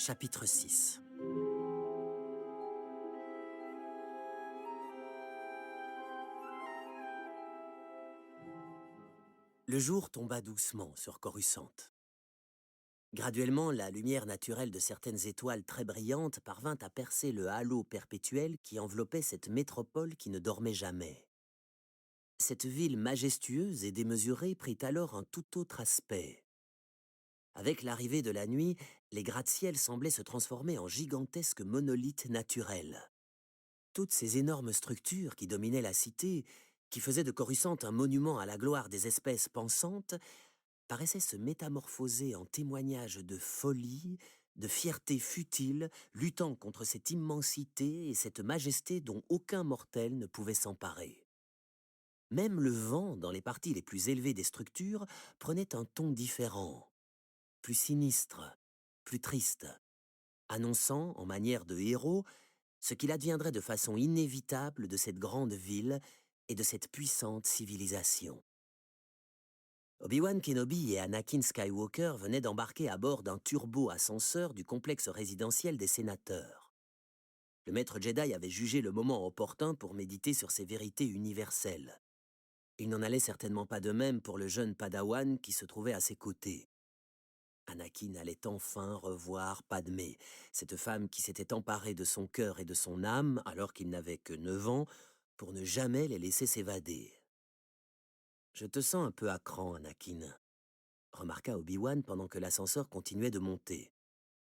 Chapitre 6. Le jour tomba doucement sur Coruscant. Graduellement, la lumière naturelle de certaines étoiles très brillantes parvint à percer le halo perpétuel qui enveloppait cette métropole qui ne dormait jamais. Cette ville majestueuse et démesurée prit alors un tout autre aspect. Avec l'arrivée de la nuit, les gratte-ciels semblaient se transformer en gigantesques monolithes naturels. Toutes ces énormes structures qui dominaient la cité, qui faisaient de Coruscant un monument à la gloire des espèces pensantes, paraissaient se métamorphoser en témoignage de folie, de fierté futile, luttant contre cette immensité et cette majesté dont aucun mortel ne pouvait s'emparer. Même le vent, dans les parties les plus élevées des structures, prenait un ton différent, plus sinistre, plus triste, annonçant, en manière de héros, ce qu'il adviendrait de façon inévitable de cette grande ville et de cette puissante civilisation. Obi-Wan Kenobi et Anakin Skywalker venaient d'embarquer à bord d'un turbo-ascenseur du complexe résidentiel des sénateurs. Le maître Jedi avait jugé le moment opportun pour méditer sur ces vérités universelles. Il n'en allait certainement pas de même pour le jeune Padawan qui se trouvait à ses côtés. Anakin allait enfin revoir Padmé, cette femme qui s'était emparée de son cœur et de son âme alors qu'il n'avait que 9 ans, pour ne jamais les laisser s'évader. « Je te sens un peu à cran, Anakin », remarqua Obi-Wan pendant que l'ascenseur continuait de monter.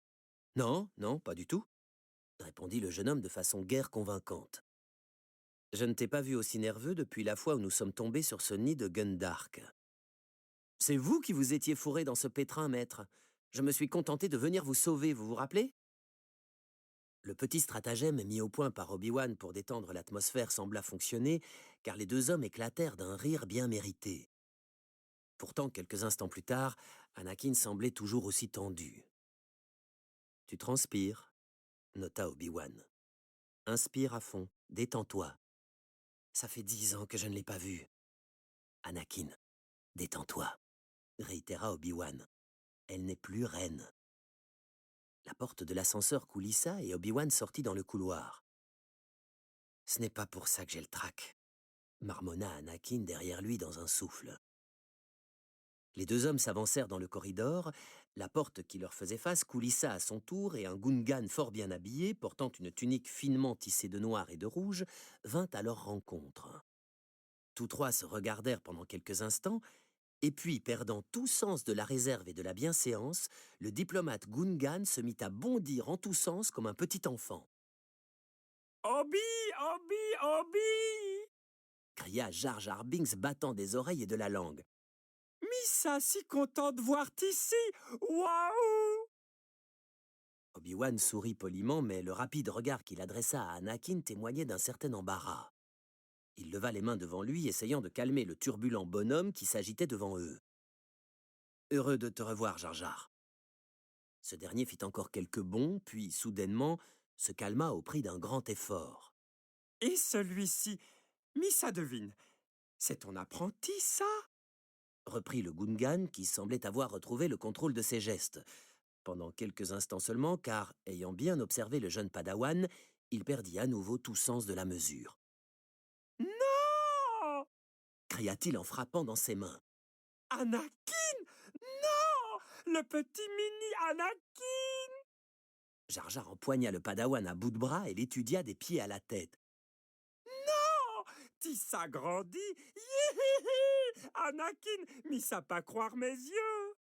« Non, non, pas du tout », répondit le jeune homme de façon guère convaincante. « Je ne t'ai pas vu aussi nerveux depuis la fois où nous sommes tombés sur ce nid de Gundark. »« C'est vous qui vous étiez fourré dans ce pétrin, maître. Je me suis contenté de venir vous sauver, vous vous rappelez ?» Le petit stratagème mis au point par Obi-Wan pour détendre l'atmosphère sembla fonctionner, car les deux hommes éclatèrent d'un rire bien mérité. Pourtant, quelques instants plus tard, Anakin semblait toujours aussi tendu. « Tu transpires, » nota Obi-Wan. « Inspire à fond, détends-toi. Ça fait 10 ans que je ne l'ai pas vu. »« Anakin, détends-toi, » réitéra Obi-Wan. « Elle n'est plus reine. » La porte de l'ascenseur coulissa et Obi-Wan sortit dans le couloir. « Ce n'est pas pour ça que j'ai le trac, » marmonna Anakin derrière lui dans un souffle. Les deux hommes s'avancèrent dans le corridor, la porte qui leur faisait face coulissa à son tour et un Gungan fort bien habillé, portant une tunique finement tissée de noir et de rouge, vint à leur rencontre. Tous trois se regardèrent pendant quelques instants, et puis, perdant tout sens de la réserve et de la bienséance, le diplomate Gungan se mit à bondir en tous sens comme un petit enfant. « Obi, Obi, Obi » cria Jar Jar Binks battant des oreilles et de la langue. « Missa, si content de voir ici. Waouh » Obi-Wan sourit poliment, mais le rapide regard qu'il adressa à Anakin témoignait d'un certain embarras. Il leva les mains devant lui, essayant de calmer le turbulent bonhomme qui s'agitait devant eux. « Heureux de te revoir, Jar Jar. » Ce dernier fit encore quelques bonds, puis, soudainement, se calma au prix d'un grand effort. « Et celui-ci, Missa devine, c'est ton apprenti, ça ?» reprit le Gungan, qui semblait avoir retrouvé le contrôle de ses gestes. Pendant quelques instants seulement, car, ayant bien observé le jeune Padawan, il perdit à nouveau tout sens de la mesure. « Non » cria-t-il en frappant dans ses mains. « Anakin, non ! Le petit mini Anakin !» Jar Jar empoigna le Padawan à bout de bras et l'étudia des pieds à la tête. « Non ! T'y s'agrandit. Hihihi ! Anakin, m'y ça pas croire mes yeux !»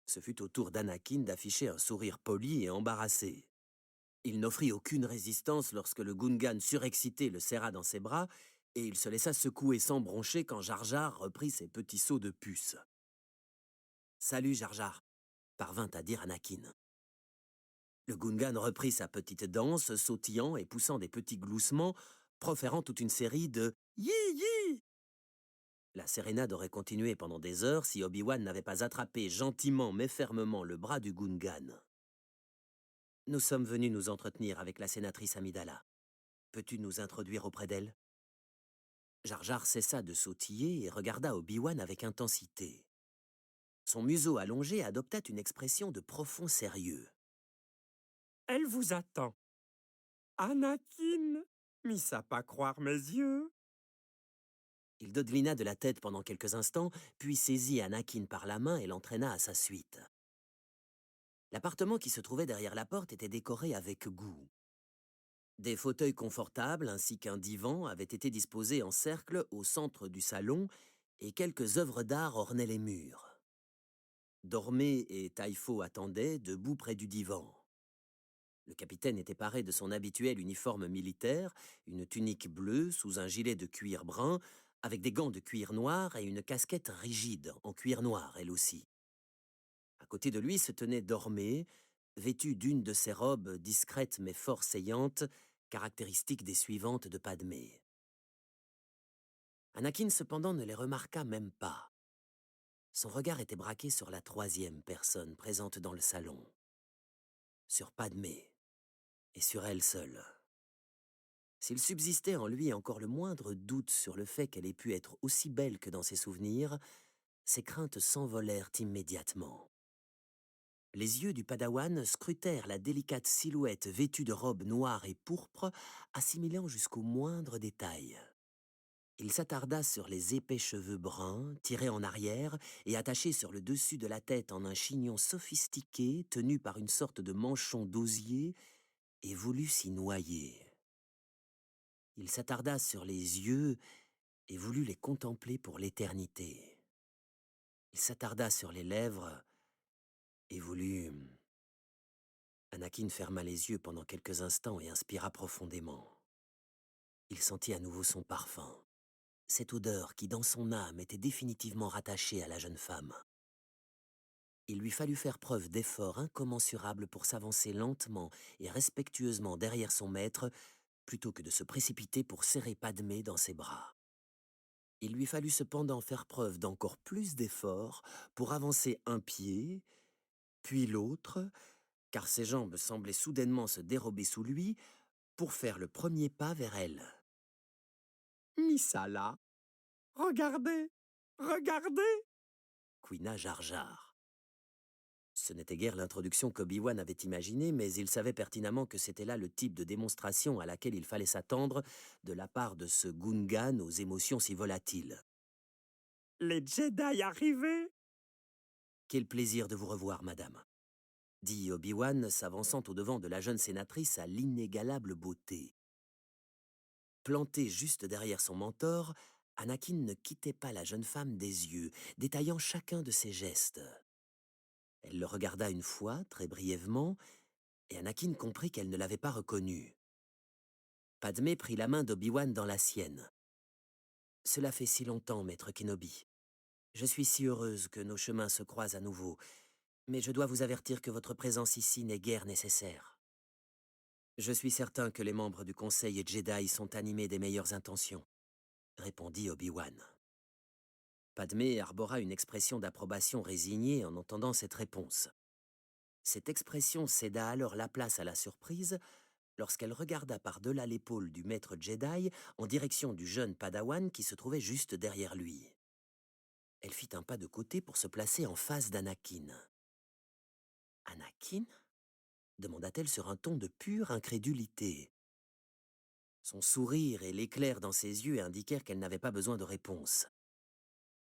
Ce fut au tour d'Anakin d'afficher un sourire poli et embarrassé. Il n'offrit aucune résistance lorsque le Gungan surexcité le serra dans ses bras, et il se laissa secouer sans broncher quand Jar Jar reprit ses petits sauts de puce. « Salut, Jar Jar » parvint à dire Anakin. Le Gungan reprit sa petite danse, sautillant et poussant des petits gloussements, proférant toute une série de « yi-yi ». La sérénade aurait continué pendant des heures si Obi-Wan n'avait pas attrapé gentiment mais fermement le bras du Gungan. « Nous sommes venus nous entretenir avec la sénatrice Amidala. Peux-tu nous introduire auprès d'elle ?» Jar Jar cessa de sautiller et regarda Obi-Wan avec intensité. Son museau allongé adopta une expression de profond sérieux. Elle vous attend. Anakin, mis à pas croire mes yeux. Il dodelina de la tête pendant quelques instants, puis saisit Anakin par la main et l'entraîna à sa suite. L'appartement qui se trouvait derrière la porte était décoré avec goût. Des fauteuils confortables ainsi qu'un divan avaient été disposés en cercle au centre du salon et quelques œuvres d'art ornaient les murs. Dormé et Taifo attendaient, debout près du divan. Le capitaine était paré de son habituel uniforme militaire, une tunique bleue sous un gilet de cuir brun, avec des gants de cuir noir et une casquette rigide, en cuir noir elle aussi. À côté de lui se tenait Dormé, vêtu d'une de ces robes discrètes mais fort saillantes, caractéristiques des suivantes de Padmé. Anakin cependant ne les remarqua même pas. Son regard était braqué sur la troisième personne présente dans le salon, sur Padmé, et sur elle seule. S'il subsistait en lui encore le moindre doute sur le fait qu'elle ait pu être aussi belle que dans ses souvenirs, ses craintes s'envolèrent immédiatement. Les yeux du padawan scrutèrent la délicate silhouette vêtue de robes noires et pourpres, assimilant jusqu'au moindre détail. Il s'attarda sur les épais cheveux bruns, tirés en arrière et attachés sur le dessus de la tête en un chignon sophistiqué tenu par une sorte de manchon d'osier, et voulut s'y noyer. Il s'attarda sur les yeux et voulut les contempler pour l'éternité. Il s'attarda sur les lèvres et voulut... Anakin ferma les yeux pendant quelques instants et inspira profondément. Il sentit à nouveau son parfum, cette odeur qui, dans son âme, était définitivement rattachée à la jeune femme. Il lui fallut faire preuve d'efforts incommensurables pour s'avancer lentement et respectueusement derrière son maître, plutôt que de se précipiter pour serrer Padmé dans ses bras. Il lui fallut cependant faire preuve d'encore plus d'efforts pour avancer un pied, puis l'autre, car ses jambes semblaient soudainement se dérober sous lui, pour faire le premier pas vers elle. Missala, regardez, regardez. Couina Jar Jar. Ce n'était guère l'introduction qu'Obi-Wan avait imaginée, mais il savait pertinemment que c'était là le type de démonstration à laquelle il fallait s'attendre de la part de ce Gungan aux émotions si volatiles. Les Jedi arrivés. Quel plaisir de vous revoir, madame, dit Obi-Wan, s'avançant au-devant de la jeune sénatrice à l'inégalable beauté. Planté juste derrière son mentor, Anakin ne quittait pas la jeune femme des yeux, détaillant chacun de ses gestes. Elle le regarda une fois, très brièvement, et Anakin comprit qu'elle ne l'avait pas reconnu. Padmé prit la main d'Obi-Wan dans la sienne. « Cela fait si longtemps, maître Kenobi. Je suis si heureuse que nos chemins se croisent à nouveau, mais je dois vous avertir que votre présence ici n'est guère nécessaire. Je suis certain que les membres du Conseil Jedi sont animés des meilleures intentions, » répondit Obi-Wan. Padmé arbora une expression d'approbation résignée en entendant cette réponse. Cette expression céda alors la place à la surprise lorsqu'elle regarda par-delà l'épaule du maître Jedi en direction du jeune Padawan qui se trouvait juste derrière lui. Elle fit un pas de côté pour se placer en face d'Anakin. « Anakin » demanda-t-elle sur un ton de pure incrédulité. Son sourire et l'éclair dans ses yeux indiquèrent qu'elle n'avait pas besoin de réponse.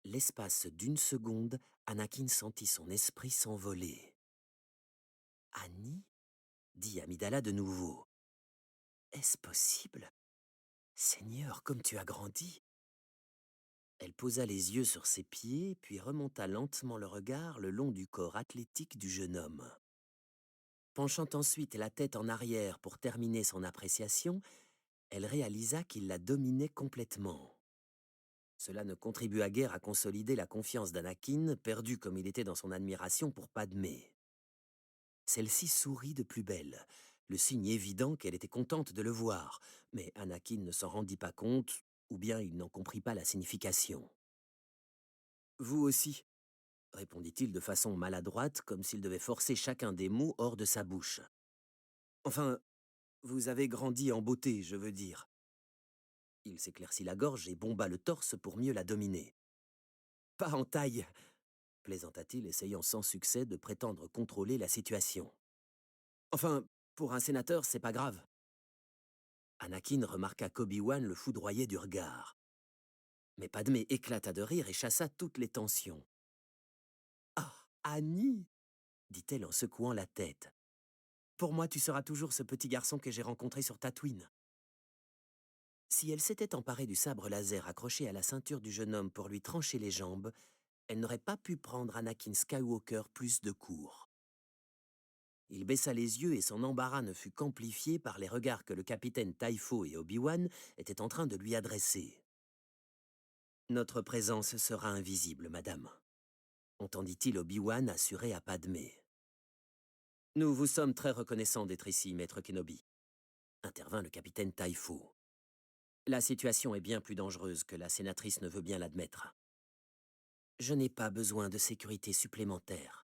L'espace d'une seconde, Anakin sentit son esprit s'envoler. « Annie » dit Amidala de nouveau. « Est-ce possible ? Seigneur, comme tu as grandi !» Elle posa les yeux sur ses pieds, puis remonta lentement le regard le long du corps athlétique du jeune homme. Penchant ensuite la tête en arrière pour terminer son appréciation, elle réalisa qu'il la dominait complètement. Cela ne contribua guère à consolider la confiance d'Anakin, perdu comme il était dans son admiration pour Padmé. Celle-ci sourit de plus belle, le signe évident qu'elle était contente de le voir, mais Anakin ne s'en rendit pas compte, ou bien il n'en comprit pas la signification. « Vous aussi », répondit-il de façon maladroite, comme s'il devait forcer chacun des mots hors de sa bouche. « Enfin, vous avez grandi en beauté, je veux dire. » Il s'éclaircit la gorge et bomba le torse pour mieux la dominer. « Pas en taille !» plaisanta-t-il, essayant sans succès de prétendre contrôler la situation. « Enfin, Pour un sénateur, c'est pas grave. Anakin remarqua qu'Obi-Wan le foudroyait du regard. Mais Padmé éclata de rire et chassa toutes les tensions. « Ah, Annie !» dit-elle en secouant la tête. « Pour moi, tu seras toujours ce petit garçon que j'ai rencontré sur Tatooine. » Si elle s'était emparée du sabre laser accroché à la ceinture du jeune homme pour lui trancher les jambes, elle n'aurait pas pu prendre Anakin Skywalker plus de court. Il baissa les yeux et son embarras ne fut qu'amplifié par les regards que le capitaine Typho et Obi-Wan étaient en train de lui adresser. « Notre présence sera invisible, madame », entendit-il Obi-Wan assurer à Padmé. « Nous vous sommes très reconnaissants d'être ici, maître Kenobi, » intervint le capitaine Typho. « La situation est bien plus dangereuse que la sénatrice ne veut bien l'admettre. »« Je n'ai pas besoin de sécurité supplémentaire, »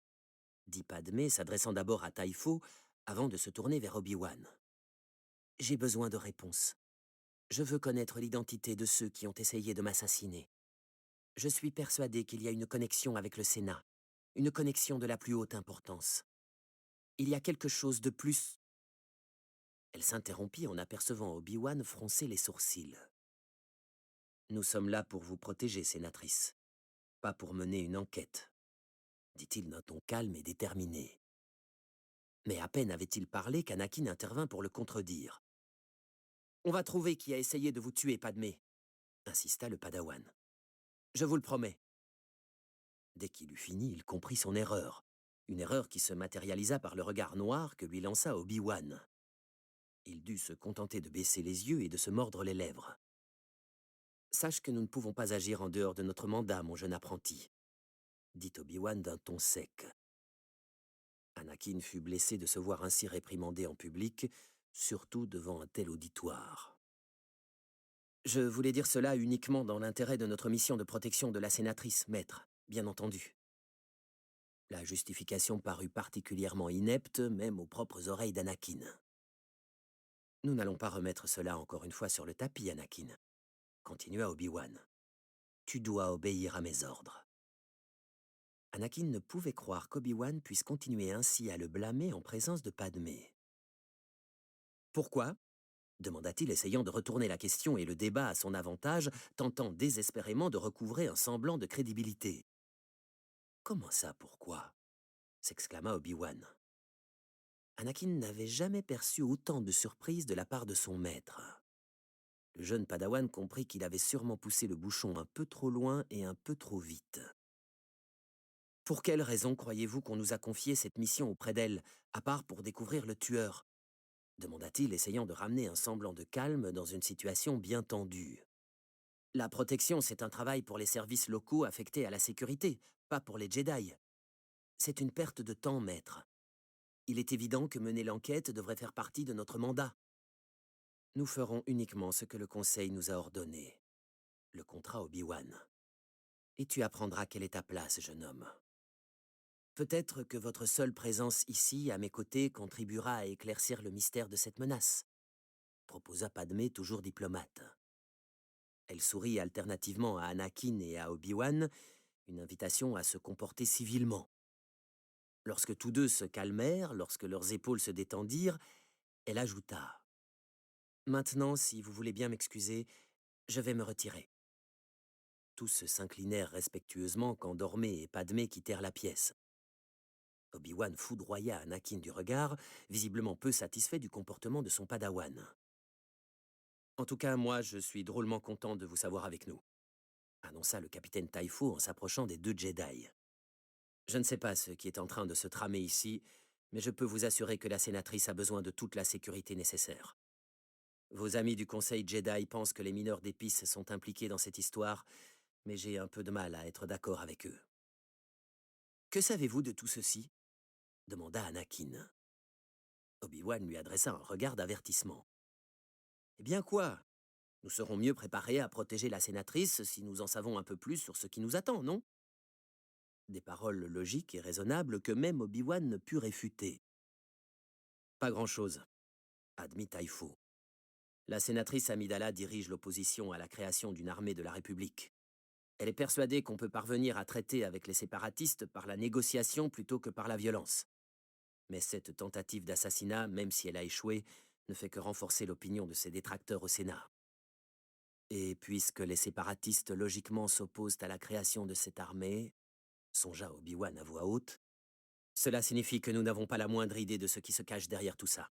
dit Padmé, s'adressant d'abord à Typho avant de se tourner vers Obi-Wan. « J'ai besoin de réponses. Je veux connaître l'identité de ceux qui ont essayé de m'assassiner. Je suis persuadé qu'il y a une connexion avec le Sénat, une connexion de la plus haute importance. Il y a quelque chose de plus... » Elle s'interrompit en apercevant Obi-Wan froncer les sourcils. « Nous sommes là pour vous protéger, sénatrice, pas pour mener une enquête, » dit-il d'un ton calme et déterminé. Mais à peine avait-il parlé qu'Anakin intervint pour le contredire. « On va trouver qui a essayé de vous tuer, Padmé, » insista le Padawan. « Je vous le promets. » Dès qu'il eut fini, il comprit son erreur, une erreur qui se matérialisa par le regard noir que lui lança Obi-Wan. Il dut se contenter de baisser les yeux et de se mordre les lèvres. « Sache que nous ne pouvons pas agir en dehors de notre mandat, mon jeune apprenti, » dit Obi-Wan d'un ton sec. Anakin fut blessé de se voir ainsi réprimandé en public, surtout devant un tel auditoire. « Je voulais dire cela uniquement dans l'intérêt de notre mission de protection de la sénatrice, maître, bien entendu. » La justification parut particulièrement inepte, même aux propres oreilles d'Anakin. « Nous n'allons pas remettre cela encore une fois sur le tapis, Anakin, » continua Obi-Wan. « Tu dois obéir à mes ordres. » Anakin ne pouvait croire qu'Obi-Wan puisse continuer ainsi à le blâmer en présence de Padmé. « Pourquoi ?» demanda-t-il, essayant de retourner la question et le débat à son avantage, tentant désespérément de recouvrer un semblant de crédibilité. « Comment ça, pourquoi ?» s'exclama Obi-Wan. Anakin n'avait jamais perçu autant de surprise de la part de son maître. Le jeune Padawan comprit qu'il avait sûrement poussé le bouchon un peu trop loin et un peu trop vite. « Pour quelle raison croyez-vous qu'on nous a confié cette mission auprès d'elle, à part pour découvrir le tueur ?» demanda-t-il, essayant de ramener un semblant de calme dans une situation bien tendue. « La protection, c'est un travail pour les services locaux affectés à la sécurité, pas pour les Jedi. C'est une perte de temps, maître. Il est évident que mener l'enquête devrait faire partie de notre mandat. Nous ferons uniquement ce que le Conseil nous a ordonné. » Le contrat Obi-Wan. « Et tu apprendras quelle est ta place, jeune homme. Peut-être que votre seule présence ici, à mes côtés, contribuera à éclaircir le mystère de cette menace, » proposa Padmé, toujours diplomate. Elle sourit alternativement à Anakin et à Obi-Wan, une invitation à se comporter civilement. Lorsque tous deux se calmèrent, lorsque leurs épaules se détendirent, elle ajouta « Maintenant, si vous voulez bien m'excuser, je vais me retirer. » Tous s'inclinèrent respectueusement quand Dormé et Padmé quittèrent la pièce. Obi-Wan foudroya Anakin du regard, visiblement peu satisfait du comportement de son Padawan. « En tout cas, moi, je suis drôlement content de vous savoir avec nous, » annonça le capitaine Typho en s'approchant des deux Jedi. « Je ne sais pas ce qui est en train de se tramer ici, mais je peux vous assurer que la sénatrice a besoin de toute la sécurité nécessaire. Vos amis du Conseil Jedi pensent que les mineurs d'épices sont impliqués dans cette histoire, mais j'ai un peu de mal à être d'accord avec eux. »« Que savez-vous de tout ceci ?» demanda Anakin. Obi-Wan lui adressa un regard d'avertissement. « Eh bien quoi? Nous serons mieux préparés à protéger la sénatrice si nous en savons un peu plus sur ce qui nous attend, non ?» Des paroles logiques et raisonnables que même Obi-Wan ne put réfuter. « Pas grand-chose, » admit Typho. « La sénatrice Amidala dirige l'opposition à la création d'une armée de la République. Elle est persuadée qu'on peut parvenir à traiter avec les séparatistes par la négociation plutôt que par la violence. Mais cette tentative d'assassinat, même si elle a échoué, ne fait que renforcer l'opinion de ses détracteurs au Sénat. Et puisque les séparatistes logiquement s'opposent à la création de cette armée, songea Obi-Wan à voix haute, cela signifie que nous n'avons pas la moindre idée de ce qui se cache derrière tout ça,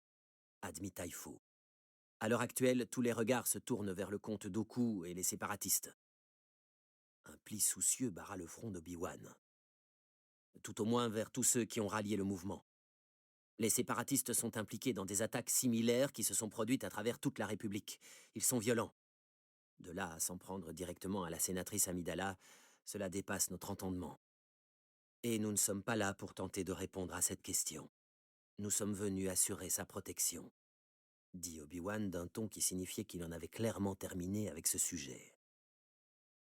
admit Typho. À l'heure actuelle, tous les regards se tournent vers le comte Dooku et les séparatistes. Un pli soucieux barra le front d'Obi-Wan. Tout au moins vers tous ceux qui ont rallié le mouvement. Les séparatistes sont impliqués dans des attaques similaires qui se sont produites à travers toute la République. Ils sont violents. De là à s'en prendre directement à la sénatrice Amidala, cela dépasse notre entendement. Et nous ne sommes pas là pour tenter de répondre à cette question. Nous sommes venus assurer sa protection, dit Obi-Wan d'un ton qui signifiait qu'il en avait clairement terminé avec ce sujet.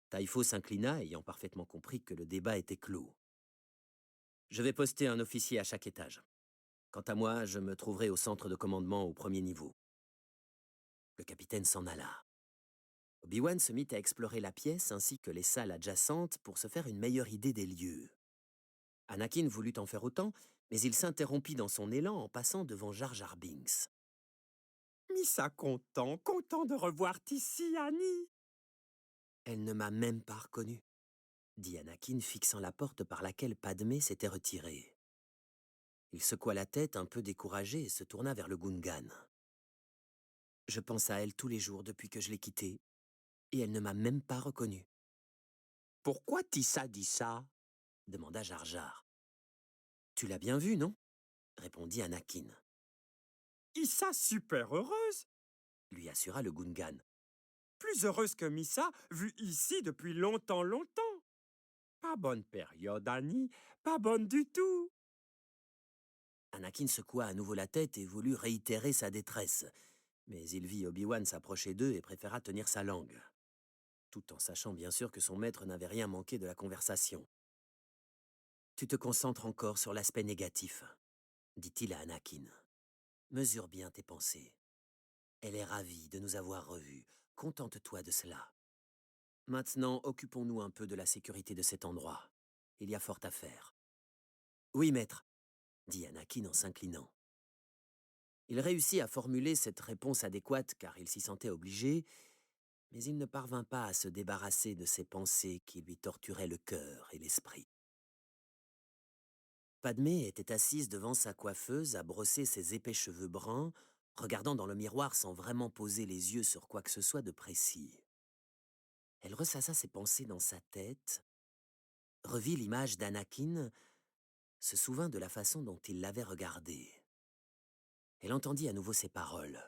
Typho s'inclina, ayant parfaitement compris que le débat était clos. Je vais poster un officier à chaque étage. Quant à moi, je me trouverai au centre de commandement au premier niveau. Le capitaine s'en alla. Obi-Wan se mit à explorer la pièce ainsi que les salles adjacentes pour se faire une meilleure idée des lieux. Anakin voulut en faire autant, mais il s'interrompit dans son élan en passant devant Jar Jar Binks. « Missa content de revoir ici, Annie. » Elle ne m'a même pas reconnu, dit Anakin, fixant la porte par laquelle Padmé s'était retirée. Il secoua la tête un peu découragé et se tourna vers le Gungan. Je pense à elle tous les jours depuis que je l'ai quittée, et elle ne m'a même pas reconnu. « Pourquoi Tissa dit ça ?» demanda Jar Jar. Tu l'as bien vue, non répondit Anakin. Issa super heureuse, lui assura le Gungan. Plus heureuse que Missa, vue ici depuis longtemps. Pas bonne période, Annie, pas bonne du tout. Anakin secoua à nouveau la tête et voulut réitérer sa détresse, mais il vit Obi-Wan s'approcher d'eux et préféra tenir sa langue, tout en sachant bien sûr que son maître n'avait rien manqué de la conversation. « Tu te concentres encore sur l'aspect négatif, » dit-il à Anakin. « Mesure bien tes pensées. Elle est ravie de nous avoir revus. Contente-toi de cela. Maintenant, occupons-nous un peu de la sécurité de cet endroit. Il y a fort à faire. »« Oui, maître, » dit Anakin en s'inclinant. Il réussit à formuler cette réponse adéquate car il s'y sentait obligé, mais il ne parvint pas à se débarrasser de ces pensées qui lui torturaient le cœur et l'esprit. Padmé était assise devant sa coiffeuse à brosser ses épais cheveux bruns, regardant dans le miroir sans vraiment poser les yeux sur quoi que ce soit de précis. Elle ressassa ses pensées dans sa tête, revit l'image d'Anakin, se souvint de la façon dont il l'avait regardée. Elle entendit à nouveau ces paroles.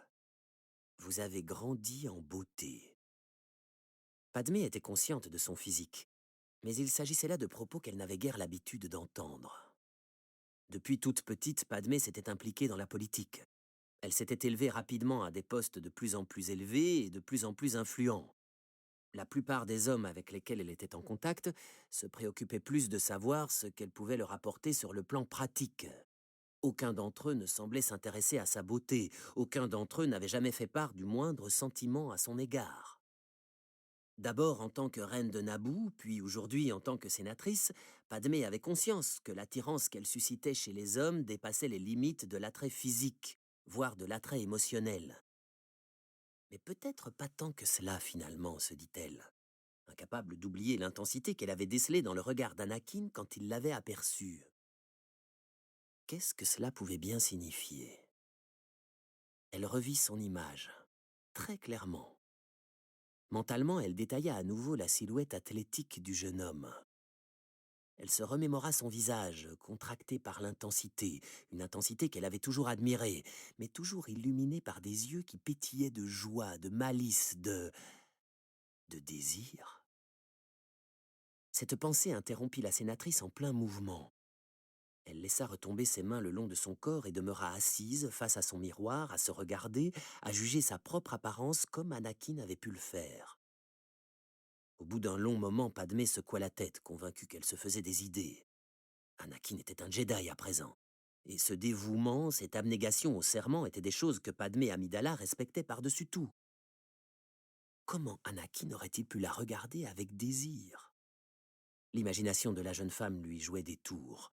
« Vous avez grandi en beauté. » Padmé était consciente de son physique, mais il s'agissait là de propos qu'elle n'avait guère l'habitude d'entendre. Depuis toute petite, Padmé s'était impliquée dans la politique. Elle s'était élevée rapidement à des postes de plus en plus élevés et de plus en plus influents. La plupart des hommes avec lesquels elle était en contact se préoccupaient plus de savoir ce qu'elle pouvait leur apporter sur le plan pratique. Aucun d'entre eux ne semblait s'intéresser à sa beauté, aucun d'entre eux n'avait jamais fait part du moindre sentiment à son égard. D'abord en tant que reine de Naboo, puis aujourd'hui en tant que sénatrice, Padmé avait conscience que l'attirance qu'elle suscitait chez les hommes dépassait les limites de l'attrait physique, voire de l'attrait émotionnel. Mais peut-être pas tant que cela finalement, se dit-elle, incapable d'oublier l'intensité qu'elle avait décelée dans le regard d'Anakin quand il l'avait aperçue. Qu'est-ce que cela pouvait bien signifier? Elle revit son image, très clairement. Mentalement, elle détailla à nouveau la silhouette athlétique du jeune homme. Elle se remémora son visage, contracté par l'intensité, une intensité qu'elle avait toujours admirée, mais toujours illuminée par des yeux qui pétillaient de joie, de malice, de désir. Cette pensée interrompit la sénatrice en plein mouvement. Elle laissa retomber ses mains le long de son corps et demeura assise face à son miroir, à se regarder, à juger sa propre apparence comme Anakin avait pu le faire. Au bout d'un long moment, Padmé secoua la tête, convaincue qu'elle se faisait des idées. Anakin était un Jedi à présent. Et ce dévouement, cette abnégation au serment étaient des choses que Padmé Amidala respectait par-dessus tout. Comment Anakin aurait-il pu la regarder avec désir? L'imagination de la jeune femme lui jouait des tours.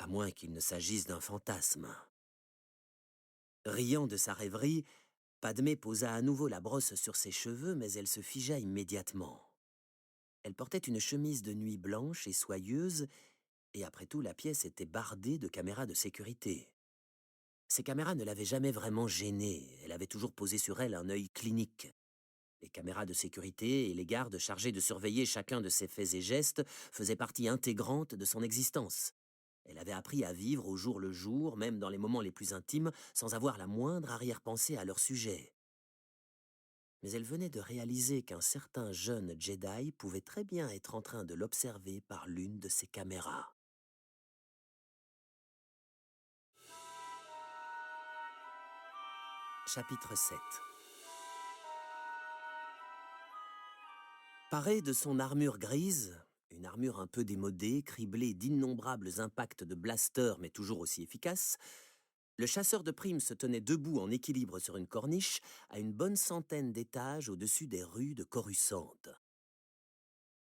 à moins qu'il ne s'agisse d'un fantasme. Riant de sa rêverie, Padmé posa à nouveau la brosse sur ses cheveux, mais elle se figea immédiatement. Elle portait une chemise de nuit blanche et soyeuse, et après tout, la pièce était bardée de caméras de sécurité. Ces caméras ne l'avaient jamais vraiment gênée, elle avait toujours posé sur elle un œil clinique. Les caméras de sécurité et les gardes chargés de surveiller chacun de ses faits et gestes faisaient partie intégrante de son existence. Elle avait appris à vivre au jour le jour, même dans les moments les plus intimes, sans avoir la moindre arrière-pensée à leur sujet. Mais elle venait de réaliser qu'un certain jeune Jedi pouvait très bien être en train de l'observer par l'une de ses caméras. Chapitre 7. Paré de son armure grise, une armure un peu démodée, criblée d'innombrables impacts de blaster mais toujours aussi efficace, le chasseur de primes se tenait debout en équilibre sur une corniche à une bonne centaine d'étages au-dessus des rues de Coruscant.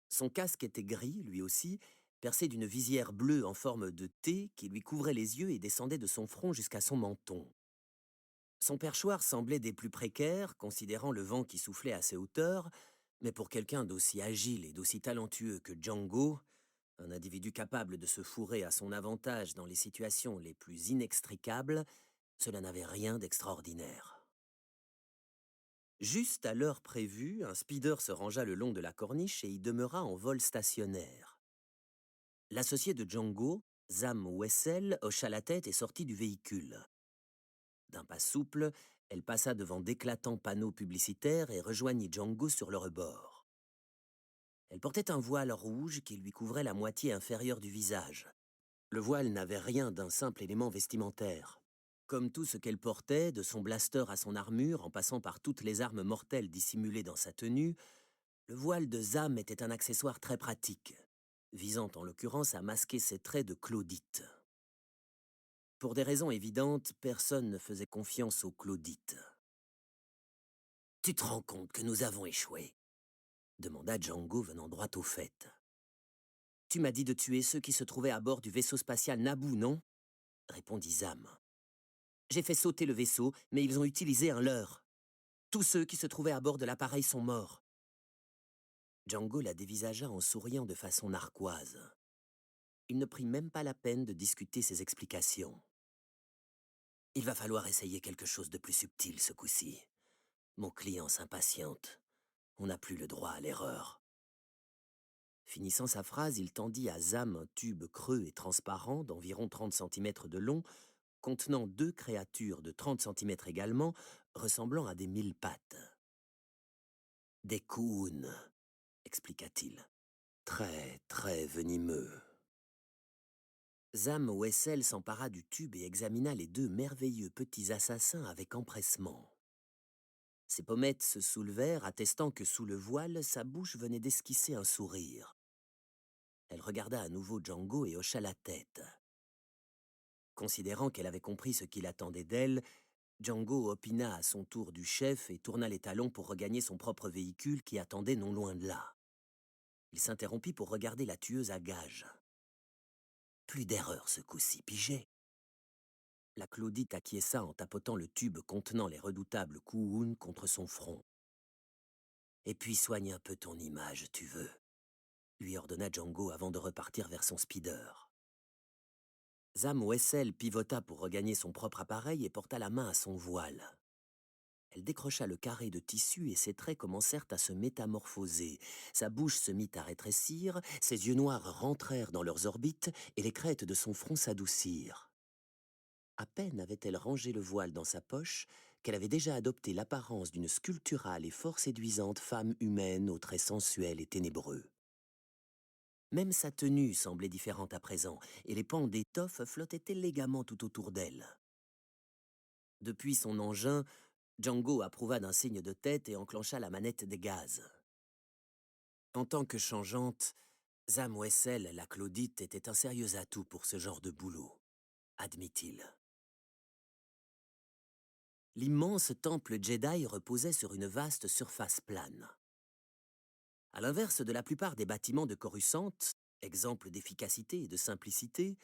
Son casque était gris, lui aussi, percé d'une visière bleue en forme de T qui lui couvrait les yeux et descendait de son front jusqu'à son menton. Son perchoir semblait des plus précaires, considérant le vent qui soufflait à ses hauteurs, mais pour quelqu'un d'aussi agile et d'aussi talentueux que Django, un individu capable de se fourrer à son avantage dans les situations les plus inextricables, cela n'avait rien d'extraordinaire. Juste à l'heure prévue, un speeder se rangea le long de la corniche et y demeura en vol stationnaire. L'associé de Django, Zam Wessel, hocha la tête et sortit du véhicule. D'un pas souple, elle passa devant d'éclatants panneaux publicitaires et rejoignit Django sur le rebord. Elle portait un voile rouge qui lui couvrait la moitié inférieure du visage. Le voile n'avait rien d'un simple élément vestimentaire. Comme tout ce qu'elle portait, de son blaster à son armure, en passant par toutes les armes mortelles dissimulées dans sa tenue, le voile de Zam était un accessoire très pratique, visant en l'occurrence à masquer ses traits de Claudite. Pour des raisons évidentes, personne ne faisait confiance aux Claudites. « Tu te rends compte que nous avons échoué ?» demanda Django venant droit au fait. « Tu m'as dit de tuer ceux qui se trouvaient à bord du vaisseau spatial Naboo, non ?» répondit Zam. « J'ai fait sauter le vaisseau, mais ils ont utilisé un leurre. Tous ceux qui se trouvaient à bord de l'appareil sont morts. » Django la dévisagea en souriant de façon narquoise. Il ne prit même pas la peine de discuter ses explications. « Il va falloir essayer quelque chose de plus subtil ce coup-ci. Mon client s'impatiente. On n'a plus le droit à l'erreur. » Finissant sa phrase, il tendit à Zam un tube creux et transparent d'environ 30 cm de long, contenant deux créatures de 30 cm également, ressemblant à des mille-pattes. « Des Coons », expliqua-t-il. « Très, très venimeux. » Zam Wessel s'empara du tube et examina les deux merveilleux petits assassins avec empressement. Ses pommettes se soulevèrent, attestant que sous le voile, sa bouche venait d'esquisser un sourire. Elle regarda à nouveau Django et hocha la tête. Considérant qu'elle avait compris ce qu'il attendait d'elle, Django opina à son tour du chef et tourna les talons pour regagner son propre véhicule qui attendait non loin de là. Il s'interrompit pour regarder la tueuse à gages. Plus d'erreur ce coup-ci, pigé. La Claudite acquiesça en tapotant le tube contenant les redoutables Kouhoun contre son front. « Et puis soigne un peu ton image, tu veux », lui ordonna Django avant de repartir vers son speeder. Zam Wessel pivota pour regagner son propre appareil et porta la main à son voile. Elle décrocha le carré de tissu et ses traits commencèrent à se métamorphoser. Sa bouche se mit à rétrécir, ses yeux noirs rentrèrent dans leurs orbites et les crêtes de son front s'adoucirent. À peine avait-elle rangé le voile dans sa poche qu'elle avait déjà adopté l'apparence d'une sculpturale et fort séduisante femme humaine aux traits sensuels et ténébreux. Même sa tenue semblait différente à présent, et les pans d'étoffe flottaient élégamment tout autour d'elle. Depuis son engin, Django approuva d'un signe de tête et enclencha la manette des gaz. En tant que changeante, Zam Wessel, la Claudite, était un sérieux atout pour ce genre de boulot, admit-il. L'immense temple Jedi reposait sur une vaste surface plane. À l'inverse de la plupart des bâtiments de Coruscant, exemple d'efficacité et de simplicité,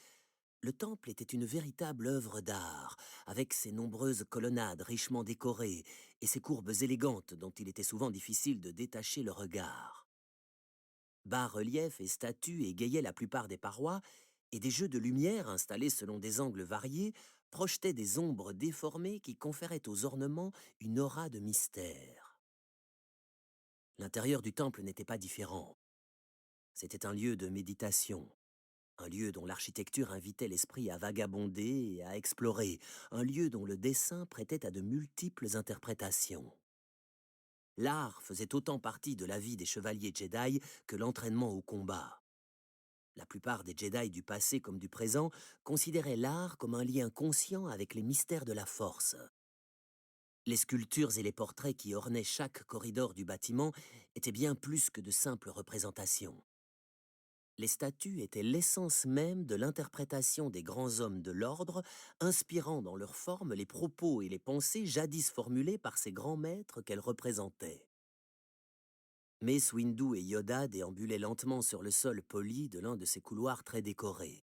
Le temple était une véritable œuvre d'art, avec ses nombreuses colonnades richement décorées et ses courbes élégantes dont il était souvent difficile de détacher le regard. Bas-reliefs et statues égayaient la plupart des parois, et des jeux de lumière installés selon des angles variés projetaient des ombres déformées qui conféraient aux ornements une aura de mystère. L'intérieur du temple n'était pas différent. C'était un lieu de méditation, un lieu dont l'architecture invitait l'esprit à vagabonder et à explorer, un lieu dont le dessin prêtait à de multiples interprétations. L'art faisait autant partie de la vie des chevaliers Jedi que l'entraînement au combat. La plupart des Jedi du passé comme du présent considéraient l'art comme un lien conscient avec les mystères de la Force. Les sculptures et les portraits qui ornaient chaque corridor du bâtiment étaient bien plus que de simples représentations. Les statues étaient l'essence même de l'interprétation des grands hommes de l'ordre, inspirant dans leur forme les propos et les pensées jadis formulés par ces grands maîtres qu'elles représentaient. Mace Windu et Yoda déambulaient lentement sur le sol poli de l'un de ces couloirs très décorés.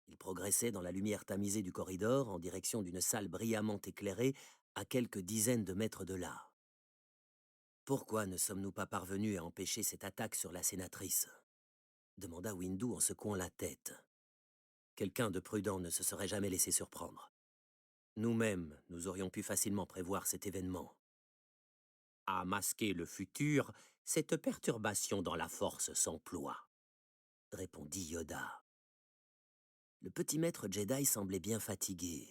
Ils progressaient dans la lumière tamisée du corridor en direction d'une salle brillamment éclairée à quelques dizaines de mètres de là. Pourquoi ne sommes-nous pas parvenus à empêcher cette attaque sur la sénatrice ? Demanda Windu en secouant la tête. Quelqu'un de prudent ne se serait jamais laissé surprendre. Nous-mêmes, nous aurions pu facilement prévoir cet événement. À masquer le futur, cette perturbation dans la force s'emploie, répondit Yoda. Le petit maître Jedi semblait bien fatigué.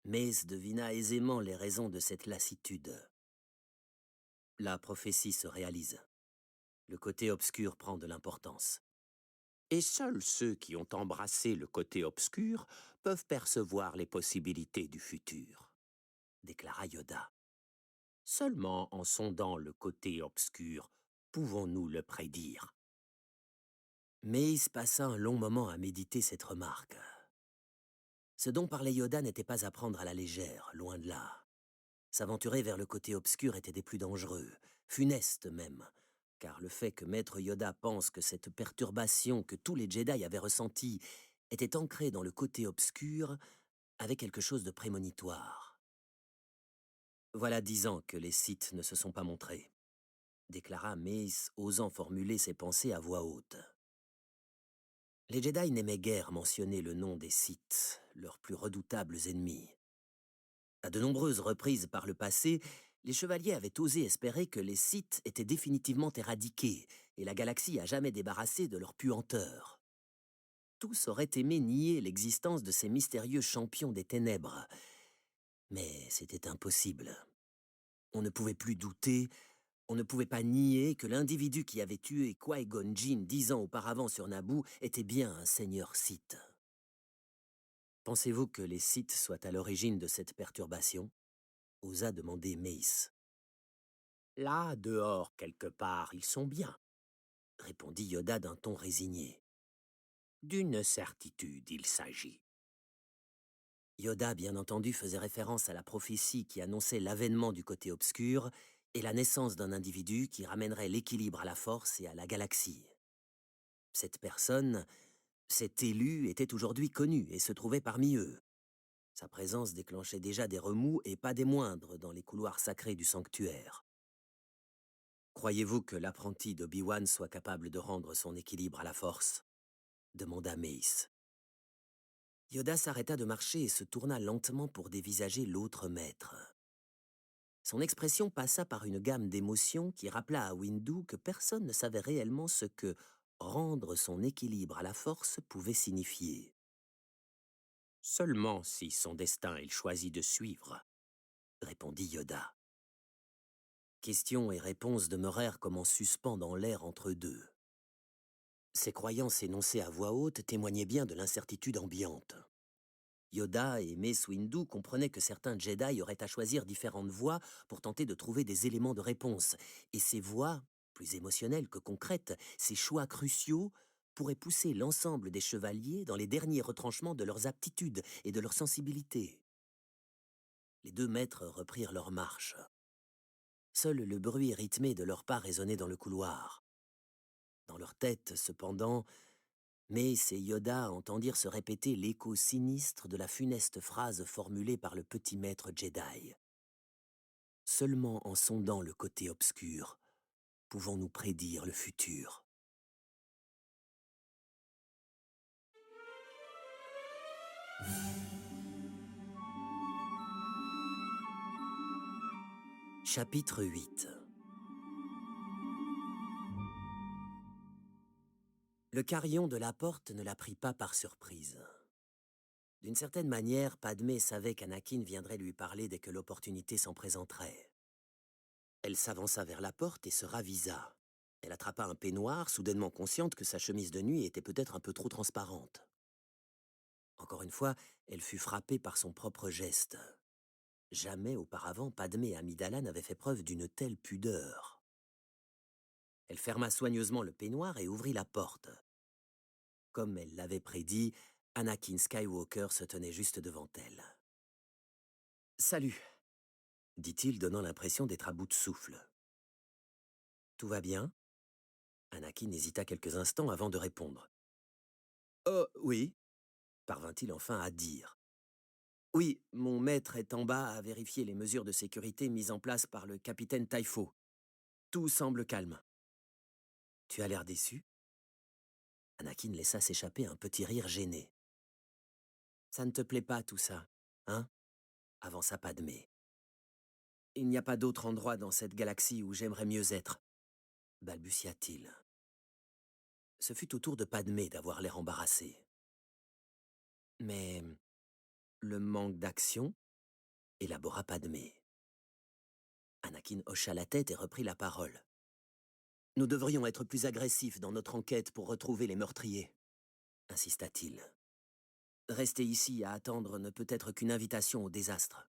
Mace devina aisément les raisons de cette lassitude. La prophétie se réalise. Le côté obscur prend de l'importance. Et seuls ceux qui ont embrassé le côté obscur peuvent percevoir les possibilités du futur, déclara Yoda. Seulement en sondant le côté obscur, pouvons-nous le prédire. Mace passa un long moment à méditer cette remarque. Ce dont parlait Yoda n'était pas à prendre à la légère, loin de là. S'aventurer vers le côté obscur était des plus dangereux, funeste même, car le fait que Maître Yoda pense que cette perturbation que tous les Jedi avaient ressentie était ancrée dans le côté obscur avait quelque chose de prémonitoire. Voilà 10 ans que les Sith ne se sont pas montrés, déclara Mace, osant formuler ses pensées à voix haute. Les Jedi n'aimaient guère mentionner le nom des Sith, leurs plus redoutables ennemis. À de nombreuses reprises par le passé, les chevaliers avaient osé espérer que les Sith étaient définitivement éradiqués et la galaxie à jamais débarrassée de leur puanteur. Tous auraient aimé nier l'existence de ces mystérieux champions des ténèbres, mais c'était impossible. On ne pouvait plus douter, on ne pouvait pas nier que l'individu qui avait tué Qui-Gon Jinn 10 ans auparavant sur Naboo était bien un seigneur Sith. Pensez-vous que les Sith soient à l'origine de cette perturbation ? Osa demander Mace. Là, dehors, quelque part, ils sont bien, répondit Yoda d'un ton résigné. D'une certitude, il s'agit. Yoda, bien entendu, faisait référence à la prophétie qui annonçait l'avènement du côté obscur et la naissance d'un individu qui ramènerait l'équilibre à la force et à la galaxie. Cette personne, cet élu, était aujourd'hui connu et se trouvait parmi eux. Sa présence déclenchait déjà des remous et pas des moindres dans les couloirs sacrés du sanctuaire. Croyez-vous que l'apprenti d'Obi-Wan soit capable de rendre son équilibre à la force ? Demanda Mace. Yoda s'arrêta de marcher et se tourna lentement pour dévisager l'autre maître. Son expression passa par une gamme d'émotions qui rappela à Windu que personne ne savait réellement ce que rendre son équilibre à la force pouvait signifier. Seulement si son destin il choisit de suivre, répondit Yoda. Questions et réponses demeurèrent comme en suspens dans l'air entre deux. Ces croyances énoncées à voix haute témoignaient bien de l'incertitude ambiante. Yoda et Mace Windu comprenaient que certains Jedi auraient à choisir différentes voies pour tenter de trouver des éléments de réponse, et ces voies, plus émotionnelles que concrètes, ces choix cruciaux, pourraient pousser l'ensemble des chevaliers dans les derniers retranchements de leurs aptitudes et de leur sensibilité. Les deux maîtres reprirent leur marche. Seul le bruit rythmé de leurs pas résonnait dans le couloir. Dans leur tête, cependant, Mais ces Yoda entendirent se répéter l'écho sinistre de la funeste phrase formulée par le petit maître Jedi. Seulement en sondant le côté obscur, pouvons-nous prédire le futur. Chapitre 8. Le carillon de la porte ne la prit pas par surprise. D'une certaine manière, Padmé savait qu'Anakin viendrait lui parler dès que l'opportunité s'en présenterait. Elle s'avança vers la porte et se ravisa. Elle attrapa un peignoir, soudainement consciente que sa chemise de nuit était peut-être un peu trop transparente. Encore une fois, elle fut frappée par son propre geste. Jamais auparavant Padmé Amidala n'avait fait preuve d'une telle pudeur. Elle ferma soigneusement le peignoir et ouvrit la porte. Comme elle l'avait prédit, Anakin Skywalker se tenait juste devant elle. « Salut !» dit-il, donnant l'impression d'être à bout de souffle. « Tout va bien ?» Anakin hésita quelques instants avant de répondre. « Oh, oui !» parvint-il enfin à dire. « Oui, mon maître est en bas à vérifier les mesures de sécurité mises en place par le capitaine Typho. Tout semble calme. »« Tu as l'air déçu ?» Anakin laissa s'échapper un petit rire gêné. « Ça ne te plaît pas tout ça, hein ?» avança Padmé. « Il n'y a pas d'autre endroit dans cette galaxie où j'aimerais mieux être, » balbutia-t-il. Ce fut au tour de Padmé d'avoir l'air embarrassé. Mais le manque d'action, élabora Padmé. Anakin hocha la tête et reprit la parole. « Nous devrions être plus agressifs dans notre enquête pour retrouver les meurtriers, » insista-t-il. « Rester ici à attendre ne peut être qu'une invitation au désastre.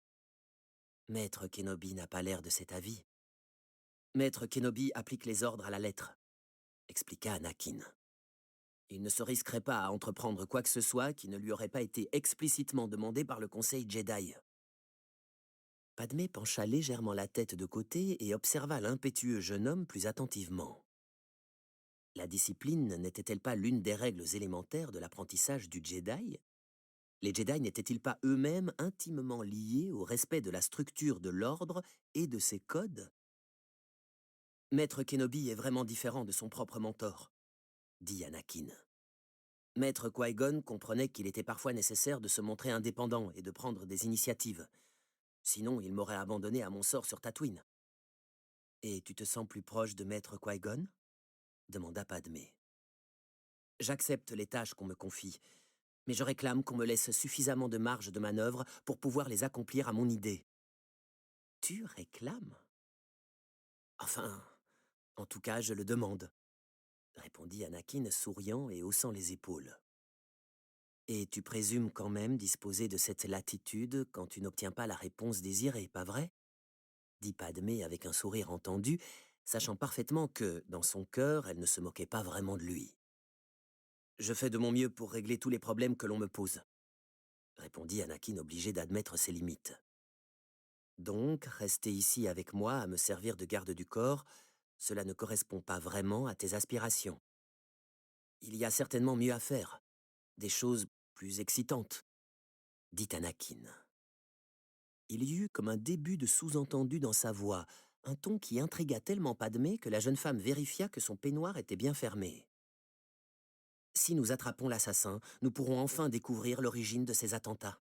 Maître Kenobi n'a pas l'air de cet avis. Maître Kenobi applique les ordres à la lettre, » expliqua Anakin. Il ne se risquerait pas à entreprendre quoi que ce soit qui ne lui aurait pas été explicitement demandé par le Conseil Jedi. Padmé pencha légèrement la tête de côté et observa l'impétueux jeune homme plus attentivement. La discipline n'était-elle pas l'une des règles élémentaires de l'apprentissage du Jedi? Les Jedi n'étaient-ils pas eux-mêmes intimement liés au respect de la structure de l'ordre et de ses codes? Maître Kenobi est vraiment différent de son propre mentor, dit Anakin. Maître Qui-Gon comprenait qu'il était parfois nécessaire de se montrer indépendant et de prendre des initiatives. Sinon, il m'aurait abandonné à mon sort sur Tatooine. « Et tu te sens plus proche de Maître Qui-Gon » demanda Padmé. « J'accepte les tâches qu'on me confie, mais je réclame qu'on me laisse suffisamment de marge de manœuvre pour pouvoir les accomplir à mon idée. »« Tu réclames ?»« Enfin, en tout cas, je le demande, » répondit Anakin, souriant et haussant les épaules. « Et tu présumes quand même disposer de cette latitude quand tu n'obtiens pas la réponse désirée, pas vrai ?» dit Padmé avec un sourire entendu, sachant parfaitement que, dans son cœur, elle ne se moquait pas vraiment de lui. « Je fais de mon mieux pour régler tous les problèmes que l'on me pose, » répondit Anakin, obligé d'admettre ses limites. « Donc, rester ici avec moi à me servir de garde du corps, cela ne correspond pas vraiment à tes aspirations. Il y a certainement mieux à faire, des choses plus excitantes, » dit Anakin. Il y eut comme un début de sous-entendu dans sa voix, un ton qui intrigua tellement Padmé que la jeune femme vérifia que son peignoir était bien fermé. « Si nous attrapons l'assassin, nous pourrons enfin découvrir l'origine de ces attentats, »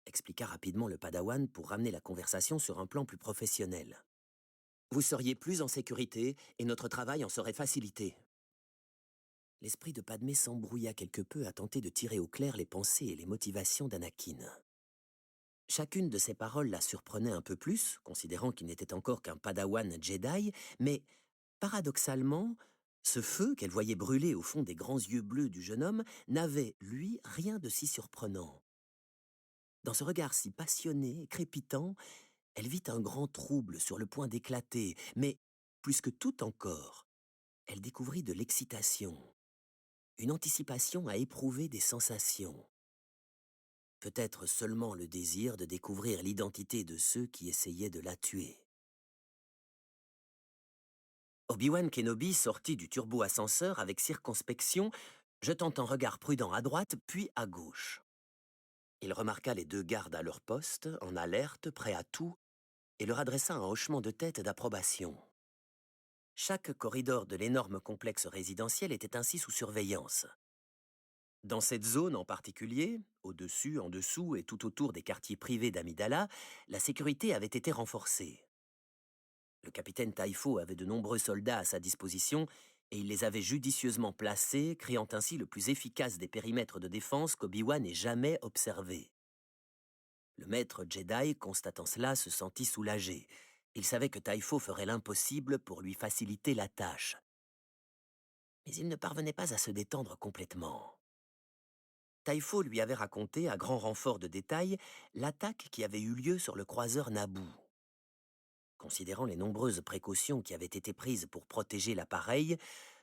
expliqua rapidement le Padawan pour ramener la conversation sur un plan plus professionnel. « Vous seriez plus en sécurité et notre travail en serait facilité. » L'esprit de Padmé s'embrouilla quelque peu à tenter de tirer au clair les pensées et les motivations d'Anakin. Chacune de ces paroles la surprenait un peu plus, considérant qu'il n'était encore qu'un Padawan Jedi, mais, paradoxalement, ce feu qu'elle voyait brûler au fond des grands yeux bleus du jeune homme n'avait, lui, rien de si surprenant. Dans ce regard si passionné et crépitant, elle vit un grand trouble sur le point d'éclater, mais, plus que tout encore, elle découvrit de l'excitation, une anticipation à éprouver des sensations. Peut-être seulement le désir de découvrir l'identité de ceux qui essayaient de la tuer. Obi-Wan Kenobi sortit du turbo-ascenseur avec circonspection, jetant un regard prudent à droite puis à gauche. Il remarqua les 2 gardes à leur poste, en alerte, prêts à tout, et leur adressa un hochement de tête d'approbation. Chaque corridor de l'énorme complexe résidentiel était ainsi sous surveillance. Dans cette zone en particulier, au-dessus, en dessous et tout autour des quartiers privés d'Amidala, la sécurité avait été renforcée. Le capitaine Taifo avait de nombreux soldats à sa disposition et il les avait judicieusement placés, créant ainsi le plus efficace des périmètres de défense qu'Obi-Wan ait jamais observé. Le maître Jedi, constatant cela, se sentit soulagé. Il savait que Taifo ferait l'impossible pour lui faciliter la tâche. Mais il ne parvenait pas à se détendre complètement. Taifo lui avait raconté, à grand renfort de détails, l'attaque qui avait eu lieu sur le croiseur Naboo. Considérant les nombreuses précautions qui avaient été prises pour protéger l'appareil,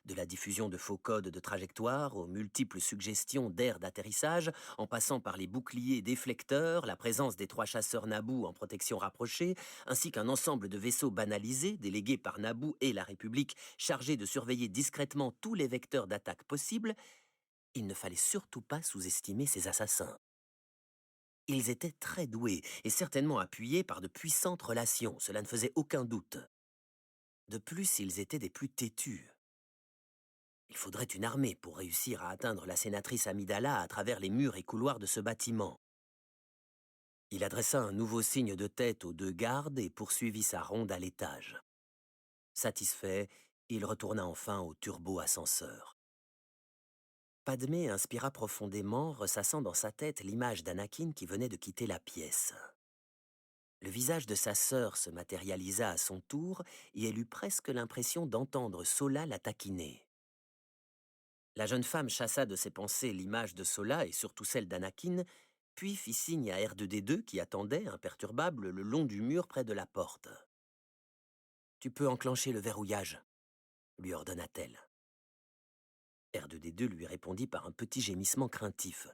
de la diffusion de faux codes de trajectoire aux multiples suggestions d'aires d'atterrissage, en passant par les boucliers déflecteurs, la présence des 3 chasseurs Naboo en protection rapprochée, ainsi qu'un ensemble de vaisseaux banalisés délégués par Naboo et la République chargés de surveiller discrètement tous les vecteurs d'attaque possibles, il ne fallait surtout pas sous-estimer ces assassins. Ils étaient très doués et certainement appuyés par de puissantes relations, cela ne faisait aucun doute. De plus, ils étaient des plus têtus. Il faudrait une armée pour réussir à atteindre la sénatrice Amidala à travers les murs et couloirs de ce bâtiment. Il adressa un nouveau signe de tête aux 2 gardes et poursuivit sa ronde à l'étage. Satisfait, il retourna enfin au turbo-ascenseur. Padmé inspira profondément, ressassant dans sa tête l'image d'Anakin qui venait de quitter la pièce. Le visage de sa sœur se matérialisa à son tour et elle eut presque l'impression d'entendre Sola la taquiner. La jeune femme chassa de ses pensées l'image de Sola et surtout celle d'Anakin, puis fit signe à R2D2 qui attendait, imperturbable, le long du mur près de la porte. « Tu peux enclencher le verrouillage », lui ordonna-t-elle. R2D2 lui répondit par un petit gémissement craintif.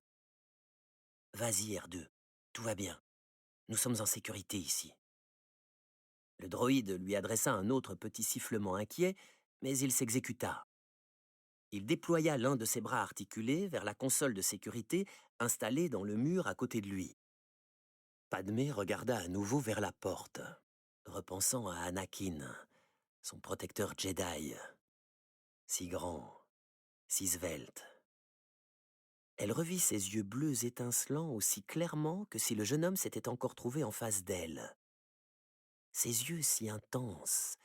« Vas-y, R2, tout va bien. Nous sommes en sécurité ici. » Le droïde lui adressa un autre petit sifflement inquiet, mais il s'exécuta. Il déploya l'un de ses bras articulés vers la console de sécurité installée dans le mur à côté de lui. Padmé regarda à nouveau vers la porte, repensant à Anakin, son protecteur Jedi. Si grand, si svelte. Elle revit ses yeux bleus étincelants aussi clairement que si le jeune homme s'était encore trouvé en face d'elle. Ses yeux si intenses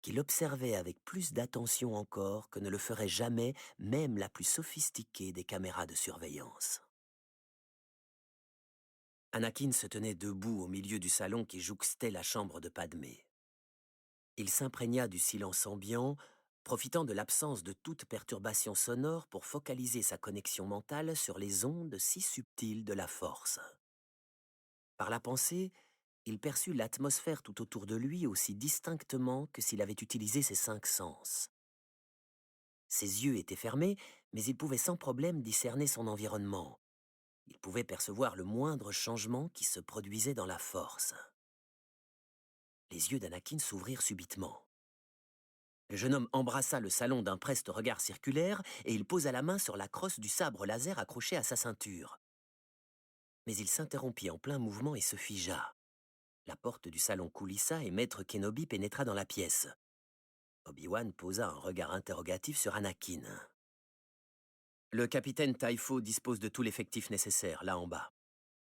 qu'il observait avec plus d'attention encore que ne le ferait jamais même la plus sophistiquée des caméras de surveillance. Anakin se tenait debout au milieu du salon qui jouxtait la chambre de Padmé. Il s'imprégna du silence ambiant, profitant de l'absence de toute perturbation sonore pour focaliser sa connexion mentale sur les ondes si subtiles de la force. Par la pensée, il perçut l'atmosphère tout autour de lui aussi distinctement que s'il avait utilisé ses 5 sens. Ses yeux étaient fermés, mais il pouvait sans problème discerner son environnement. Il pouvait percevoir le moindre changement qui se produisait dans la force. Les yeux d'Anakin s'ouvrirent subitement. Le jeune homme embrassa le salon d'un preste regard circulaire et il posa la main sur la crosse du sabre laser accroché à sa ceinture. Mais il s'interrompit en plein mouvement et se figea. La porte du salon coulissa et Maître Kenobi pénétra dans la pièce. Obi-Wan posa un regard interrogatif sur Anakin. « Le capitaine Taifo dispose de tout l'effectif nécessaire, là en bas, »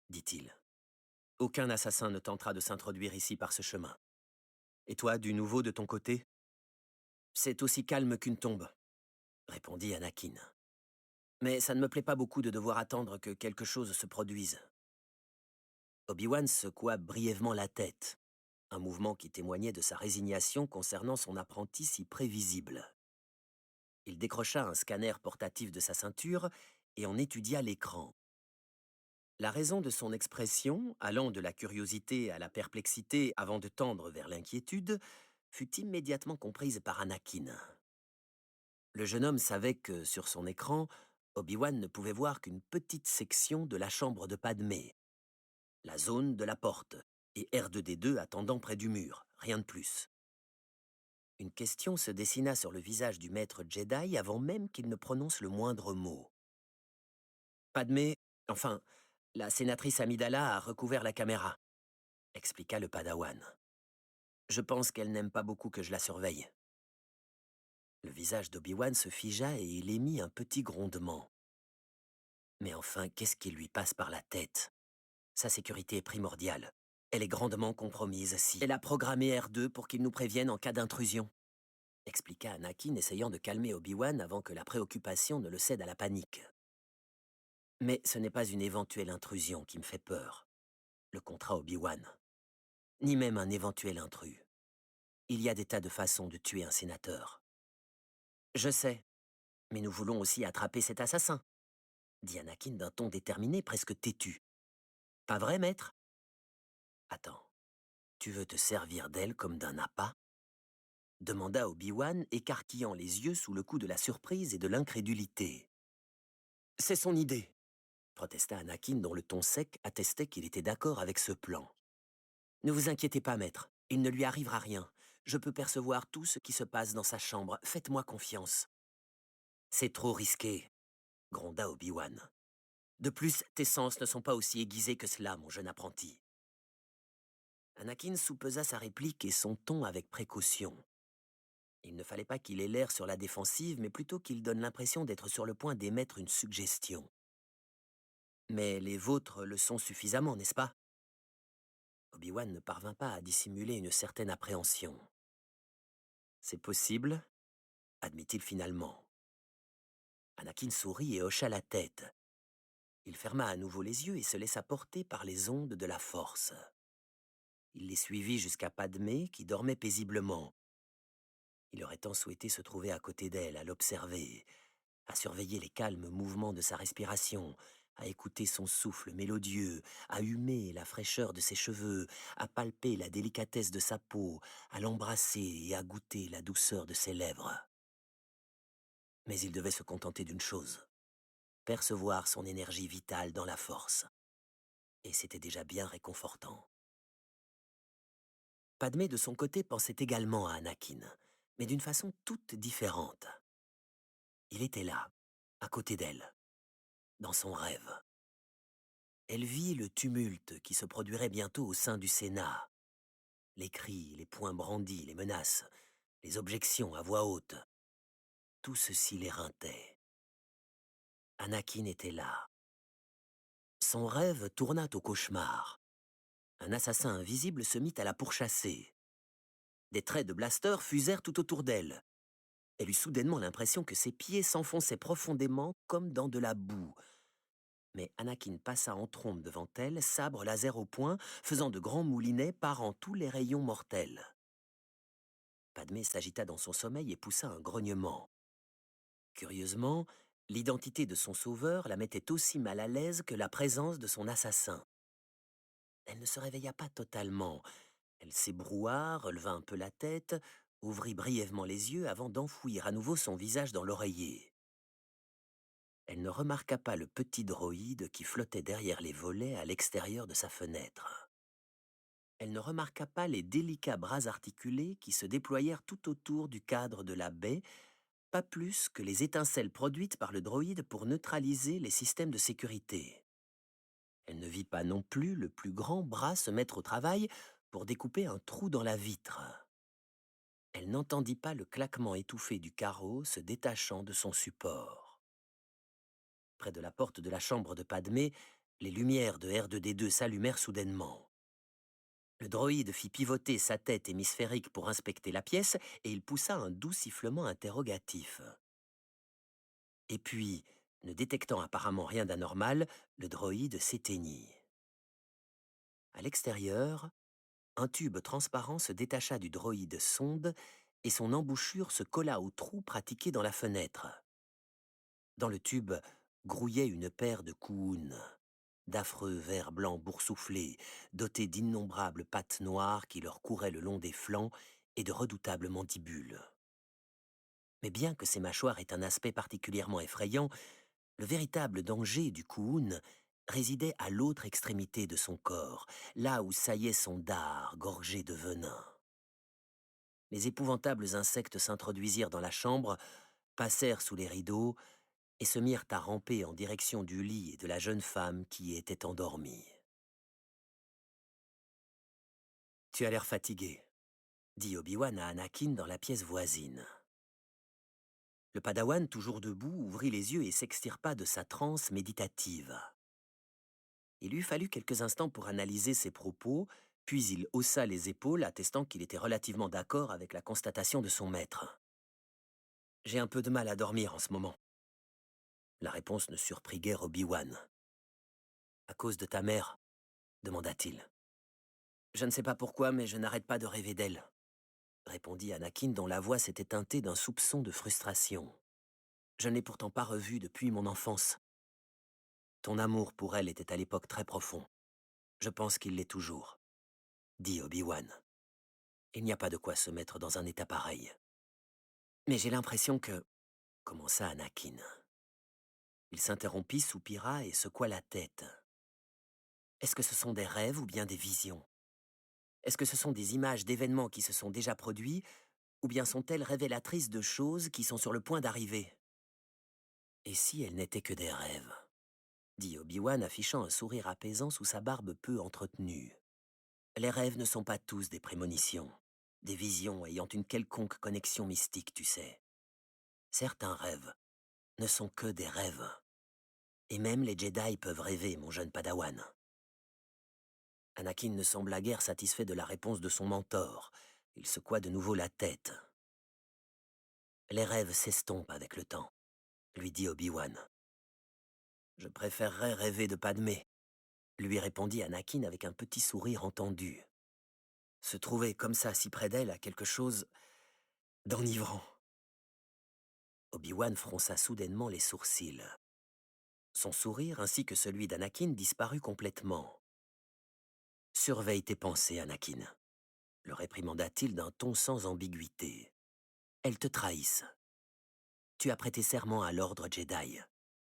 dit-il. « Aucun assassin ne tentera de s'introduire ici par ce chemin. Et toi, du nouveau de ton côté ?»« C'est aussi calme qu'une tombe, » répondit Anakin. « Mais ça ne me plaît pas beaucoup de devoir attendre que quelque chose se produise. » Obi-Wan secoua brièvement la tête, un mouvement qui témoignait de sa résignation concernant son apprenti si prévisible. Il décrocha un scanner portatif de sa ceinture et en étudia l'écran. La raison de son expression, allant de la curiosité à la perplexité avant de tendre vers l'inquiétude, fut immédiatement comprise par Anakin. Le jeune homme savait que, sur son écran, Obi-Wan ne pouvait voir qu'une petite section de la chambre de Padmé, la zone de la porte, et R2D2 attendant près du mur, rien de plus. Une question se dessina sur le visage du maître Jedi avant même qu'il ne prononce le moindre mot. Padmé, enfin, la sénatrice Amidala a recouvert la caméra, expliqua le padawan. Je pense qu'elle n'aime pas beaucoup que je la surveille. Le visage d'Obi-Wan se figea et il émit un petit grondement. Mais enfin, qu'est-ce qui lui passe par la tête? Sa sécurité est primordiale. Elle est grandement compromise si elle a programmé R2 pour qu'il nous prévienne en cas d'intrusion, expliqua Anakin, essayant de calmer Obi-Wan avant que la préoccupation ne le cède à la panique. Mais ce n'est pas une éventuelle intrusion qui me fait peur, le contra Obi-Wan. Ni même un éventuel intrus. Il y a des tas de façons de tuer un sénateur. Je sais, mais nous voulons aussi attraper cet assassin, dit Anakin d'un ton déterminé, presque têtu. Pas vrai, maître? Attends, tu veux te servir d'elle comme d'un appât? Demanda Obi-Wan, écarquillant les yeux sous le coup de la surprise et de l'incrédulité. C'est son idée, protesta Anakin dont le ton sec attestait qu'il était d'accord avec ce plan. Ne vous inquiétez pas, maître, il ne lui arrivera rien. Je peux percevoir tout ce qui se passe dans sa chambre, faites-moi confiance. C'est trop risqué, gronda Obi-Wan. De plus, tes sens ne sont pas aussi aiguisés que cela, mon jeune apprenti. Anakin soupesa sa réplique et son ton avec précaution. Il ne fallait pas qu'il ait l'air sur la défensive, mais plutôt qu'il donne l'impression d'être sur le point d'émettre une suggestion. Mais les vôtres le sont suffisamment, n'est-ce pas? Obi-Wan ne parvint pas à dissimuler une certaine appréhension. C'est possible, admit-il finalement. Anakin sourit et hocha la tête. Il ferma à nouveau les yeux et se laissa porter par les ondes de la force. Il les suivit jusqu'à Padmé, qui dormait paisiblement. Il aurait tant souhaité se trouver à côté d'elle, à l'observer, à surveiller les calmes mouvements de sa respiration, à écouter son souffle mélodieux, à humer la fraîcheur de ses cheveux, à palper la délicatesse de sa peau, à l'embrasser et à goûter la douceur de ses lèvres. Mais il devait se contenter d'une chose, percevoir son énergie vitale dans la force. Et c'était déjà bien réconfortant. Padmé, de son côté, pensait également à Anakin, mais d'une façon toute différente. Il était là, à côté d'elle, dans son rêve. Elle vit le tumulte qui se produirait bientôt au sein du Sénat. Les cris, les poings brandis, les menaces, les objections à voix haute. Tout ceci l'éreintait. Anakin était là. Son rêve tourna au cauchemar. Un assassin invisible se mit à la pourchasser. Des traits de blaster fusèrent tout autour d'elle. Elle eut soudainement l'impression que ses pieds s'enfonçaient profondément comme dans de la boue. Mais Anakin passa en trombe devant elle, sabre laser au poing, faisant de grands moulinets parant tous les rayons mortels. Padmé s'agita dans son sommeil et poussa un grognement. Curieusement, l'identité de son sauveur la mettait aussi mal à l'aise que la présence de son assassin. Elle ne se réveilla pas totalement. Elle s'ébroua, releva un peu la tête, ouvrit brièvement les yeux avant d'enfouir à nouveau son visage dans l'oreiller. Elle ne remarqua pas le petit droïde qui flottait derrière les volets à l'extérieur de sa fenêtre. Elle ne remarqua pas les délicats bras articulés qui se déployèrent tout autour du cadre de la baie, pas plus que les étincelles produites par le droïde pour neutraliser les systèmes de sécurité. Elle ne vit pas non plus le plus grand bras se mettre au travail pour découper un trou dans la vitre. Elle n'entendit pas le claquement étouffé du carreau se détachant de son support. Près de la porte de la chambre de Padmé, les lumières de R2D2 s'allumèrent soudainement. Le droïde fit pivoter sa tête hémisphérique pour inspecter la pièce et il poussa un doux sifflement interrogatif. Et puis, ne détectant apparemment rien d'anormal, le droïde s'éteignit. À l'extérieur, un tube transparent se détacha du droïde sonde et son embouchure se colla au trou pratiqué dans la fenêtre. Dans le tube grouillait une paire de couounes, d'affreux vers blancs boursouflés, dotés d'innombrables pattes noires qui leur couraient le long des flancs et de redoutables mandibules. Mais bien que ces mâchoires aient un aspect particulièrement effrayant, le véritable danger du cououn résidait à l'autre extrémité de son corps, là où saillait son dard gorgé de venin. Les épouvantables insectes s'introduisirent dans la chambre, passèrent sous les rideaux et se mirent à ramper en direction du lit et de la jeune femme qui y était endormie. « Tu as l'air fatigué », dit Obi-Wan à Anakin dans la pièce voisine. Le padawan, toujours debout, ouvrit les yeux et s'extirpa de sa transe méditative. Il lui fallut quelques instants pour analyser ses propos, puis il haussa les épaules, attestant qu'il était relativement d'accord avec la constatation de son maître. « J'ai un peu de mal à dormir en ce moment. » La réponse ne surprit guère Obi-Wan. « À cause de ta mère ?» demanda-t-il. « Je ne sais pas pourquoi, mais je n'arrête pas de rêver d'elle, » répondit Anakin dont la voix s'était teintée d'un soupçon de frustration. « Je ne l'ai pourtant pas revue depuis mon enfance. Ton amour pour elle était à l'époque très profond. Je pense qu'il l'est toujours, » dit Obi-Wan. « Il n'y a pas de quoi se mettre dans un état pareil. »« Mais j'ai l'impression que... » commença Anakin. Il s'interrompit, soupira et secoua la tête. « Est-ce que ce sont des rêves ou bien des visions? Est-ce que ce sont des images d'événements qui se sont déjà produits, ou bien sont-elles révélatrices de choses qui sont sur le point d'arriver? » « Et si elles n'étaient que des rêves ?» dit Obi-Wan, affichant un sourire apaisant sous sa barbe peu entretenue. « Les rêves ne sont pas tous des prémonitions, des visions ayant une quelconque connexion mystique, tu sais. Certains rêves ne sont que des rêves. Et même les Jedi peuvent rêver, mon jeune padawan. » Anakin ne sembla guère satisfait de la réponse de son mentor. Il secoua de nouveau la tête. « Les rêves s'estompent avec le temps, » lui dit Obi-Wan. « Je préférerais rêver de Padmé, » lui répondit Anakin avec un petit sourire entendu. Se trouver comme ça si près d'elle a quelque chose d'enivrant. Obi-Wan fronça soudainement les sourcils. Son sourire ainsi que celui d'Anakin disparut complètement. « Surveille tes pensées, Anakin, » le réprimanda-t-il d'un ton sans ambiguïté. « Elles te trahissent. Tu as prêté serment à l'ordre Jedi.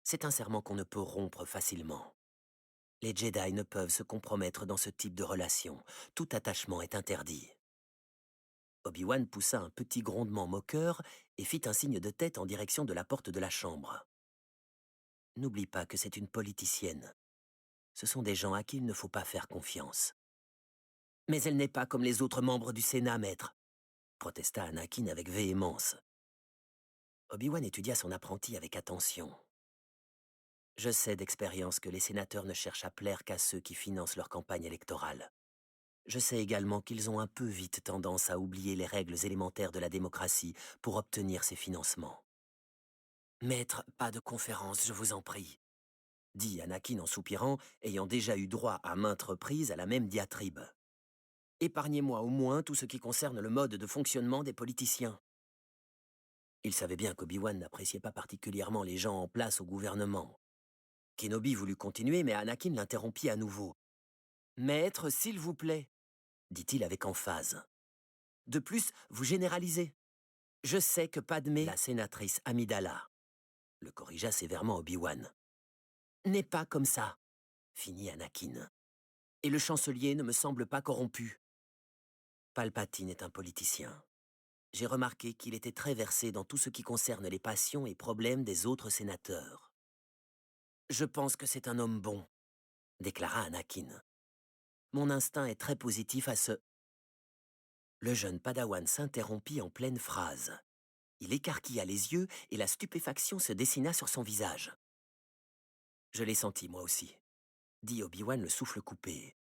C'est un serment qu'on ne peut rompre facilement. Les Jedi ne peuvent se compromettre dans ce type de relation. Tout attachement est interdit. » Obi-Wan poussa un petit grondement moqueur et fit un signe de tête en direction de la porte de la chambre. « N'oublie pas que c'est une politicienne. Ce sont des gens à qui il ne faut pas faire confiance. »« Mais elle n'est pas comme les autres membres du Sénat, maître, » protesta Anakin avec véhémence. Obi-Wan étudia son apprenti avec attention. « Je sais d'expérience que les sénateurs ne cherchent à plaire qu'à ceux qui financent leur campagne électorale. Je sais également qu'ils ont un peu vite tendance à oublier les règles élémentaires de la démocratie pour obtenir ces financements. »« Maître, pas de conférence, je vous en prie, » dit Anakin en soupirant, ayant déjà eu droit à maintes reprises à la même diatribe. « Épargnez-moi au moins tout ce qui concerne le mode de fonctionnement des politiciens. » Il savait bien qu'Obi-Wan n'appréciait pas particulièrement les gens en place au gouvernement. Kenobi voulut continuer, mais Anakin l'interrompit à nouveau. « Maître, s'il vous plaît, » dit-il avec emphase. « De plus, vous généralisez. Je sais que Padmé, la sénatrice Amidala, » le corrigea sévèrement Obi-Wan. « N'est pas comme ça, » finit Anakin. « Et le chancelier ne me semble pas corrompu. Palpatine est un politicien. J'ai remarqué qu'il était très versé dans tout ce qui concerne les passions et problèmes des autres sénateurs. »« Je pense que c'est un homme bon, » déclara Anakin. « Mon instinct est très positif à ce... » Le jeune padawan s'interrompit en pleine phrase. Il écarquilla les yeux et la stupéfaction se dessina sur son visage. « Je l'ai senti, moi aussi, » dit Obi-Wan le souffle coupé.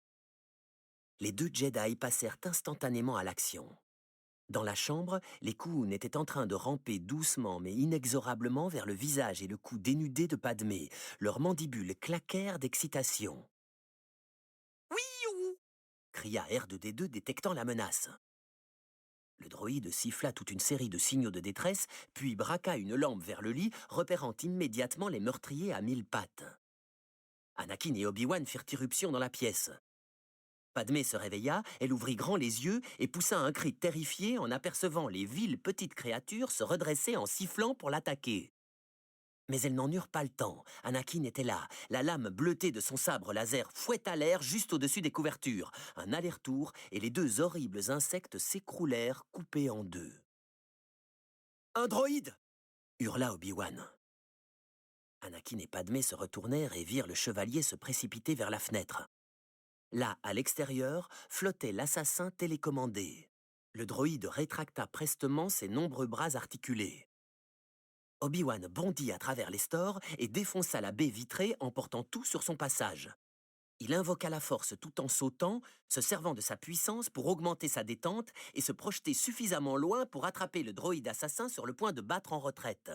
Les deux Jedi passèrent instantanément à l'action. Dans la chambre, les Koun étaient en train de ramper doucement mais inexorablement vers le visage et le cou dénudé de Padmé. Leurs mandibules claquèrent d'excitation. « Oui-ou » cria R2-D2 détectant la menace. Le droïde siffla toute une série de signaux de détresse, puis braqua une lampe vers le lit, repérant immédiatement les meurtriers à 1000 pattes. Anakin et Obi-Wan firent irruption dans la pièce. Padmé se réveilla, elle ouvrit grand les yeux et poussa un cri terrifié en apercevant les viles petites créatures se redresser en sifflant pour l'attaquer. Mais elles n'en eurent pas le temps. Anakin était là. La lame bleutée de son sabre laser fouetta l'air juste au-dessus des couvertures. Un aller-retour, et les deux horribles insectes s'écroulèrent, coupés en deux. « Un droïde !» hurla Obi-Wan. Anakin et Padmé se retournèrent et virent le chevalier se précipiter vers la fenêtre. Là, à l'extérieur, flottait l'assassin télécommandé. Le droïde rétracta prestement ses nombreux bras articulés. Obi-Wan bondit à travers les stores et défonça la baie vitrée, emportant tout sur son passage. Il invoqua la force tout en sautant, se servant de sa puissance pour augmenter sa détente et se projeter suffisamment loin pour attraper le droïde assassin sur le point de battre en retraite.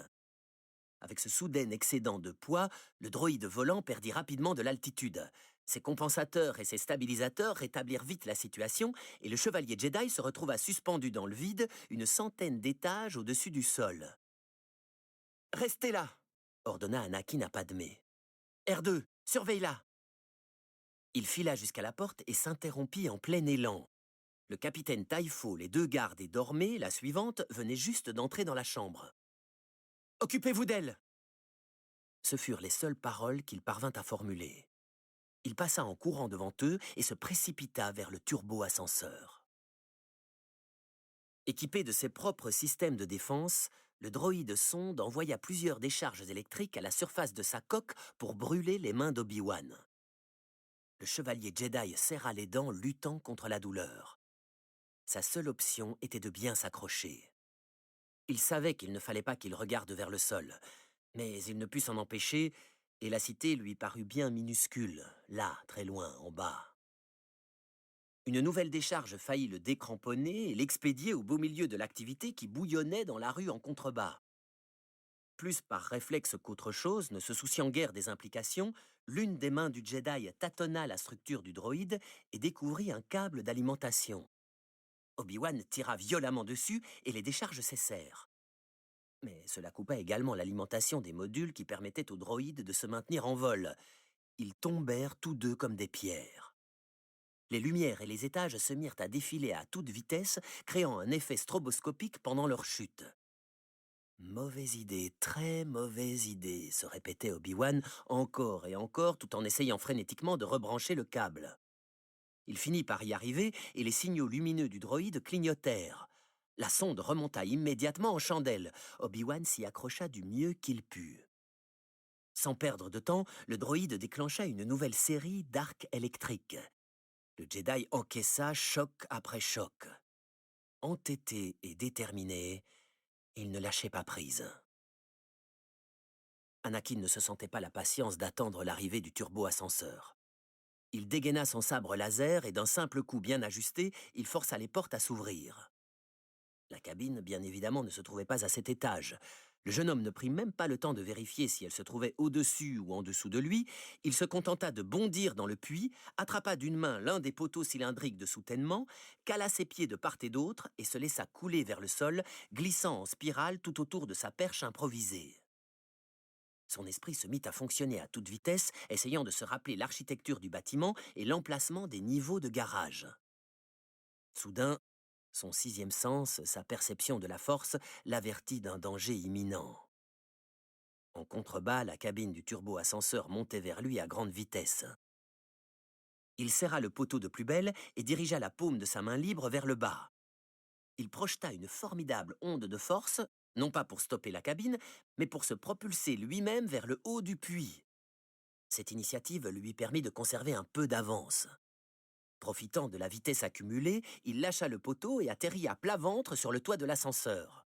Avec ce soudain excédent de poids, le droïde volant perdit rapidement de l'altitude. Ses compensateurs et ses stabilisateurs rétablirent vite la situation et le chevalier Jedi se retrouva suspendu dans le vide, une centaine d'étages au-dessus du sol. « Restez là !» ordonna Anakin à Padmé. « R2, surveille-la !» Il fila jusqu'à la porte et s'interrompit en plein élan. Le capitaine Taifo, les deux gardes et Dormé, la suivante, venaient juste d'entrer dans la chambre. « Occupez-vous d'elle !» Ce furent les seules paroles qu'il parvint à formuler. Il passa en courant devant eux et se précipita vers le turbo-ascenseur. Équipé de ses propres systèmes de défense, le droïde sonde envoya plusieurs décharges électriques à la surface de sa coque pour brûler les mains d'Obi-Wan. Le chevalier Jedi serra les dents, luttant contre la douleur. Sa seule option était de bien s'accrocher. Il savait qu'il ne fallait pas qu'il regarde vers le sol, mais il ne put s'en empêcher, et la cité lui parut bien minuscule, là, très loin, en bas. Une nouvelle décharge faillit le décramponner et l'expédier au beau milieu de l'activité qui bouillonnait dans la rue en contrebas. Plus par réflexe qu'autre chose, ne se souciant guère des implications, l'une des mains du Jedi tâtonna la structure du droïde et découvrit un câble d'alimentation. Obi-Wan tira violemment dessus et les décharges cessèrent. Mais cela coupa également l'alimentation des modules qui permettaient au droïde de se maintenir en vol. Ils tombèrent tous deux comme des pierres. Les lumières et les étages se mirent à défiler à toute vitesse, créant un effet stroboscopique pendant leur chute. « Mauvaise idée, très mauvaise idée », se répétait Obi-Wan encore et encore, tout en essayant frénétiquement de rebrancher le câble. Il finit par y arriver et les signaux lumineux du droïde clignotèrent. La sonde remonta immédiatement en chandelle. Obi-Wan s'y accrocha du mieux qu'il put. Sans perdre de temps, le droïde déclencha une nouvelle série d'arcs électriques. Le Jedi encaissa choc après choc. Entêté et déterminé, il ne lâchait pas prise. Anakin ne se sentait pas la patience d'attendre l'arrivée du turbo-ascenseur. Il dégaina son sabre laser et d'un simple coup bien ajusté, il força les portes à s'ouvrir. La cabine, bien évidemment, ne se trouvait pas à cet étage. Le jeune homme ne prit même pas le temps de vérifier si elle se trouvait au-dessus ou en dessous de lui. Il se contenta de bondir dans le puits, attrapa d'une main l'un des poteaux cylindriques de soutènement, cala ses pieds de part et d'autre et se laissa couler vers le sol, glissant en spirale tout autour de sa perche improvisée. Son esprit se mit à fonctionner à toute vitesse, essayant de se rappeler l'architecture du bâtiment et l'emplacement des niveaux de garage. Soudain, son sixième sens, sa perception de la force, l'avertit d'un danger imminent. En contrebas, la cabine du turbo-ascenseur montait vers lui à grande vitesse. Il serra le poteau de plus belle et dirigea la paume de sa main libre vers le bas. Il projeta une formidable onde de force, non pas pour stopper la cabine, mais pour se propulser lui-même vers le haut du puits. Cette initiative lui permit de conserver un peu d'avance. Profitant de la vitesse accumulée, il lâcha le poteau et atterrit à plat ventre sur le toit de l'ascenseur.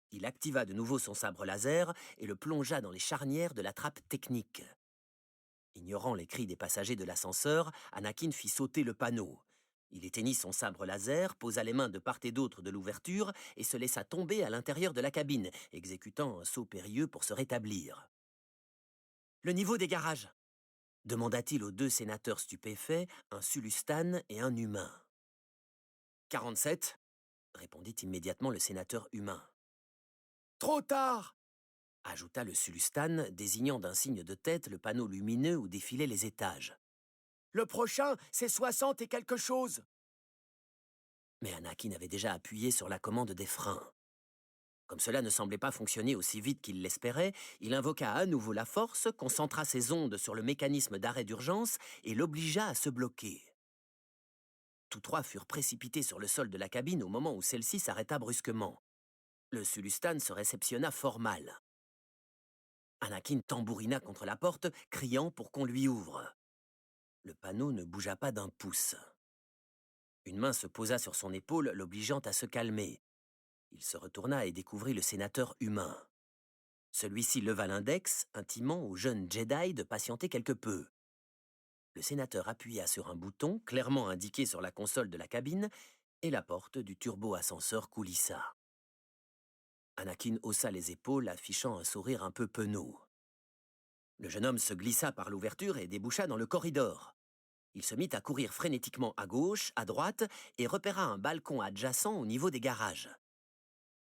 Il activa de nouveau son sabre laser et le plongea dans les charnières de la trappe technique. Ignorant les cris des passagers de l'ascenseur, Anakin fit sauter le panneau. Il éteignit son sabre laser, posa les mains de part et d'autre de l'ouverture et se laissa tomber à l'intérieur de la cabine, exécutant un saut périlleux pour se rétablir. « Le niveau des garages !» demanda-t-il aux deux sénateurs stupéfaits, un Sulustan et un humain. « 47 » répondit immédiatement le sénateur humain. « Trop tard !» ajouta le Sulustan, désignant d'un signe de tête le panneau lumineux où défilaient les étages. « Le prochain, c'est 60 et quelque chose !» Mais Anakin avait déjà appuyé sur la commande des freins. Comme cela ne semblait pas fonctionner aussi vite qu'il l'espérait, il invoqua à nouveau la force, concentra ses ondes sur le mécanisme d'arrêt d'urgence et l'obligea à se bloquer. Tous trois furent précipités sur le sol de la cabine au moment où celle-ci s'arrêta brusquement. Le Sulustan se réceptionna fort mal. Anakin tambourina contre la porte, criant pour qu'on lui ouvre. Le panneau ne bougea pas d'un pouce. Une main se posa sur son épaule, l'obligeant à se calmer. Il se retourna et découvrit le sénateur humain. Celui-ci leva l'index, intimant au jeune Jedi de patienter quelque peu. Le sénateur appuya sur un bouton, clairement indiqué sur la console de la cabine, et la porte du turbo-ascenseur coulissa. Anakin haussa les épaules, affichant un sourire un peu penaud. Le jeune homme se glissa par l'ouverture et déboucha dans le corridor. Il se mit à courir frénétiquement à gauche, à droite, et repéra un balcon adjacent au niveau des garages.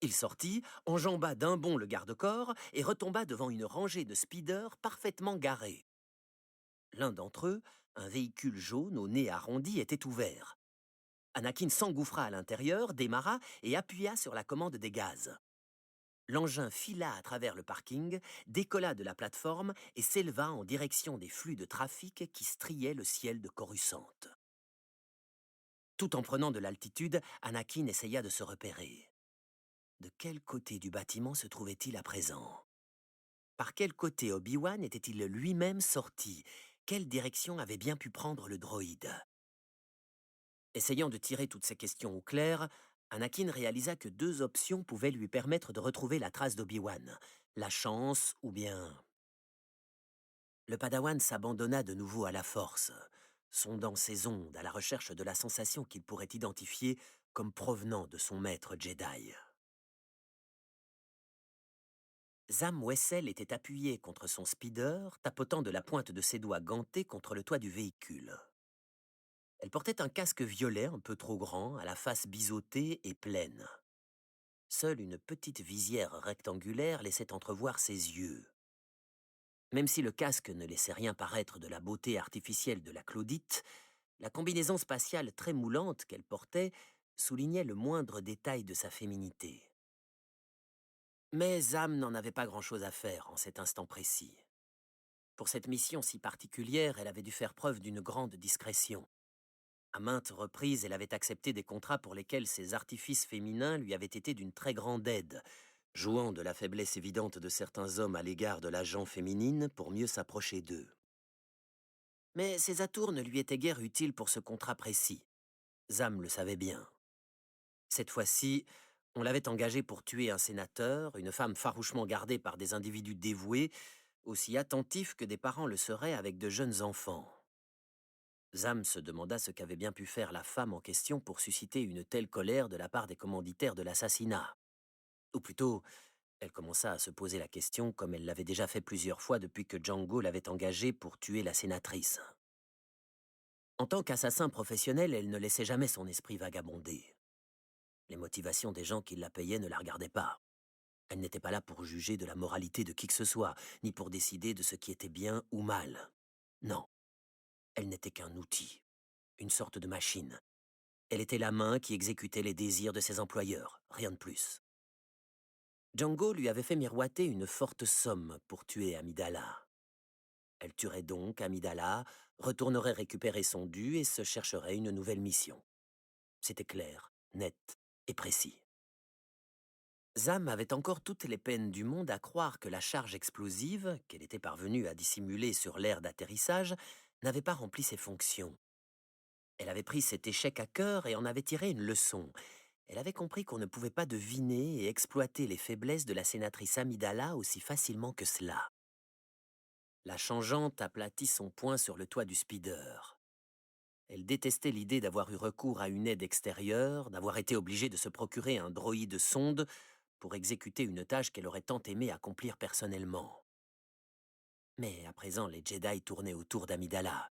Il sortit, enjamba d'un bond le garde-corps et retomba devant une rangée de speeders parfaitement garés. L'un d'entre eux, un véhicule jaune au nez arrondi, était ouvert. Anakin s'engouffra à l'intérieur, démarra et appuya sur la commande des gaz. L'engin fila à travers le parking, décolla de la plateforme et s'éleva en direction des flux de trafic qui striaient le ciel de Coruscant. Tout en prenant de l'altitude, Anakin essaya de se repérer. De quel côté du bâtiment se trouvait-il à présent? Par quel côté Obi-Wan était-il lui-même sorti? Quelle direction avait bien pu prendre le droïde? Essayant de tirer toutes ces questions au clair, Anakin réalisa que deux options pouvaient lui permettre de retrouver la trace d'Obi-Wan. La chance ou bien... Le Padawan s'abandonna de nouveau à la force, sondant ses ondes à la recherche de la sensation qu'il pourrait identifier comme provenant de son maître Jedi. Zam Wesell était appuyé contre son speeder, tapotant de la pointe de ses doigts gantés contre le toit du véhicule. Elle portait un casque violet un peu trop grand, à la face biseautée et pleine. Seule une petite visière rectangulaire laissait entrevoir ses yeux. Même si le casque ne laissait rien paraître de la beauté artificielle de la Claudite, la combinaison spatiale très moulante qu'elle portait soulignait le moindre détail de sa féminité. Mais Zam n'en avait pas grand-chose à faire en cet instant précis. Pour cette mission si particulière, elle avait dû faire preuve d'une grande discrétion. À maintes reprises, elle avait accepté des contrats pour lesquels ses artifices féminins lui avaient été d'une très grande aide, jouant de la faiblesse évidente de certains hommes à l'égard de l'agent féminine pour mieux s'approcher d'eux. Mais ces atours ne lui étaient guère utiles pour ce contrat précis. Zam le savait bien. Cette fois-ci, on l'avait engagée pour tuer un sénateur, une femme farouchement gardée par des individus dévoués, aussi attentifs que des parents le seraient avec de jeunes enfants. Zam se demanda ce qu'avait bien pu faire la femme en question pour susciter une telle colère de la part des commanditaires de l'assassinat. Ou plutôt, elle commença à se poser la question comme elle l'avait déjà fait plusieurs fois depuis que Django l'avait engagée pour tuer la sénatrice. En tant qu'assassin professionnel, elle ne laissait jamais son esprit vagabonder. Les motivations des gens qui la payaient ne la regardaient pas. Elle n'était pas là pour juger de la moralité de qui que ce soit, ni pour décider de ce qui était bien ou mal. Non, elle n'était qu'un outil, une sorte de machine. Elle était la main qui exécutait les désirs de ses employeurs, rien de plus. Django lui avait fait miroiter une forte somme pour tuer Amidala. Elle tuerait donc Amidala, retournerait récupérer son dû et se chercherait une nouvelle mission. C'était clair, net et précis. Zam avait encore toutes les peines du monde à croire que la charge explosive, qu'elle était parvenue à dissimuler sur l'aire d'atterrissage, n'avait pas rempli ses fonctions. Elle avait pris cet échec à cœur et en avait tiré une leçon. Elle avait compris qu'on ne pouvait pas deviner et exploiter les faiblesses de la sénatrice Amidala aussi facilement que cela. La changeante aplatit son poing sur le toit du speeder. Elle détestait l'idée d'avoir eu recours à une aide extérieure, d'avoir été obligée de se procurer un droïde sonde pour exécuter une tâche qu'elle aurait tant aimé accomplir personnellement. Mais à présent, les Jedi tournaient autour d'Amidala.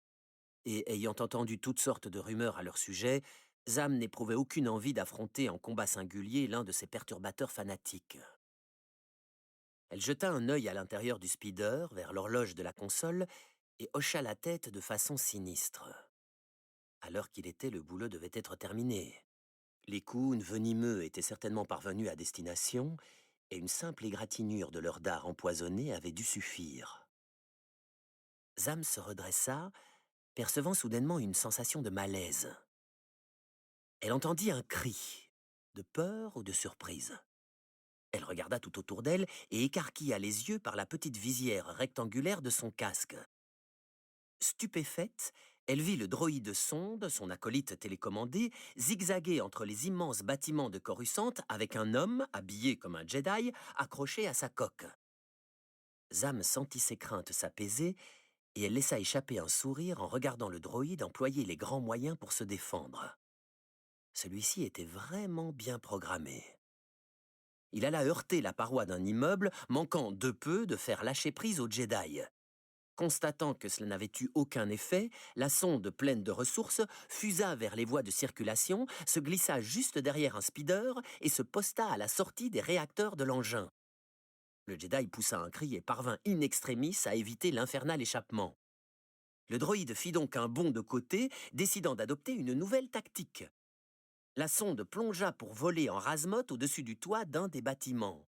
Et ayant entendu toutes sortes de rumeurs à leur sujet, Zam n'éprouvait aucune envie d'affronter en combat singulier l'un de ces perturbateurs fanatiques. Elle jeta un œil à l'intérieur du speeder, vers l'horloge de la console, et hocha la tête de façon sinistre. À l'heure qu'il était, le boulot devait être terminé. Les coups venimeux étaient certainement parvenus à destination, et une simple égratignure de leur dard empoisonné avait dû suffire. Zam se redressa, percevant soudainement une sensation de malaise. Elle entendit un cri, de peur ou de surprise. Elle regarda tout autour d'elle et écarquilla les yeux par la petite visière rectangulaire de son casque. Stupéfaite, elle vit le droïde sonde, son acolyte télécommandé, zigzaguer entre les immenses bâtiments de Coruscant avec un homme, habillé comme un Jedi, accroché à sa coque. Zam sentit ses craintes s'apaiser et elle laissa échapper un sourire en regardant le droïde employer les grands moyens pour se défendre. Celui-ci était vraiment bien programmé. Il alla heurter la paroi d'un immeuble, manquant de peu de faire lâcher prise au Jedi. Constatant que cela n'avait eu aucun effet, la sonde pleine de ressources fusa vers les voies de circulation, se glissa juste derrière un speeder et se posta à la sortie des réacteurs de l'engin. Le Jedi poussa un cri et parvint in extremis à éviter l'infernal échappement. Le droïde fit donc un bond de côté, décidant d'adopter une nouvelle tactique. La sonde plongea pour voler en rase-motte au-dessus du toit d'un des bâtiments.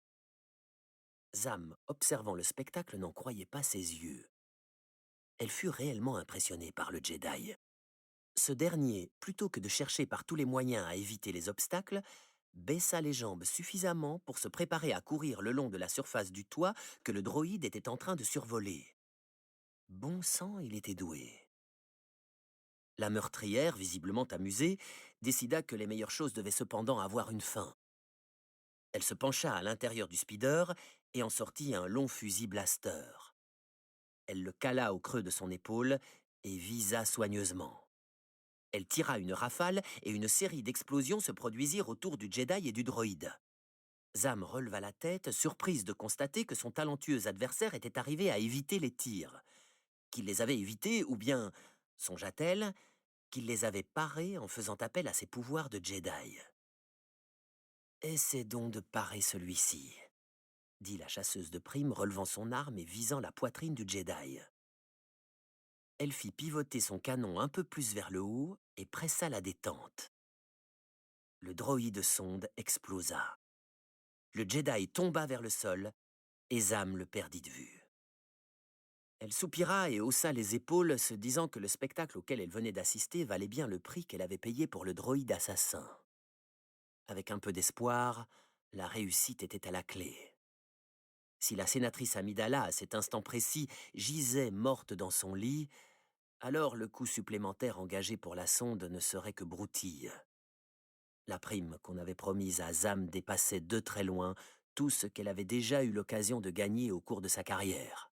Zam, observant le spectacle, n'en croyait pas ses yeux. Elle fut réellement impressionnée par le Jedi. Ce dernier, plutôt que de chercher par tous les moyens à éviter les obstacles, baissa les jambes suffisamment pour se préparer à courir le long de la surface du toit que le droïde était en train de survoler. Bon sang, il était doué. La meurtrière, visiblement amusée, décida que les meilleures choses devaient cependant avoir une fin. Elle se pencha à l'intérieur du speeder et en sortit un long fusil blaster. Elle le cala au creux de son épaule et visa soigneusement. Elle tira une rafale et une série d'explosions se produisirent autour du Jedi et du droïde. Zam releva la tête, surprise de constater que son talentueux adversaire était arrivé à éviter les tirs. Qu'il les avait évités, ou bien, songea-t-elle, qu'il les avait parés en faisant appel à ses pouvoirs de Jedi. « Essaie donc de parer celui-ci », dit la chasseuse de primes, relevant son arme et visant la poitrine du Jedi. Elle fit pivoter son canon un peu plus vers le haut et pressa la détente. Le droïde sonde explosa. Le Jedi tomba vers le sol et Zam le perdit de vue. Elle soupira et haussa les épaules, se disant que le spectacle auquel elle venait d'assister valait bien le prix qu'elle avait payé pour le droïde assassin. Avec un peu d'espoir, la réussite était à la clé. Si la sénatrice Amidala, à cet instant précis, gisait morte dans son lit, alors le coût supplémentaire engagé pour la sonde ne serait que broutille. La prime qu'on avait promise à Zam dépassait de très loin tout ce qu'elle avait déjà eu l'occasion de gagner au cours de sa carrière.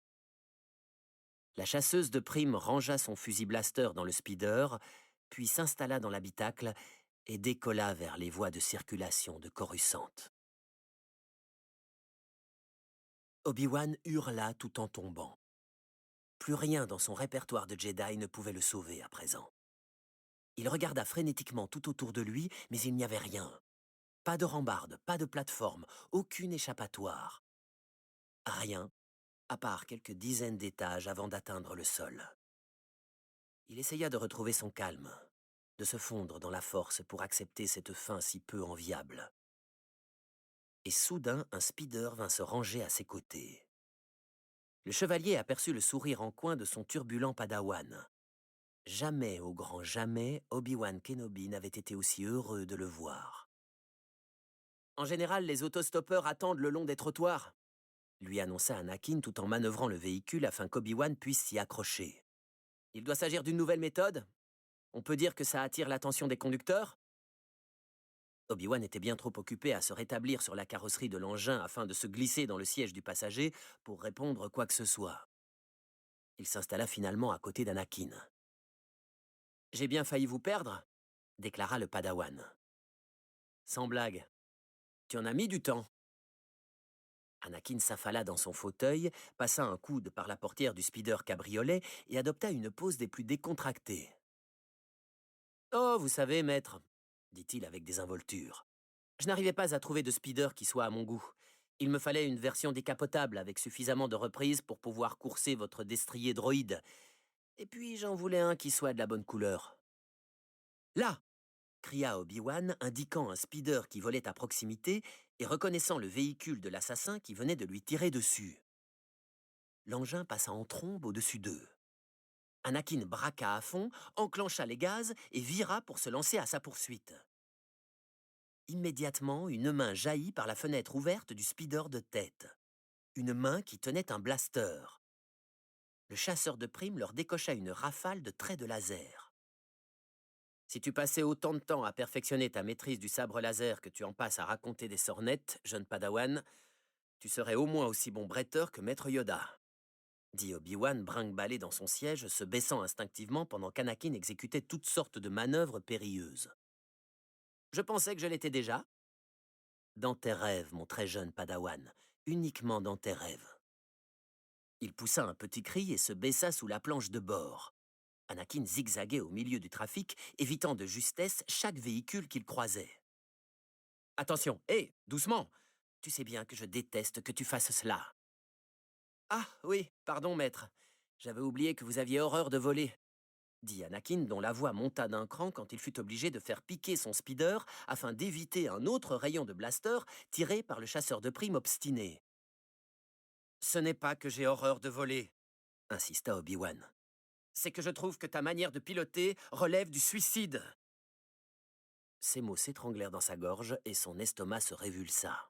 La chasseuse de primes rangea son fusil blaster dans le speeder, puis s'installa dans l'habitacle et décolla vers les voies de circulation de Coruscant. Obi-Wan hurla tout en tombant. Plus rien dans son répertoire de Jedi ne pouvait le sauver à présent. Il regarda frénétiquement tout autour de lui, mais il n'y avait rien. Pas de rambarde, pas de plateforme, aucune échappatoire. Rien, à part quelques dizaines d'étages avant d'atteindre le sol. Il essaya de retrouver son calme, de se fondre dans la force pour accepter cette fin si peu enviable. Et soudain, un speeder vint se ranger à ses côtés. Le chevalier aperçut le sourire en coin de son turbulent padawan. Jamais, au grand jamais, Obi-Wan Kenobi n'avait été aussi heureux de le voir. « En général, les autostoppeurs attendent le long des trottoirs », lui annonça Anakin tout en manœuvrant le véhicule afin qu'Obi-Wan puisse s'y accrocher. « Il doit s'agir d'une nouvelle méthode ? On peut dire que ça attire l'attention des conducteurs ?» Obi-Wan était bien trop occupé à se rétablir sur la carrosserie de l'engin afin de se glisser dans le siège du passager pour répondre quoi que ce soit. Il s'installa finalement à côté d'Anakin. « J'ai bien failli vous perdre », déclara le padawan. « Sans blague. Tu en as mis du temps. » Anakin s'affala dans son fauteuil, passa un coude par la portière du speeder cabriolet et adopta une pose des plus décontractées. « Oh, vous savez, maître, » dit-il avec désinvolture. « Je n'arrivais pas à trouver de speeder qui soit à mon goût. Il me fallait une version décapotable avec suffisamment de reprises pour pouvoir courser votre destrier droïde. Et puis j'en voulais un qui soit de la bonne couleur. »« Là !» cria Obi-Wan, indiquant un speeder qui volait à proximité et reconnaissant le véhicule de l'assassin qui venait de lui tirer dessus. L'engin passa en trombe au-dessus d'eux. Anakin braqua à fond, enclencha les gaz et vira pour se lancer à sa poursuite. Immédiatement, une main jaillit par la fenêtre ouverte du speeder de tête. Une main qui tenait un blaster. Le chasseur de primes leur décocha une rafale de traits de laser. Si tu passais autant de temps à perfectionner ta maîtrise du sabre laser que tu en passes à raconter des sornettes, jeune padawan, tu serais au moins aussi bon bretteur que Maître Yoda, dit Obi-Wan brinque-ballé dans son siège, se baissant instinctivement pendant qu'Anakin exécutait toutes sortes de manœuvres périlleuses. Je pensais que je l'étais déjà. Dans tes rêves, mon très jeune padawan, uniquement dans tes rêves. Il poussa un petit cri et se baissa sous la planche de bord. Anakin zigzaguait au milieu du trafic, évitant de justesse chaque véhicule qu'il croisait. « Attention, hé, doucement! Tu sais bien que je déteste que tu fasses cela. »« Ah, oui, pardon, maître. J'avais oublié que vous aviez horreur de voler. » dit Anakin, dont la voix monta d'un cran quand il fut obligé de faire piquer son speeder afin d'éviter un autre rayon de blaster tiré par le chasseur de primes obstiné. « Ce n'est pas que j'ai horreur de voler, » insista Obi-Wan. « C'est que je trouve que ta manière de piloter relève du suicide. » Ces mots s'étranglèrent dans sa gorge et son estomac se révulsa.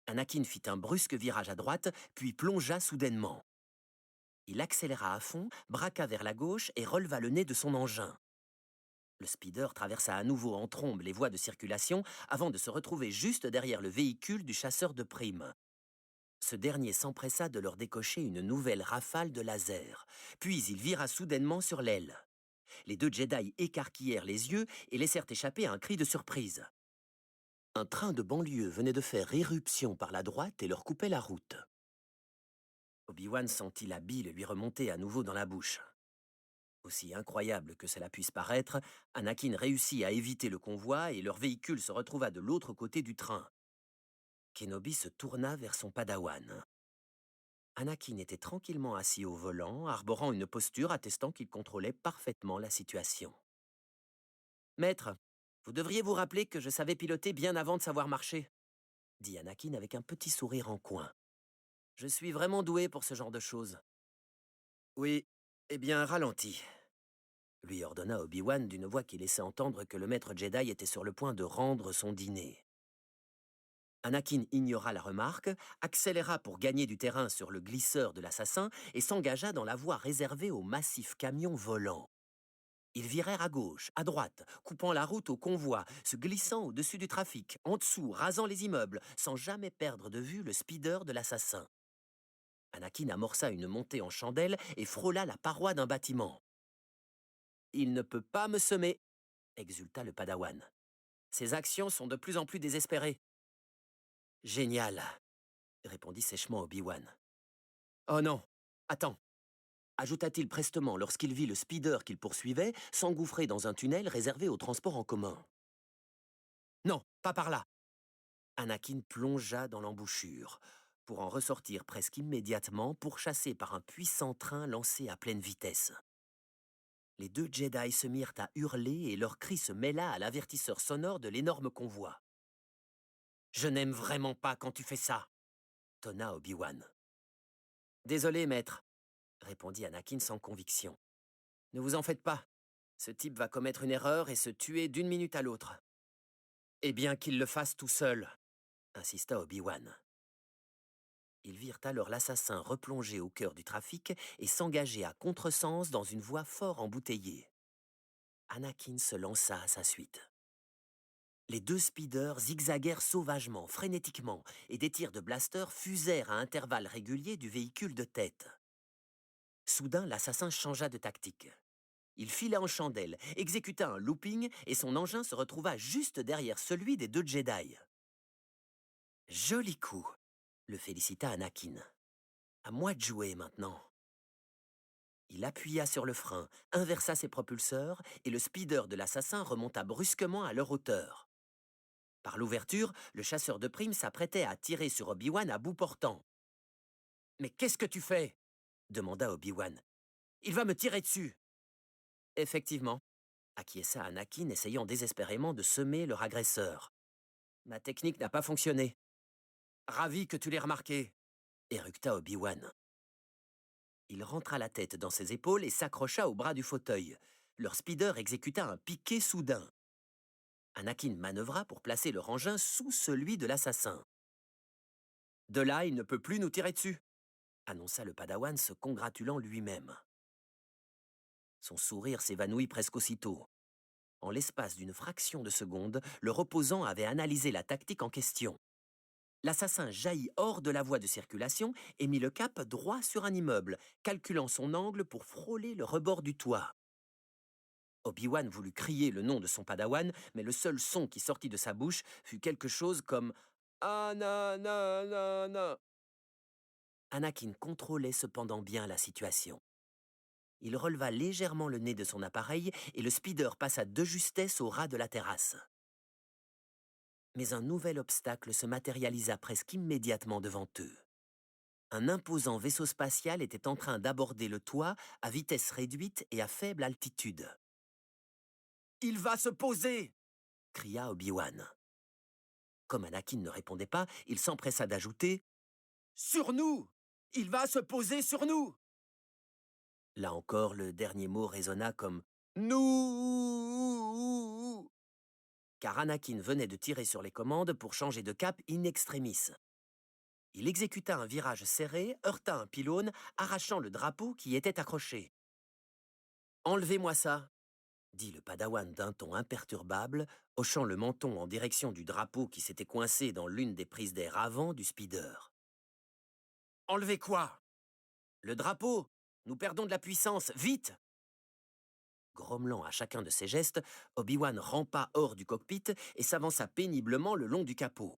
Anakin fit un brusque virage à droite, puis plongea soudainement. Il accéléra à fond, braqua vers la gauche et releva le nez de son engin. Le speeder traversa à nouveau en trombe les voies de circulation avant de se retrouver juste derrière le véhicule du chasseur de primes. Ce dernier s'empressa de leur décocher une nouvelle rafale de laser, puis il vira soudainement sur l'aile. Les deux Jedi écarquillèrent les yeux et laissèrent échapper un cri de surprise. Un train de banlieue venait de faire irruption par la droite et leur coupait la route. Obi-Wan sentit la bile lui remonter à nouveau dans la bouche. Aussi incroyable que cela puisse paraître, Anakin réussit à éviter le convoi et leur véhicule se retrouva de l'autre côté du train. Kenobi se tourna vers son padawan. Anakin était tranquillement assis au volant, arborant une posture attestant qu'il contrôlait parfaitement la situation. « Maître, vous devriez vous rappeler que je savais piloter bien avant de savoir marcher, » dit Anakin avec un petit sourire en coin. « Je suis vraiment doué pour ce genre de choses. »« Oui, eh bien, ralentis, » lui ordonna Obi-Wan d'une voix qui laissait entendre que le maître Jedi était sur le point de rendre son dîner. Anakin ignora la remarque, accéléra pour gagner du terrain sur le glisseur de l'assassin et s'engagea dans la voie réservée aux massifs camions volants. Ils virèrent à gauche, à droite, coupant la route au convoi, se glissant au-dessus du trafic, en dessous, rasant les immeubles, sans jamais perdre de vue le speeder de l'assassin. Anakin amorça une montée en chandelle et frôla la paroi d'un bâtiment. « Il ne peut pas me semer !» exulta le padawan. « Ses actions sont de plus en plus désespérées. »« Génial !» répondit sèchement Obi-Wan. « Oh non, attends !» ajouta-t-il prestement lorsqu'il vit le speeder qu'il poursuivait s'engouffrer dans un tunnel réservé au transport en commun. « Non, pas par là !» Anakin plongea dans l'embouchure, pour en ressortir presque immédiatement pourchassé par un puissant train lancé à pleine vitesse. Les deux Jedi se mirent à hurler et leur cri se mêla à l'avertisseur sonore de l'énorme convoi. « Je n'aime vraiment pas quand tu fais ça !» tonna Obi-Wan. « Désolé, maître, » répondit Anakin sans conviction. « Ne vous en faites pas. Ce type va commettre une erreur et se tuer d'une minute à l'autre. »« Eh bien qu'il le fasse tout seul, » insista Obi-Wan. Ils virent alors l'assassin replonger au cœur du trafic et s'engager à contresens dans une voie fort embouteillée. Anakin se lança à sa suite. Les deux speeders zigzaguèrent sauvagement, frénétiquement, et des tirs de blaster fusèrent à intervalles réguliers du véhicule de tête. Soudain, l'assassin changea de tactique. Il fila en chandelle, exécuta un looping et son engin se retrouva juste derrière celui des deux Jedi. « Joli coup !» le félicita Anakin. « À moi de jouer maintenant. » Il appuya sur le frein, inversa ses propulseurs et le speeder de l'assassin remonta brusquement à leur hauteur. Par l'ouverture, le chasseur de primes s'apprêtait à tirer sur Obi-Wan à bout portant. « Mais qu'est-ce que tu fais ?» demanda Obi-Wan. « Il va me tirer dessus !» « Effectivement, » acquiesça Anakin, essayant désespérément de semer leur agresseur. Ma technique n'a pas fonctionné. Ravi que tu l'aies remarqué, éructa Obi-Wan. Il rentra la tête dans ses épaules et s'accrocha au bras du fauteuil. Leur speeder exécuta un piqué soudain. Anakin manœuvra pour placer leur engin sous celui de l'assassin. De là, il ne peut plus nous tirer dessus, annonça le Padawan se congratulant lui-même. Son sourire s'évanouit presque aussitôt. En l'espace d'une fraction de seconde, le reposant avait analysé la tactique en question. L'assassin jaillit hors de la voie de circulation et mit le cap droit sur un immeuble, calculant son angle pour frôler le rebord du toit. Obi-Wan voulut crier le nom de son padawan, mais le seul son qui sortit de sa bouche fut quelque chose comme « Ananana ». Anakin contrôlait cependant bien la situation. Il releva légèrement le nez de son appareil et le speeder passa de justesse au ras de la terrasse. Mais un nouvel obstacle se matérialisa presque immédiatement devant eux. Un imposant vaisseau spatial était en train d'aborder le toit à vitesse réduite et à faible altitude. « Il va se poser !» cria Obi-Wan. Comme Anakin ne répondait pas, il s'empressa d'ajouter « Sur nous! Il va se poser sur nous !» Là encore, le dernier mot résonna comme « Nous !» car Anakin venait de tirer sur les commandes pour changer de cap in extremis. Il exécuta un virage serré, heurta un pylône, arrachant le drapeau qui y était accroché. « Enlevez-moi ça !» dit le padawan d'un ton imperturbable, hochant le menton en direction du drapeau qui s'était coincé dans l'une des prises d'air avant du speeder. « Enlevez quoi ?»« Le drapeau. Nous perdons de la puissance. Vite !» Grommelant à chacun de ses gestes, Obi-Wan rampa hors du cockpit et s'avança péniblement le long du capot.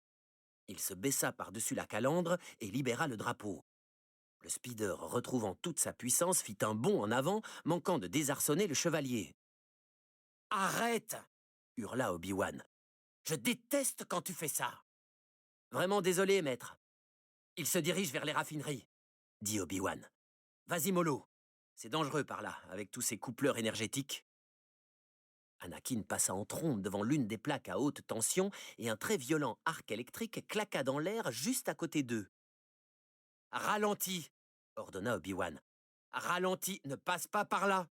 Il se baissa par-dessus la calandre et libéra le drapeau. Le speeder, retrouvant toute sa puissance, fit un bond en avant, manquant de désarçonner le chevalier. « Arrête !» hurla Obi-Wan. « Je déteste quand tu fais ça !»« Vraiment désolé, maître. Il se dirige vers les raffineries, » dit Obi-Wan. « Vas-y, mollo. C'est dangereux par là, avec tous ces coupleurs énergétiques. » Anakin passa en trombe devant l'une des plaques à haute tension et un très violent arc électrique claqua dans l'air juste à côté d'eux. « Ralentis !» ordonna Obi-Wan. « Ralentis, ne passe pas par là !»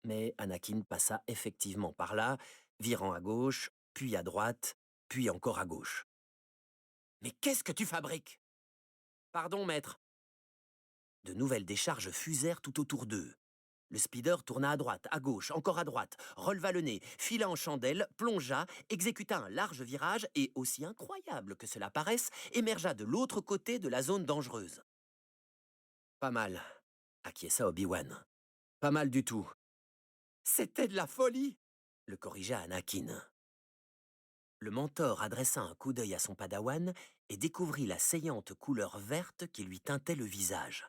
Mais Anakin passa effectivement par là, virant à gauche, puis à droite, puis encore à gauche. « Mais qu'est-ce que tu fabriques ?»« Pardon, maître. » De nouvelles décharges fusèrent tout autour d'eux. Le speeder tourna à droite, à gauche, encore à droite, releva le nez, fila en chandelle, plongea, exécuta un large virage et, aussi incroyable que cela paraisse, émergea de l'autre côté de la zone dangereuse. « Pas mal, » acquiesça Obi-Wan. « Pas mal du tout. »« C'était de la folie !» le corrigea Anakin. Le mentor adressa un coup d'œil à son padawan et découvrit la saillante couleur verte qui lui teintait le visage.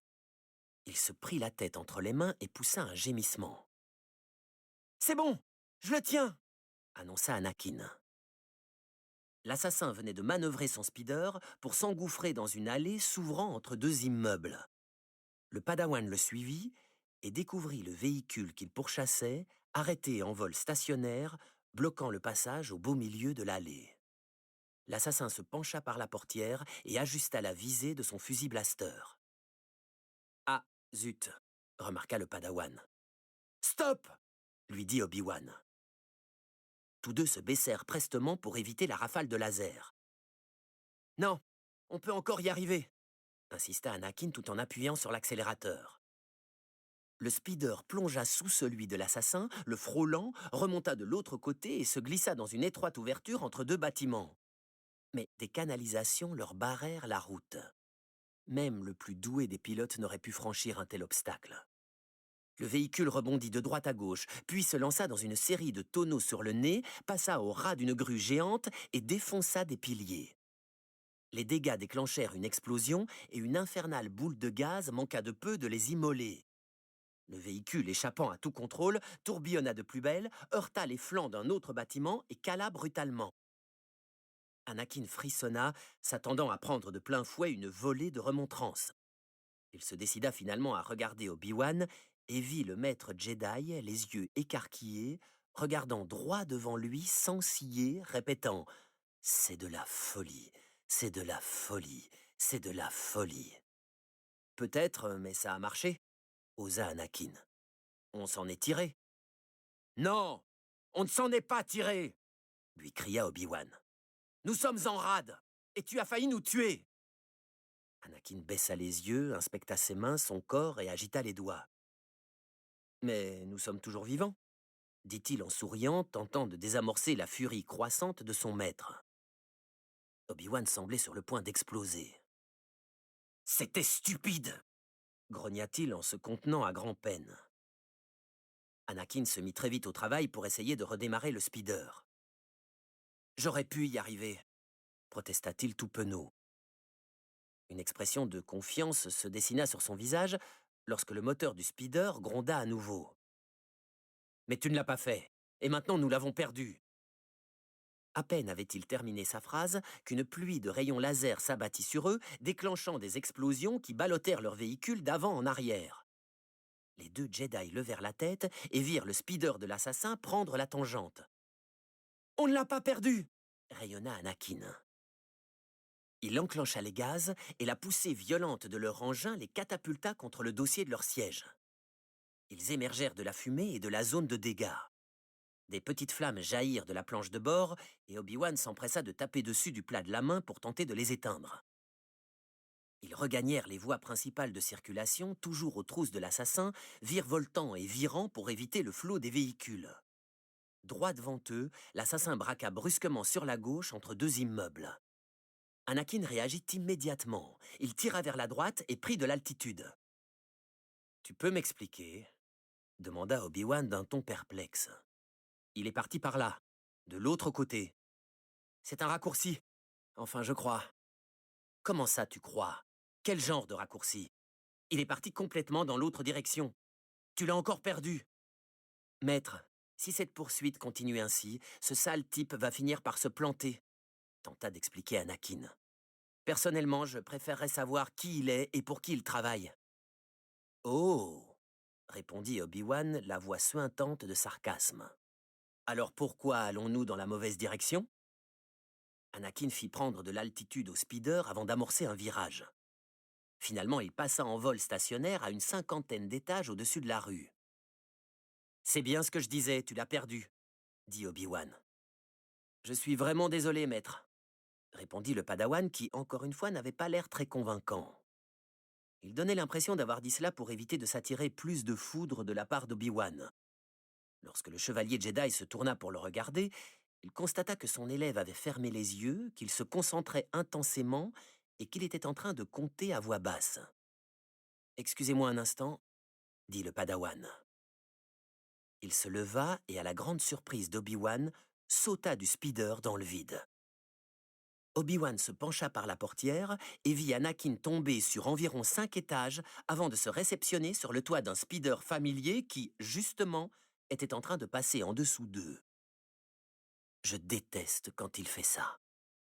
Il se prit la tête entre les mains et poussa un gémissement. « C'est bon, je le tiens !» annonça Anakin. L'assassin venait de manœuvrer son speeder pour s'engouffrer dans une allée s'ouvrant entre deux immeubles. Le padawan le suivit et découvrit le véhicule qu'il pourchassait, arrêté en vol stationnaire, bloquant le passage au beau milieu de l'allée. L'assassin se pencha par la portière et ajusta la visée de son fusil blaster. « Ah, zut !» remarqua le padawan. « Stop !» lui dit Obi-Wan. Tous deux se baissèrent prestement pour éviter la rafale de laser. « Non, on peut encore y arriver !» insista Anakin tout en appuyant sur l'accélérateur. Le speeder plongea sous celui de l'assassin, le frôlant, remonta de l'autre côté et se glissa dans une étroite ouverture entre deux bâtiments. Mais des canalisations leur barrèrent la route. Même le plus doué des pilotes n'aurait pu franchir un tel obstacle. Le véhicule rebondit de droite à gauche, puis se lança dans une série de tonneaux sur le nez, passa au ras d'une grue géante et défonça des piliers. Les dégâts déclenchèrent une explosion et une infernale boule de gaz manqua de peu de les immoler. Le véhicule, échappant à tout contrôle, tourbillonna de plus belle, heurta les flancs d'un autre bâtiment et cala brutalement. Anakin frissonna, s'attendant à prendre de plein fouet une volée de remontrances. Il se décida finalement à regarder Obi-Wan et vit le maître Jedi, les yeux écarquillés, regardant droit devant lui sans ciller, répétant C'est de la folie, c'est de la folie, c'est de la folie. Peut-être, mais ça a marché, osa Anakin. On s'en est tiré. Non, on ne s'en est pas tiré, lui cria Obi-Wan. Nous sommes en rade, et tu as failli nous tuer. Anakin baissa les yeux, inspecta ses mains, son corps et agita les doigts. Mais nous sommes toujours vivants, dit-il en souriant, tentant de désamorcer la furie croissante de son maître. Obi-Wan semblait sur le point d'exploser. « C'était stupide !» grogna-t-il en se contenant à grand-peine. Anakin se mit très vite au travail pour essayer de redémarrer le speeder. « J'aurais pu y arriver !» protesta-t-il tout penaud. Une expression de confiance se dessina sur son visage lorsque le moteur du speeder gronda à nouveau. « Mais tu ne l'as pas fait, et maintenant nous l'avons perdu !» À peine avait-il terminé sa phrase qu'une pluie de rayons laser s'abattit sur eux, déclenchant des explosions qui ballottèrent leur véhicule d'avant en arrière. Les deux Jedi levèrent la tête et virent le speeder de l'assassin prendre la tangente. « On ne l'a pas perdu !» rayonna Anakin. Il enclencha les gaz et la poussée violente de leur engin les catapulta contre le dossier de leur siège. Ils émergèrent de la fumée et de la zone de dégâts. Des petites flammes jaillirent de la planche de bord et Obi-Wan s'empressa de taper dessus du plat de la main pour tenter de les éteindre. Ils regagnèrent les voies principales de circulation, toujours aux trousses de l'assassin, virevoltant et virant pour éviter le flot des véhicules. Droit devant eux, l'assassin braqua brusquement sur la gauche entre deux immeubles. Anakin réagit immédiatement. Il tira vers la droite et prit de l'altitude. « Tu peux m'expliquer ?» demanda Obi-Wan d'un ton perplexe. « Il est parti par là, de l'autre côté. C'est un raccourci. Enfin, je crois. » « Comment ça, tu crois? Quel genre de raccourci? Il est parti complètement dans l'autre direction. Tu l'as encore perdu. » « Maître, si cette poursuite continue ainsi, ce sale type va finir par se planter, » tenta d'expliquer Anakin. « Personnellement, je préférerais savoir qui il est et pour qui il travaille. »« Oh !» répondit Obi-Wan, la voix suintante de sarcasme. « Alors pourquoi allons-nous dans la mauvaise direction ?» Anakin fit prendre de l'altitude au speeder avant d'amorcer un virage. Finalement, il passa en vol stationnaire à une 50aine d'étages au-dessus de la rue. « C'est bien ce que je disais, tu l'as perdu, » dit Obi-Wan. « Je suis vraiment désolé, maître, » répondit le padawan qui, encore une fois, n'avait pas l'air très convaincant. Il donnait l'impression d'avoir dit cela pour éviter de s'attirer plus de foudre de la part d'Obi-Wan. Lorsque le chevalier Jedi se tourna pour le regarder, il constata que son élève avait fermé les yeux, qu'il se concentrait intensément et qu'il était en train de compter à voix basse. « Excusez-moi un instant, » dit le padawan. Il se leva et, à la grande surprise d'Obi-Wan, sauta du speeder dans le vide. Obi-Wan se pencha par la portière et vit Anakin tomber sur environ 5 étages avant de se réceptionner sur le toit d'un speeder familier qui, justement, était en train de passer en dessous d'eux. « Je déteste quand il fait ça, »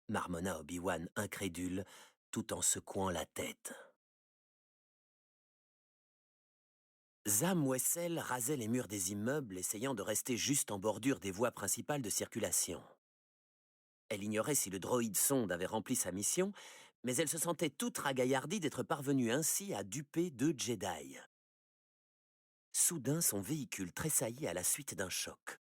marmonna Obi-Wan incrédule, tout en secouant la tête. Zam Wesell rasait les murs des immeubles, essayant de rester juste en bordure des voies principales de circulation. Elle ignorait si le droïde sonde avait rempli sa mission, mais elle se sentait toute ragaillardie d'être parvenue ainsi à duper 2 Jedi. Soudain, son véhicule tressaillit à la suite d'un choc.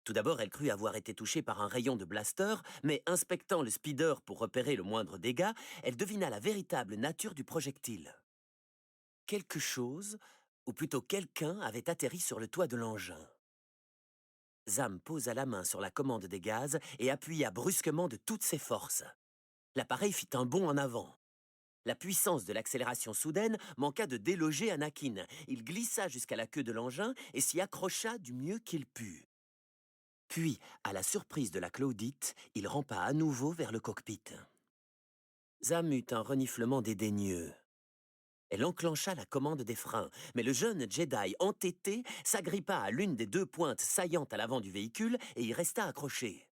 Tout d'abord, elle crut avoir été touchée par un rayon de blaster, mais inspectant le speeder pour repérer le moindre dégât, elle devina la véritable nature du projectile. Quelque chose, ou plutôt quelqu'un, avait atterri sur le toit de l'engin. Zam posa la main sur la commande des gaz et appuya brusquement de toutes ses forces. L'appareil fit un bond en avant. La puissance de l'accélération soudaine manqua de déloger Anakin. Il glissa jusqu'à la queue de l'engin et s'y accrocha du mieux qu'il put. Puis, à la surprise de la Claudite, il rampa à nouveau vers le cockpit. Zam eut un reniflement dédaigneux. Elle enclencha la commande des freins, mais le jeune Jedi entêté s'agrippa à l'une des 2 pointes saillantes à l'avant du véhicule et y resta accroché.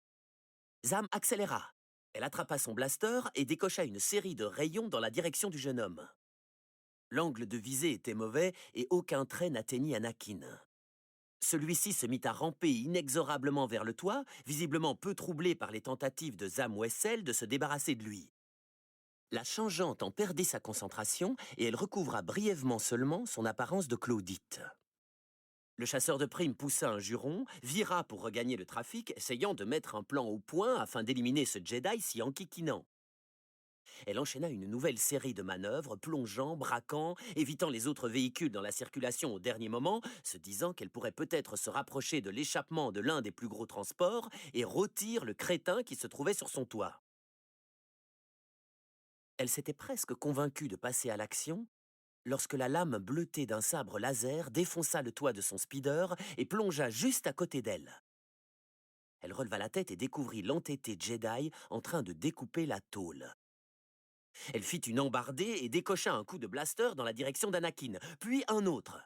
Zam accéléra. Elle attrapa son blaster et décocha une série de rayons dans la direction du jeune homme. L'angle de visée était mauvais et aucun trait n'atteignit Anakin. Celui-ci se mit à ramper inexorablement vers le toit, visiblement peu troublé par les tentatives de Zam Wessel de se débarrasser de lui. La changeante en perdit sa concentration et elle recouvra brièvement seulement son apparence de Claudite. Le chasseur de primes poussa un juron, vira pour regagner le trafic, essayant de mettre un plan au point afin d'éliminer ce Jedi si enquiquinant. Elle enchaîna une nouvelle série de manœuvres, plongeant, braquant, évitant les autres véhicules dans la circulation au dernier moment, se disant qu'elle pourrait peut-être se rapprocher de l'échappement de l'un des plus gros transports et rôtir le crétin qui se trouvait sur son toit. Elle s'était presque convaincue de passer à l'action lorsque la lame bleutée d'un sabre laser défonça le toit de son speeder et plongea juste à côté d'elle. Elle releva la tête et découvrit l'entêté Jedi en train de découper la tôle. Elle fit une embardée et décocha un coup de blaster dans la direction d'Anakin, puis un autre.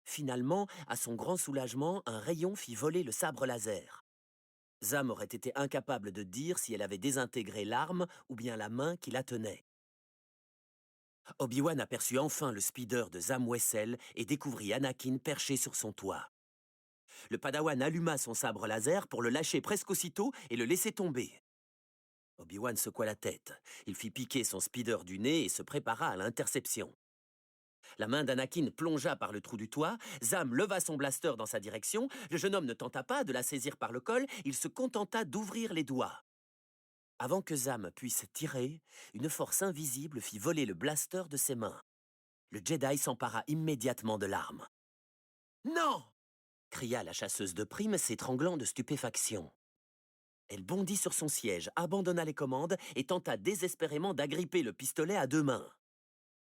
Finalement, à son grand soulagement, un rayon fit voler le sabre laser. Zam aurait été incapable de dire si elle avait désintégré l'arme ou bien la main qui la tenait. Obi-Wan aperçut enfin le speeder de Zam Wessel et découvrit Anakin perché sur son toit. Le Padawan alluma son sabre laser pour le lâcher presque aussitôt et le laisser tomber. Obi-Wan secoua la tête. Il fit piquer son speeder du nez et se prépara à l'interception. La main d'Anakin plongea par le trou du toit, Zam leva son blaster dans sa direction, le jeune homme ne tenta pas de la saisir par le col, il se contenta d'ouvrir les doigts. Avant que Zam puisse tirer, une force invisible fit voler le blaster de ses mains. Le Jedi s'empara immédiatement de l'arme. « Non !» cria la chasseuse de primes, s'étranglant de stupéfaction. Elle bondit sur son siège, abandonna les commandes et tenta désespérément d'agripper le pistolet à deux mains.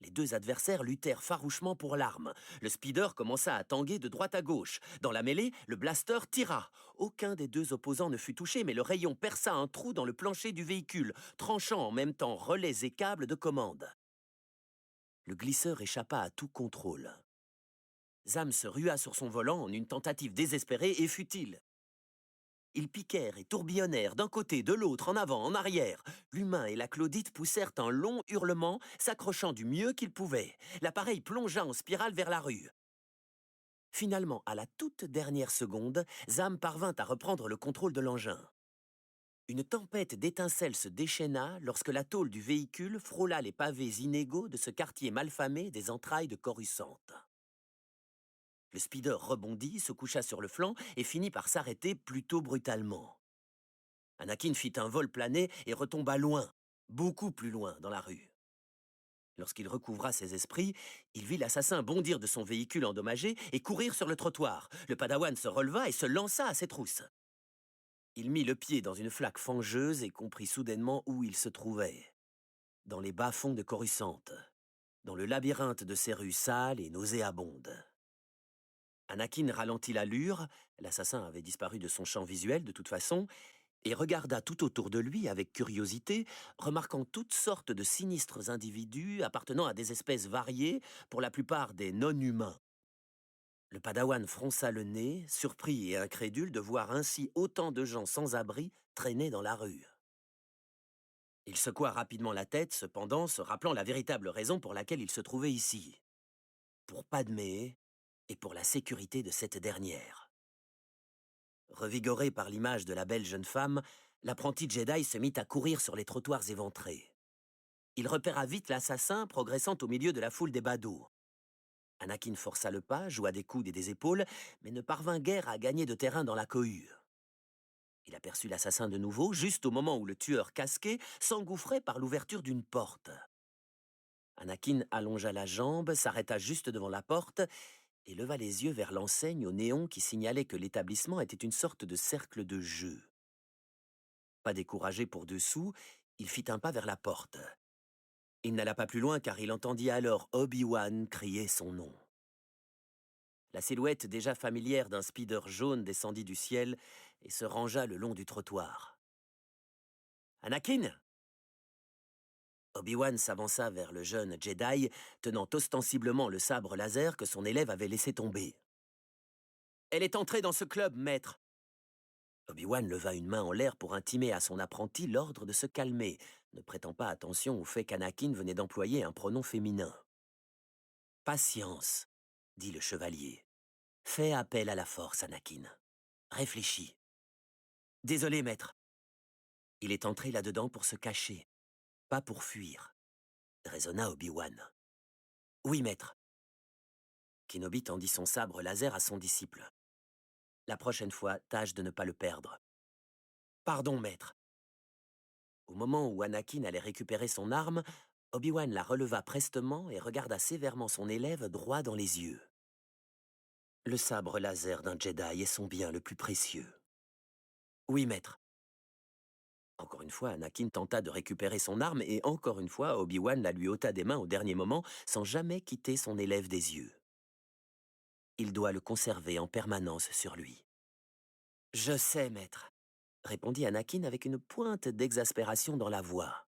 Les deux adversaires luttèrent farouchement pour l'arme. Le speeder commença à tanguer de droite à gauche. Dans la mêlée, le blaster tira. Aucun des deux opposants ne fut touché, mais le rayon perça un trou dans le plancher du véhicule, tranchant en même temps relais et câbles de commande. Le glisseur échappa à tout contrôle. Zam se rua sur son volant en une tentative désespérée et futile. Ils piquèrent et tourbillonnèrent d'un côté, de l'autre, en avant, en arrière. L'humain et la Claudite poussèrent un long hurlement, s'accrochant du mieux qu'ils pouvaient. L'appareil plongea en spirale vers la rue. Finalement, à la toute dernière seconde, Zam parvint à reprendre le contrôle de l'engin. Une tempête d'étincelles se déchaîna lorsque la tôle du véhicule frôla les pavés inégaux de ce quartier malfamé des entrailles de Coruscant. Le speeder rebondit, se coucha sur le flanc et finit par s'arrêter plutôt brutalement. Anakin fit un vol plané et retomba loin, beaucoup plus loin, dans la rue. Lorsqu'il recouvra ses esprits, il vit l'assassin bondir de son véhicule endommagé et courir sur le trottoir. Le Padawan se releva et se lança à ses trousses. Il mit le pied dans une flaque fangeuse et comprit soudainement où il se trouvait. Dans les bas-fonds de Coruscant, dans le labyrinthe de ces rues sales et nauséabondes. Anakin ralentit l'allure, l'assassin avait disparu de son champ visuel de toute façon, et regarda tout autour de lui avec curiosité, remarquant toutes sortes de sinistres individus appartenant à des espèces variées, pour la plupart des non-humains. Le Padawan fronça le nez, surpris et incrédule de voir ainsi autant de gens sans abri traîner dans la rue. Il secoua rapidement la tête, cependant, se rappelant la véritable raison pour laquelle il se trouvait ici. Pour Padmé et pour la sécurité de cette dernière. Revigoré par l'image de la belle jeune femme, l'apprenti Jedi se mit à courir sur les trottoirs éventrés. Il repéra vite l'assassin progressant au milieu de la foule des badauds. Anakin força le pas, joua des coudes et des épaules, mais ne parvint guère à gagner de terrain dans la cohue. Il aperçut l'assassin de nouveau, juste au moment où le tueur casqué s'engouffrait par l'ouverture d'une porte. Anakin allongea la jambe, s'arrêta juste devant la porte et leva les yeux vers l'enseigne au néon qui signalait que l'établissement était une sorte de cercle de jeu. Pas découragé pour dessous, il fit un pas vers la porte. Il n'alla pas plus loin car il entendit alors Obi-Wan crier son nom. La silhouette déjà familière d'un speeder jaune descendit du ciel et se rangea le long du trottoir. « Anakin !» Obi-Wan s'avança vers le jeune Jedi, tenant ostensiblement le sabre laser que son élève avait laissé tomber. « Elle est entrée dans ce club, maître !» Obi-Wan leva une main en l'air pour intimer à son apprenti l'ordre de se calmer, ne prêtant pas attention au fait qu'Anakin venait d'employer un pronom féminin. « Patience !» dit le chevalier. Fais appel à la force, Anakin. Réfléchis. Désolé, maître. Il est entré là-dedans pour se cacher, pas pour fuir, raisonna Obi-Wan. Oui, maître. Kenobi tendit son sabre laser à son disciple. La prochaine fois, tâche de ne pas le perdre. Pardon, maître. Au moment où Anakin allait récupérer son arme, Obi-Wan la releva prestement et regarda sévèrement son élève droit dans les yeux. Le sabre laser d'un Jedi est son bien le plus précieux. Oui, maître. Encore une fois, Anakin tenta de récupérer son arme et encore une fois, Obi-Wan la lui ôta des mains au dernier moment sans jamais quitter son élève des yeux. Il doit le conserver en permanence sur lui. Je sais, maître, répondit Anakin avec une pointe d'exaspération dans la voix.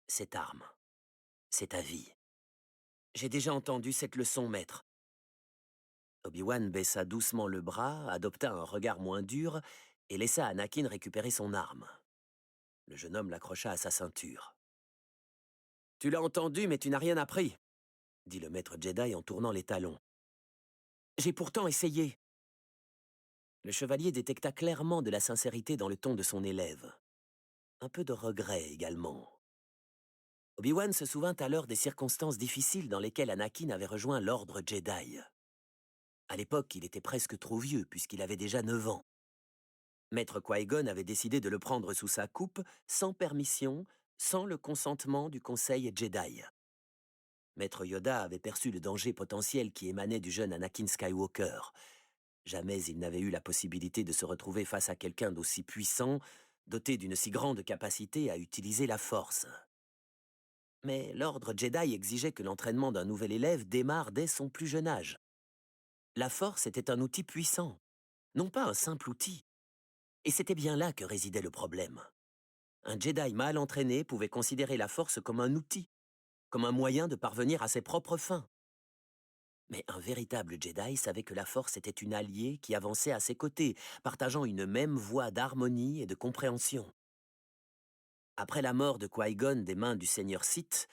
Cette arme, c'est ta vie. J'ai déjà entendu cette leçon, maître. Obi-Wan baissa doucement le bras, adopta un regard moins dur et laissa Anakin récupérer son arme. Le jeune homme l'accrocha à sa ceinture. « Tu l'as entendu, mais tu n'as rien appris, » dit le maître Jedi en tournant les talons. « J'ai pourtant essayé. » Le chevalier détecta clairement de la sincérité dans le ton de son élève. Un peu de regret également. Obi-Wan se souvint alors des circonstances difficiles dans lesquelles Anakin avait rejoint l'ordre Jedi. À l'époque, il était presque trop vieux, puisqu'il avait déjà 9 ans. Maître Qui-Gon avait décidé de le prendre sous sa coupe, sans permission, sans le consentement du Conseil Jedi. Maître Yoda avait perçu le danger potentiel qui émanait du jeune Anakin Skywalker. Jamais il n'avait eu la possibilité de se retrouver face à quelqu'un d'aussi puissant, doté d'une si grande capacité à utiliser la Force. Mais l'ordre Jedi exigeait que l'entraînement d'un nouvel élève démarre dès son plus jeune âge. La Force était un outil puissant, non pas un simple outil. Et c'était bien là que résidait le problème. Un Jedi mal entraîné pouvait considérer la Force comme un outil, comme un moyen de parvenir à ses propres fins. Mais un véritable Jedi savait que la Force était une alliée qui avançait à ses côtés, partageant une même voie d'harmonie et de compréhension. Après la mort de Qui-Gon des mains du Seigneur Sith,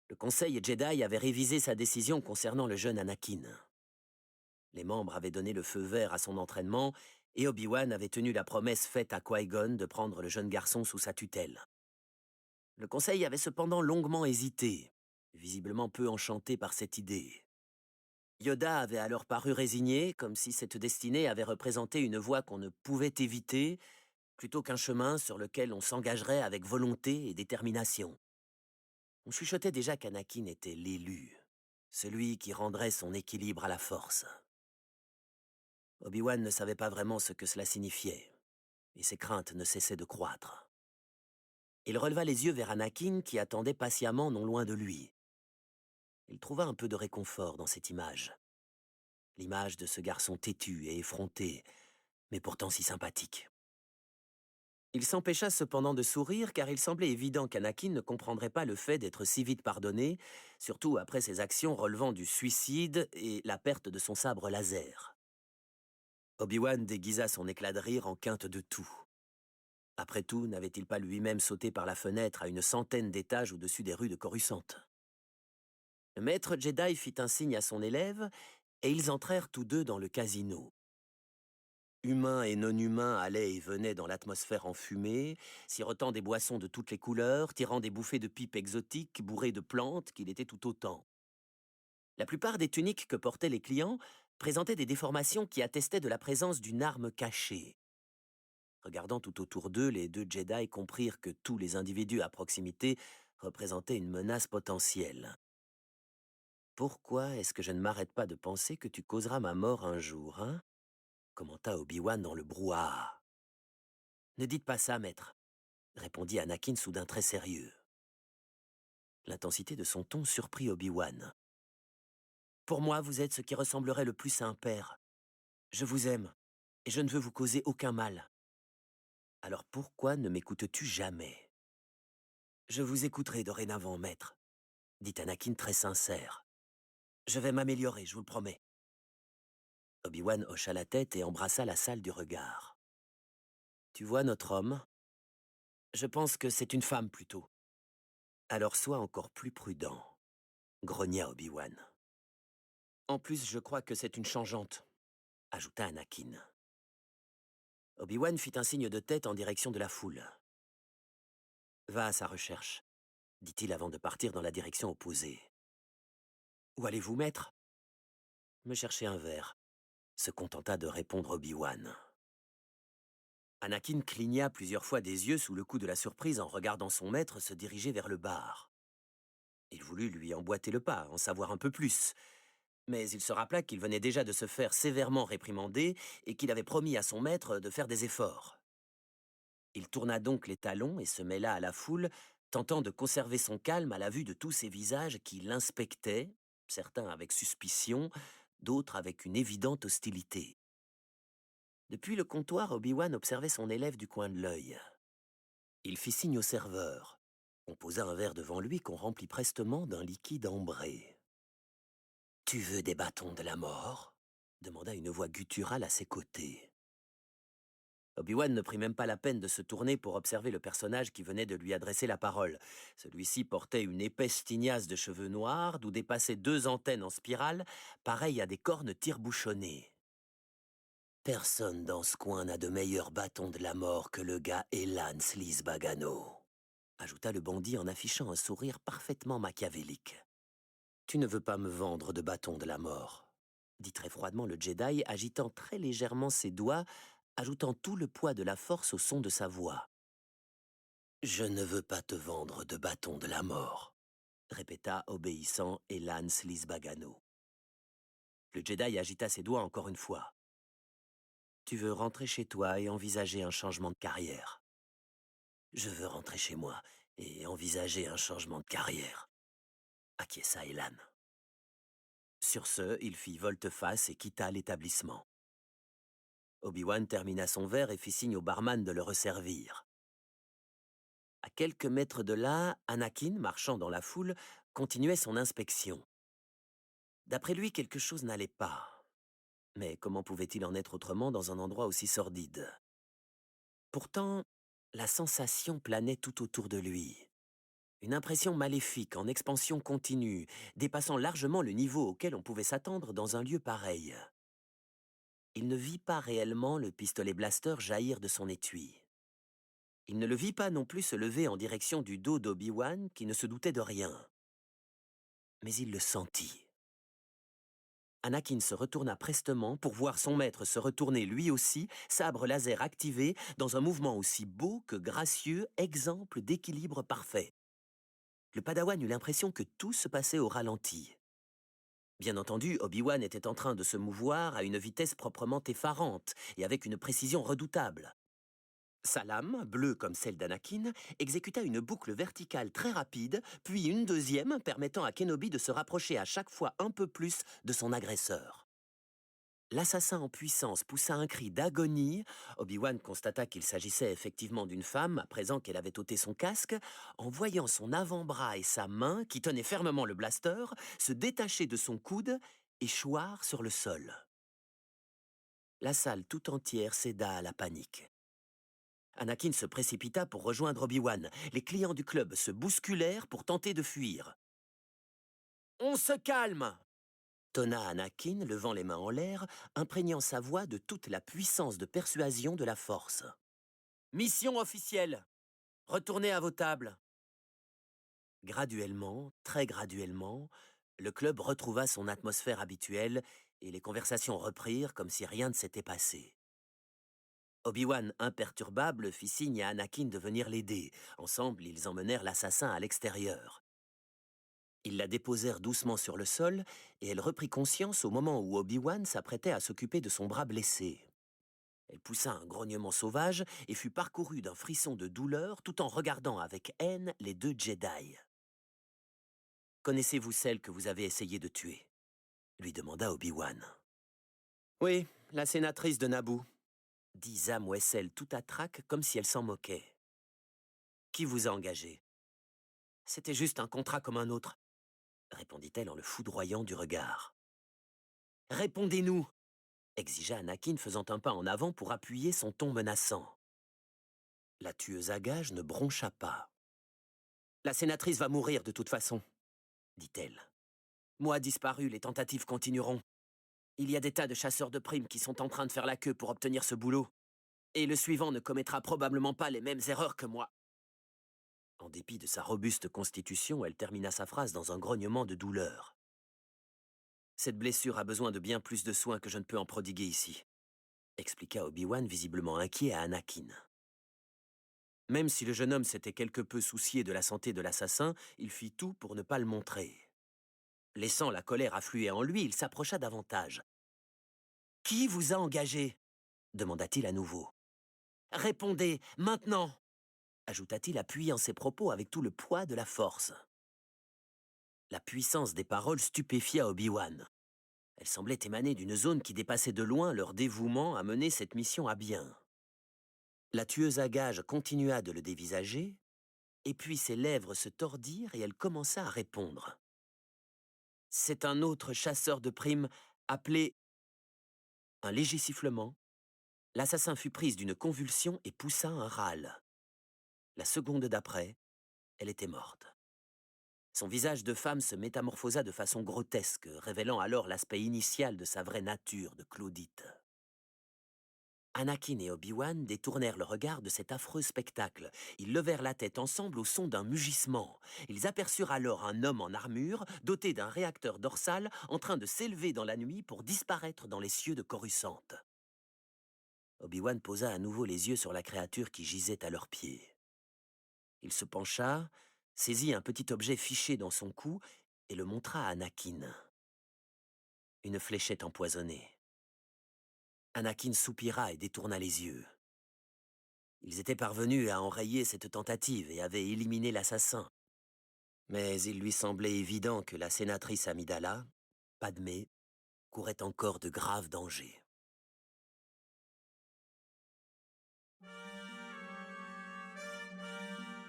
le Conseil Jedi avait révisé sa décision concernant le jeune Anakin. Les membres avaient donné le feu vert à son entraînement et Obi-Wan avait tenu la promesse faite à Qui-Gon de prendre le jeune garçon sous sa tutelle. Le Conseil avait cependant longuement hésité, visiblement peu enchanté par cette idée. Yoda avait alors paru résigné, comme si cette destinée avait représenté une voie qu'on ne pouvait éviter, plutôt qu'un chemin sur lequel on s'engagerait avec volonté et détermination. On chuchotait déjà qu'Anakin était l'élu, celui qui rendrait son équilibre à la Force. Obi-Wan ne savait pas vraiment ce que cela signifiait, et ses craintes ne cessaient de croître. Il releva les yeux vers Anakin qui attendait patiemment non loin de lui. Il trouva un peu de réconfort dans cette image. L'image de ce garçon têtu et effronté, mais pourtant si sympathique. Il s'empêcha cependant de sourire car il semblait évident qu'Anakin ne comprendrait pas le fait d'être si vite pardonné, surtout après ses actions relevant du suicide et la perte de son sabre laser. Obi-Wan déguisa son éclat de rire en quinte de tout. Après tout, n'avait-il pas lui-même sauté par la fenêtre à une centaine d'étages au-dessus des rues de Coruscant? Le maître Jedi fit un signe à son élève et ils entrèrent tous deux dans le casino. Humains et non-humains allaient et venaient dans l'atmosphère enfumée, sirotant des boissons de toutes les couleurs, tirant des bouffées de pipes exotiques bourrées de plantes qu'il était tout autant. La plupart des tuniques que portaient les clients présentaient des déformations qui attestaient de la présence d'une arme cachée. Regardant tout autour d'eux, les deux Jedi comprirent que tous les individus à proximité représentaient une menace potentielle. « Pourquoi est-ce que je ne m'arrête pas de penser que tu causeras ma mort un jour, hein ?» commenta Obi-Wan dans le brouhaha. « Ne dites pas ça, maître, » répondit Anakin soudain très sérieux. L'intensité de son ton surprit Obi-Wan. « Pour moi, vous êtes ce qui ressemblerait le plus à un père. Je vous aime, et je ne veux vous causer aucun mal. Alors pourquoi ne m'écoutes-tu jamais ?»« Je vous écouterai dorénavant, maître, » dit Anakin très sincère. « Je vais m'améliorer, je vous le promets. » Obi-Wan hocha la tête et embrassa la salle du regard. « Tu vois notre homme ? Je pense que c'est une femme plutôt. » « Alors sois encore plus prudent, » grogna Obi-Wan. « En plus, je crois que c'est une changeante. ajouta Anakin. Obi-Wan fit un signe de tête en direction de la foule. Va à sa recherche, dit-il avant de partir dans la direction opposée. Où allez-vous, maître? Me chercher un verre, se contenta de répondre Obi-Wan. Anakin cligna plusieurs fois des yeux sous le coup de la surprise en regardant son maître se diriger vers le bar. Il voulut lui emboîter le pas, en savoir un peu plus. Mais il se rappela qu'il venait déjà de se faire sévèrement réprimander et qu'il avait promis à son maître de faire des efforts. Il tourna donc les talons et se mêla à la foule, tentant de conserver son calme à la vue de tous ces visages qui l'inspectaient, certains avec suspicion, d'autres avec une évidente hostilité. Depuis le comptoir, Obi-Wan observait son élève du coin de l'œil. Il fit signe au serveur. On posa un verre devant lui qu'on remplit prestement d'un liquide ambré. « Tu veux des bâtons de la mort ?» demanda une voix gutturale à ses côtés. Obi-Wan ne prit même pas la peine de se tourner pour observer le personnage qui venait de lui adresser la parole. Celui-ci portait une épaisse tignasse de cheveux noirs, d'où dépassaient 2 antennes en spirale, pareilles à des cornes tire-bouchonnées. « Personne dans ce coin n'a de meilleurs bâtons de la mort que le gars Elan Slisbagano », ajouta le bandit en affichant un sourire parfaitement machiavélique. « Tu ne veux pas me vendre de bâtons de la mort ?» dit très froidement le Jedi, agitant très légèrement ses doigts, ajoutant tout le poids de la force au son de sa voix. « Je ne veux pas te vendre de bâtons de la mort, » répéta obéissant Elan Slisbagano. Le Jedi agita ses doigts encore une fois. « Tu veux rentrer chez toi et envisager un changement de carrière. »« Je veux rentrer chez moi et envisager un changement de carrière, » acquiesça Elan. Sur ce, il fit volte-face et quitta l'établissement. Obi-Wan termina son verre et fit signe au barman de le resservir. À quelques mètres de là, Anakin, marchant dans la foule, continuait son inspection. D'après lui, quelque chose n'allait pas. Mais comment pouvait-il en être autrement dans un endroit aussi sordide? Pourtant, la sensation planait tout autour de lui. Une impression maléfique en expansion continue, dépassant largement le niveau auquel on pouvait s'attendre dans un lieu pareil. Il ne vit pas réellement le pistolet blaster jaillir de son étui. Il ne le vit pas non plus se lever en direction du dos d'Obi-Wan qui ne se doutait de rien. Mais il le sentit. Anakin se retourna prestement pour voir son maître se retourner lui aussi, sabre laser activé, dans un mouvement aussi beau que gracieux, exemple d'équilibre parfait. Le Padawan eut l'impression que tout se passait au ralenti. Bien entendu, Obi-Wan était en train de se mouvoir à une vitesse proprement effarante et avec une précision redoutable. Sa lame, bleue comme celle d'Anakin, exécuta une boucle verticale très rapide, puis une deuxième permettant à Kenobi de se rapprocher à chaque fois un peu plus de son agresseur. L'assassin en puissance poussa un cri d'agonie. Obi-Wan constata qu'il s'agissait effectivement d'une femme, à présent qu'elle avait ôté son casque, en voyant son avant-bras et sa main, qui tenaient fermement le blaster, se détacher de son coude et choir sur le sol. La salle tout entière céda à la panique. Anakin se précipita pour rejoindre Obi-Wan. Les clients du club se bousculèrent pour tenter de fuir. « On se calme !» tonna Anakin, levant les mains en l'air, imprégnant sa voix de toute la puissance de persuasion de la force. « Mission officielle. Retournez à vos tables. » Graduellement, très graduellement, le club retrouva son atmosphère habituelle et les conversations reprirent comme si rien ne s'était passé. Obi-Wan, imperturbable, fit signe à Anakin de venir l'aider. Ensemble, ils emmenèrent l'assassin à l'extérieur. Ils la déposèrent doucement sur le sol, et elle reprit conscience au moment où Obi-Wan s'apprêtait à s'occuper de son bras blessé. Elle poussa un grognement sauvage et fut parcourue d'un frisson de douleur tout en regardant avec haine les 2 Jedi. « Connaissez-vous celle que vous avez essayé de tuer ?» lui demanda Obi-Wan. « Oui, la sénatrice de Naboo », dit Zam Wesell tout à trac comme si elle s'en moquait. « Qui vous a engagé ?»« C'était juste un contrat comme un autre, » répondit-elle en le foudroyant du regard. « Répondez-nous !» exigea Anakin faisant un pas en avant pour appuyer son ton menaçant. La tueuse à gages ne broncha pas. « La sénatrice va mourir de toute façon, dit-elle. Moi disparu, les tentatives continueront. Il y a des tas de chasseurs de primes qui sont en train de faire la queue pour obtenir ce boulot. Et le suivant ne commettra probablement pas les mêmes erreurs que moi. En dépit de sa robuste constitution, elle termina sa phrase dans un grognement de douleur. Cette blessure a besoin de bien plus de soins que je ne peux en prodiguer ici, expliqua Obi-Wan visiblement inquiet à Anakin. Même si le jeune homme s'était quelque peu soucié de la santé de l'assassin, il fit tout pour ne pas le montrer. Laissant la colère affluer en lui, il s'approcha davantage. « Qui vous a engagé ?» demanda-t-il à nouveau. « Répondez, maintenant !» ajouta-t-il, appuyant ses propos avec tout le poids de la force. La puissance des paroles stupéfia Obi-Wan. Elle semblait émaner d'une zone qui dépassait de loin leur dévouement à mener cette mission à bien. La tueuse à gages continua de le dévisager, et puis ses lèvres se tordirent et elle commença à répondre. « C'est un autre chasseur de primes appelé... » Un léger sifflement. L'assassin fut prise d'une convulsion et poussa un râle. La seconde d'après, elle était morte. Son visage de femme se métamorphosa de façon grotesque, révélant alors l'aspect initial de sa vraie nature de Claudite. Anakin et Obi-Wan détournèrent le regard de cet affreux spectacle. Ils levèrent la tête ensemble au son d'un mugissement. Ils aperçurent alors un homme en armure, doté d'un réacteur dorsal, en train de s'élever dans la nuit pour disparaître dans les cieux de Coruscant. Obi-Wan posa à nouveau les yeux sur la créature qui gisait à leurs pieds. Il se pencha, saisit un petit objet fiché dans son cou et le montra à Anakin. Une fléchette empoisonnée. Anakin soupira et détourna les yeux. Ils étaient parvenus à enrayer cette tentative et avaient éliminé l'assassin. Mais il lui semblait évident que la sénatrice Amidala, Padmé, courait encore de graves dangers.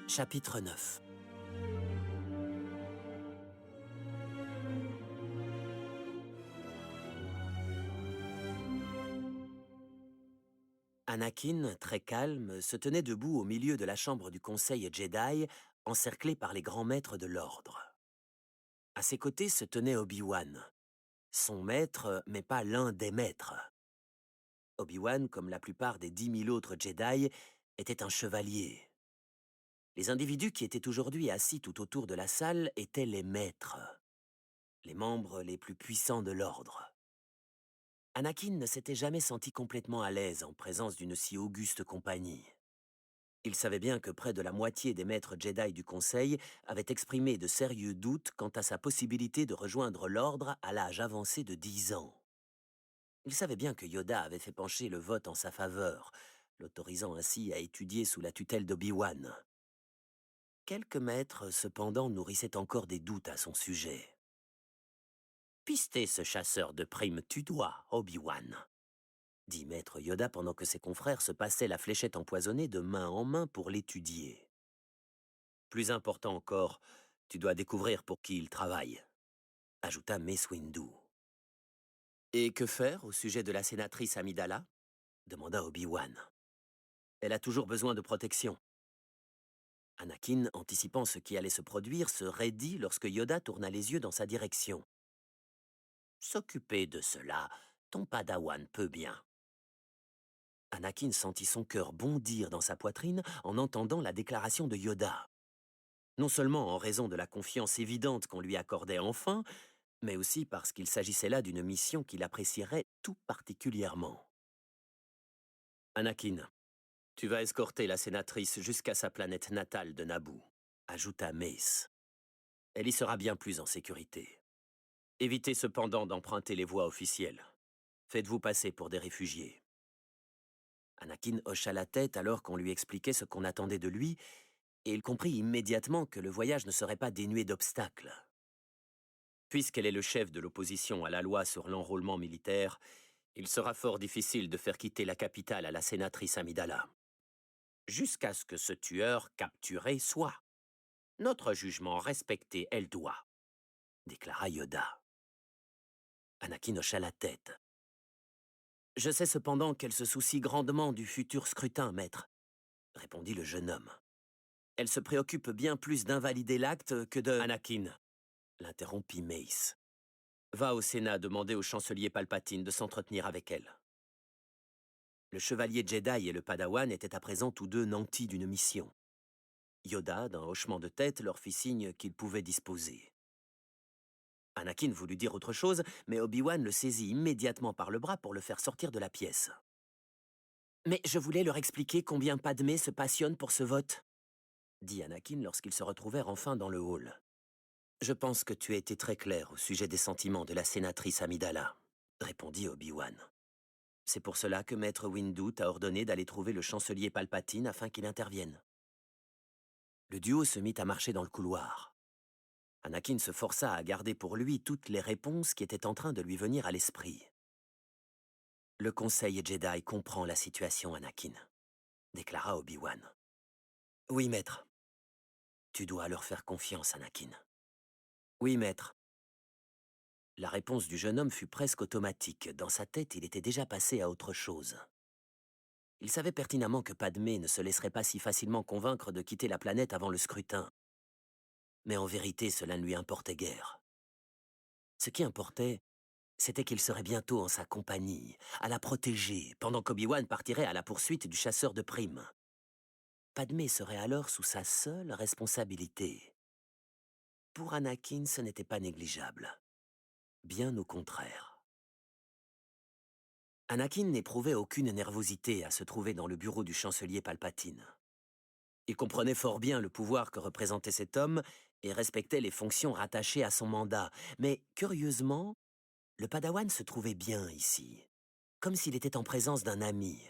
Chapitre 9. Anakin, très calme, se tenait debout au milieu de la chambre du Conseil Jedi, encerclé par les grands maîtres de l'ordre. À ses côtés se tenait Obi-Wan, son maître, mais pas l'un des maîtres. Obi-Wan, comme la plupart des 10 000 autres Jedi, était un chevalier. Les individus qui étaient aujourd'hui assis tout autour de la salle étaient les maîtres, les membres les plus puissants de l'ordre. Anakin ne s'était jamais senti complètement à l'aise en présence d'une si auguste compagnie. Il savait bien que près de la moitié des maîtres Jedi du Conseil avaient exprimé de sérieux doutes quant à sa possibilité de rejoindre l'ordre à l'âge avancé de 10 ans. Il savait bien que Yoda avait fait pencher le vote en sa faveur, l'autorisant ainsi à étudier sous la tutelle d'Obi-Wan. Quelques maîtres, cependant, nourrissaient encore des doutes à son sujet. « Pister ce chasseur de primes tu dois, Obi-Wan », dit maître Yoda pendant que ses confrères se passaient la fléchette empoisonnée de main en main pour l'étudier. « Plus important encore, tu dois découvrir pour qui il travaille », ajouta Mace Windu. « Et que faire au sujet de la sénatrice Amidala ?» demanda Obi-Wan. « Elle a toujours besoin de protection. » Anakin, anticipant ce qui allait se produire, se raidit lorsque Yoda tourna les yeux dans sa direction. « S'occuper de cela, ton padawan peut bien. » Anakin sentit son cœur bondir dans sa poitrine en entendant la déclaration de Yoda. Non seulement en raison de la confiance évidente qu'on lui accordait enfin, mais aussi parce qu'il s'agissait là d'une mission qu'il apprécierait tout particulièrement. « Anakin, tu vas escorter la sénatrice jusqu'à sa planète natale de Naboo, » ajouta Mace. « Elle y sera bien plus en sécurité. Évitez cependant d'emprunter les voies officielles. Faites-vous passer pour des réfugiés. » Anakin hocha la tête alors qu'on lui expliquait ce qu'on attendait de lui, et il comprit immédiatement que le voyage ne serait pas dénué d'obstacles. Puisqu'elle est le chef de l'opposition à la loi sur l'enrôlement militaire, il sera fort difficile de faire quitter la capitale à la sénatrice Amidala. Jusqu'à ce que ce tueur capturé soit. Notre jugement respecté, elle doit, déclara Yoda. Anakin hocha la tête. « Je sais cependant qu'elle se soucie grandement du futur scrutin, maître, » répondit le jeune homme. « Elle se préoccupe bien plus d'invalider l'acte que de... » Anakin, l'interrompit Mace. Va au Sénat demander au chancelier Palpatine de s'entretenir avec elle. Le chevalier Jedi et le Padawan étaient à présent tous deux nantis d'une mission. Yoda, d'un hochement de tête, leur fit signe qu'ils pouvaient disposer. Anakin voulut dire autre chose, mais Obi-Wan le saisit immédiatement par le bras pour le faire sortir de la pièce. « Mais je voulais leur expliquer combien Padmé se passionne pour ce vote, » dit Anakin lorsqu'ils se retrouvèrent enfin dans le hall. « Je pense que tu as été très clair au sujet des sentiments de la sénatrice Amidala, » répondit Obi-Wan. « C'est pour cela que Maître Windu t'a ordonné d'aller trouver le chancelier Palpatine afin qu'il intervienne. » Le duo se mit à marcher dans le couloir. Anakin se força à garder pour lui toutes les réponses qui étaient en train de lui venir à l'esprit. « Le Conseil Jedi comprend la situation, Anakin, » déclara Obi-Wan. « Oui, maître. »« Tu dois leur faire confiance, Anakin. »« Oui, maître. » La réponse du jeune homme fut presque automatique. Dans sa tête, il était déjà passé à autre chose. Il savait pertinemment que Padmé ne se laisserait pas si facilement convaincre de quitter la planète avant le scrutin. Mais en vérité, cela ne lui importait guère. Ce qui importait, c'était qu'il serait bientôt en sa compagnie, à la protéger, pendant qu'Obi-Wan partirait à la poursuite du chasseur de primes. Padmé serait alors sous sa seule responsabilité. Pour Anakin, ce n'était pas négligeable. Bien au contraire. Anakin n'éprouvait aucune nervosité à se trouver dans le bureau du chancelier Palpatine. Il comprenait fort bien le pouvoir que représentait cet homme et respectait les fonctions rattachées à son mandat. Mais, curieusement, le Padawan se trouvait bien ici, comme s'il était en présence d'un ami.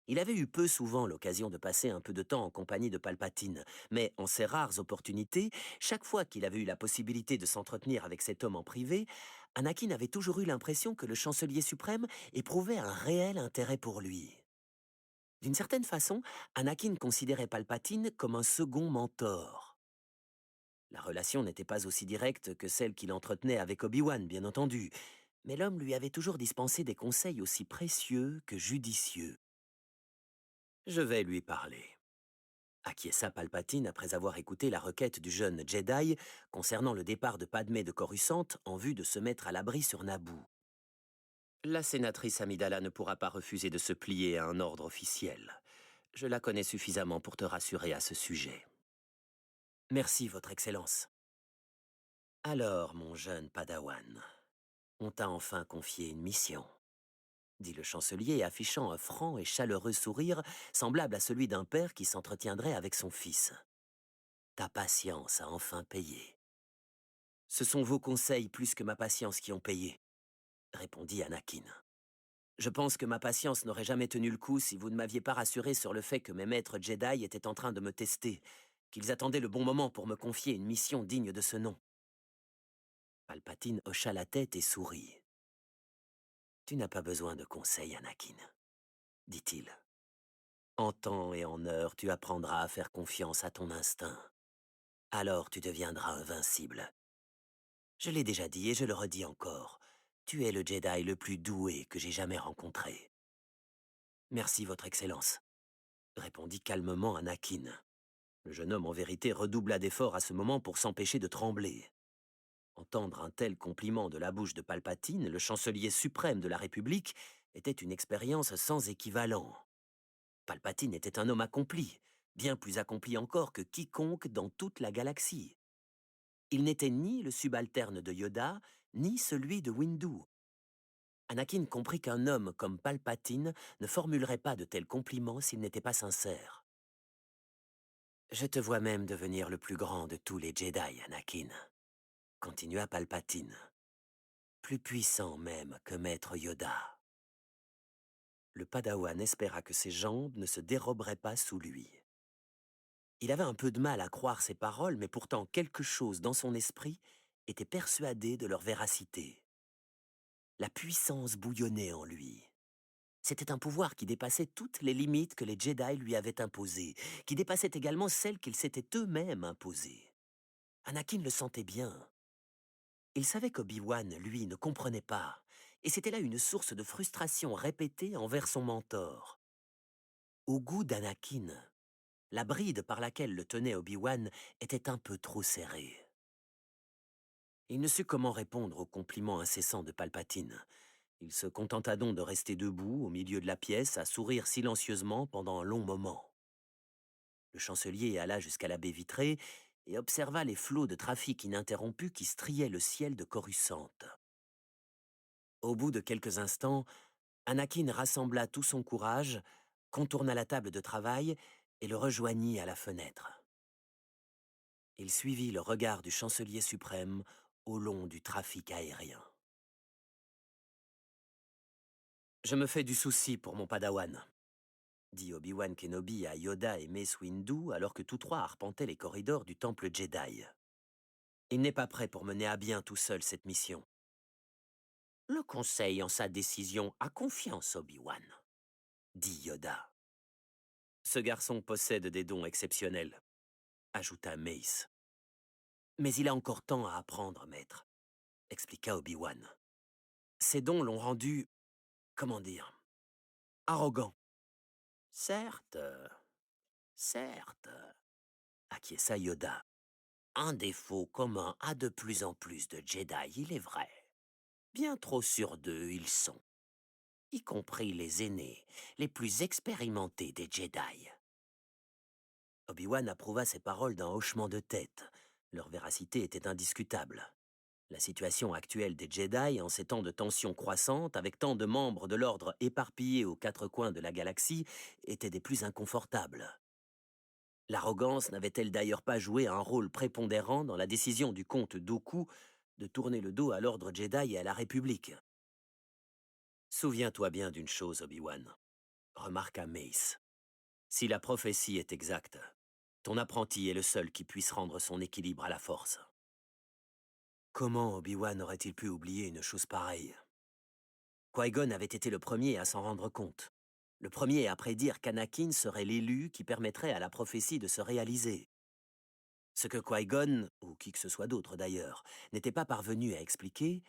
Il avait eu peu souvent l'occasion de passer un peu de temps en compagnie de Palpatine, mais en ces rares opportunités, chaque fois qu'il avait eu la possibilité de s'entretenir avec cet homme en privé, Anakin avait toujours eu l'impression que le chancelier suprême éprouvait un réel intérêt pour lui. D'une certaine façon, Anakin considérait Palpatine comme un second mentor. La relation n'était pas aussi directe que celle qu'il entretenait avec Obi-Wan, bien entendu, mais l'homme lui avait toujours dispensé des conseils aussi précieux que judicieux. « Je vais lui parler », acquiesça Palpatine après avoir écouté la requête du jeune Jedi concernant le départ de Padmé de Coruscant en vue de se mettre à l'abri sur Naboo. La sénatrice Amidala ne pourra pas refuser de se plier à un ordre officiel. Je la connais suffisamment pour te rassurer à ce sujet. Merci, Votre Excellence. Alors, mon jeune Padawan, on t'a enfin confié une mission, dit le chancelier, affichant un franc et chaleureux sourire semblable à celui d'un père qui s'entretiendrait avec son fils. Ta patience a enfin payé. Ce sont vos conseils plus que ma patience qui ont payé, répondit Anakin. Je pense que ma patience n'aurait jamais tenu le coup si vous ne m'aviez pas rassuré sur le fait que mes maîtres Jedi étaient en train de me tester, qu'ils attendaient le bon moment pour me confier une mission digne de ce nom. Palpatine hocha la tête et sourit. Tu n'as pas besoin de conseils, Anakin, dit-il. En temps et en heure, tu apprendras à faire confiance à ton instinct. Alors tu deviendras invincible. Je l'ai déjà dit et je le redis encore. Tu es le Jedi le plus doué que j'ai jamais rencontré. Merci, Votre Excellence, répondit calmement Anakin. Le jeune homme, en vérité, redoubla d'efforts à ce moment pour s'empêcher de trembler. Entendre un tel compliment de la bouche de Palpatine, le chancelier suprême de la République, était une expérience sans équivalent. Palpatine était un homme accompli, bien plus accompli encore que quiconque dans toute la galaxie. Il n'était ni le subalterne de Yoda, ni celui de Windu. Anakin comprit qu'un homme comme Palpatine ne formulerait pas de tels compliments s'il n'était pas sincère. « Je te vois même devenir le plus grand de tous les Jedi, Anakin, » continua Palpatine. « Plus puissant même que Maître Yoda. » Le Padawan espéra que ses jambes ne se déroberaient pas sous lui. Il avait un peu de mal à croire ces paroles, mais pourtant quelque chose dans son esprit était persuadé de leur véracité. La puissance bouillonnait en lui. C'était un pouvoir qui dépassait toutes les limites que les Jedi lui avaient imposées, qui dépassait également celles qu'ils s'étaient eux-mêmes imposées. Anakin le sentait bien. Il savait qu'Obi-Wan, lui, ne comprenait pas, et c'était là une source de frustration répétée envers son mentor. Au goût d'Anakin, la bride par laquelle le tenait Obi-Wan était un peu trop serrée. Il ne sut comment répondre aux compliments incessants de Palpatine. Il se contenta donc de rester debout, au milieu de la pièce, à sourire silencieusement pendant un long moment. Le chancelier alla jusqu'à la baie vitrée et observa les flots de trafic ininterrompus qui striaient le ciel de Coruscant. Au bout de quelques instants, Anakin rassembla tout son courage, contourna la table de travail et le rejoignit à la fenêtre. Il suivit le regard du chancelier suprême au long du trafic aérien. « Je me fais du souci pour mon padawan », dit Obi-Wan Kenobi à Yoda et Mace Windu alors que tous trois arpentaient les corridors du temple Jedi. Il n'est pas prêt pour mener à bien tout seul cette mission. Le conseil en sa décision a confiance, Obi-Wan, dit Yoda. Ce garçon possède des dons exceptionnels, ajouta Mace. Mais il a encore tant à apprendre, maître, expliqua Obi-Wan. Ces dons l'ont rendu, comment dire, arrogant. Certes, certes, acquiesça Yoda. Un défaut commun à de plus en plus de Jedi, il est vrai. Bien trop sûrs d'eux, ils sont. Y compris les aînés, les plus expérimentés des Jedi. Obi-Wan approuva ces paroles d'un hochement de tête. Leur véracité était indiscutable. La situation actuelle des Jedi, en ces temps de tensions croissantes, avec tant de membres de l'ordre éparpillés aux quatre coins de la galaxie, était des plus inconfortables. L'arrogance n'avait-elle d'ailleurs pas joué un rôle prépondérant dans la décision du comte Dooku de tourner le dos à l'ordre Jedi et à la République? Souviens-toi bien d'une chose, Obi-Wan, remarqua Mace. Si la prophétie est exacte, ton apprenti est le seul qui puisse rendre son équilibre à la force. Comment Obi-Wan aurait-il pu oublier une chose pareille? Qui-Gon avait été le premier à s'en rendre compte. Le premier à prédire qu'Anakin serait l'élu qui permettrait à la prophétie de se réaliser. Ce que Qui-Gon, ou qui que ce soit d'autre d'ailleurs, n'était pas parvenu à expliquer,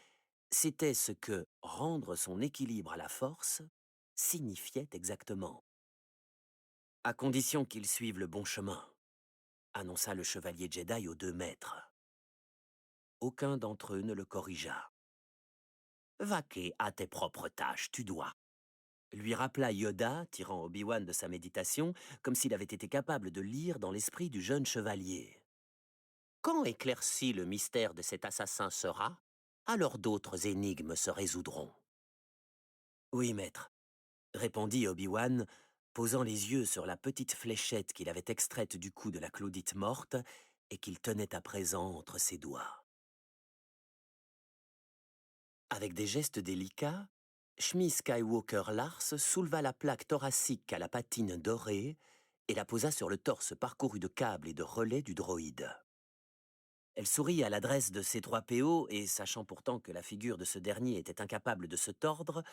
c'était ce que rendre son équilibre à la force signifiait exactement. À condition qu'il suive le bon chemin, annonça le chevalier Jedi aux deux maîtres. Aucun d'entre eux ne le corrigea. Vaquer à tes propres tâches, tu dois, lui rappela Yoda, tirant Obi-Wan de sa méditation, comme s'il avait été capable de lire dans l'esprit du jeune chevalier. Quand éclairci le mystère de cet assassin sera, alors d'autres énigmes se résoudront. Oui, maître, répondit Obi-Wan, posant les yeux sur la petite fléchette qu'il avait extraite du cou de la Claudite morte et qu'il tenait à présent entre ses doigts. Avec des gestes délicats, Shmi Skywalker-Lars souleva la plaque thoracique à la patine dorée et la posa sur le torse parcouru de câbles et de relais du droïde. Elle sourit à l'adresse de C-3PO et, sachant pourtant que la figure de ce dernier était incapable de se tordre,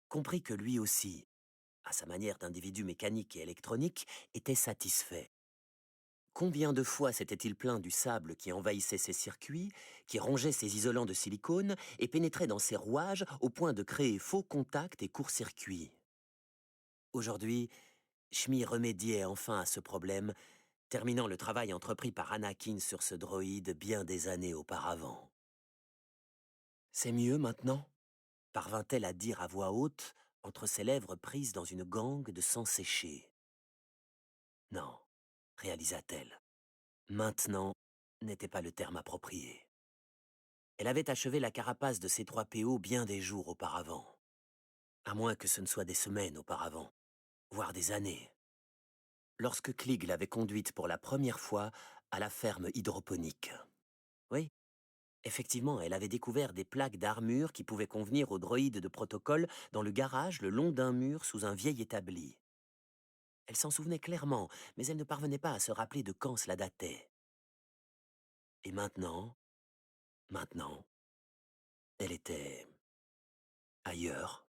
comprit que lui aussi, à sa manière d'individu mécanique et électronique, était satisfait. Combien de fois s'était-il plaint du sable qui envahissait ses circuits, qui rongeait ses isolants de silicone et pénétrait dans ses rouages au point de créer faux contacts et court-circuits. Aujourd'hui, Shmi remédiait enfin à ce problème, terminant le travail entrepris par Anakin sur ce droïde bien des années auparavant. « C'est mieux maintenant ?» parvint-elle à dire à voix haute, entre ses lèvres prises dans une gangue de sang séché. « Non, réalisa-t-elle. Maintenant n'était pas le terme approprié. Elle avait achevé la carapace de C-3PO bien des jours auparavant. À moins que ce ne soit des semaines auparavant, voire des années. Lorsque Klieg l'avait conduite pour la première fois à la ferme hydroponique. Oui, effectivement, elle avait découvert des plaques d'armure qui pouvaient convenir aux droïdes de protocole dans le garage le long d'un mur sous un vieil établi. Elle s'en souvenait clairement, mais elle ne parvenait pas à se rappeler de quand cela datait. Et maintenant, elle était ailleurs.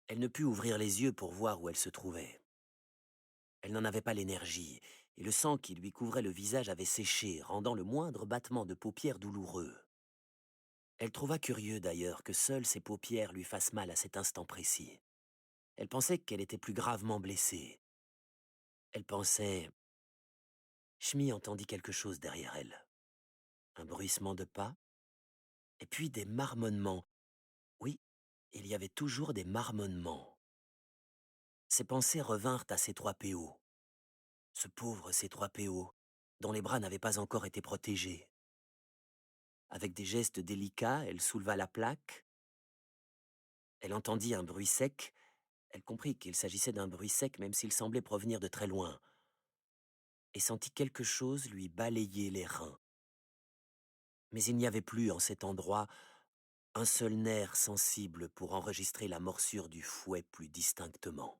Elle ne put ouvrir les yeux pour voir où elle se trouvait. Elle n'en avait pas l'énergie, et le sang qui lui couvrait le visage avait séché, rendant le moindre battement de paupières douloureux. Elle trouva curieux d'ailleurs que seules ses paupières lui fassent mal à cet instant précis. Elle pensait qu'elle était plus gravement blessée. Elle pensait... Shmi entendit quelque chose derrière elle. un bruissement de pas, et puis des marmonnements. Oui, il y avait toujours des marmonnements. Ses pensées revinrent à C3PO. Ce pauvre C3PO, dont les bras n'avaient pas encore été protégés. Avec des gestes délicats, elle souleva la plaque. Elle entendit un bruit sec. Elle comprit qu'il s'agissait d'un bruit sec même s'il semblait provenir de très loin, et sentit quelque chose lui balayer les reins. Mais il n'y avait plus en cet endroit un seul nerf sensible pour enregistrer la morsure du fouet plus distinctement.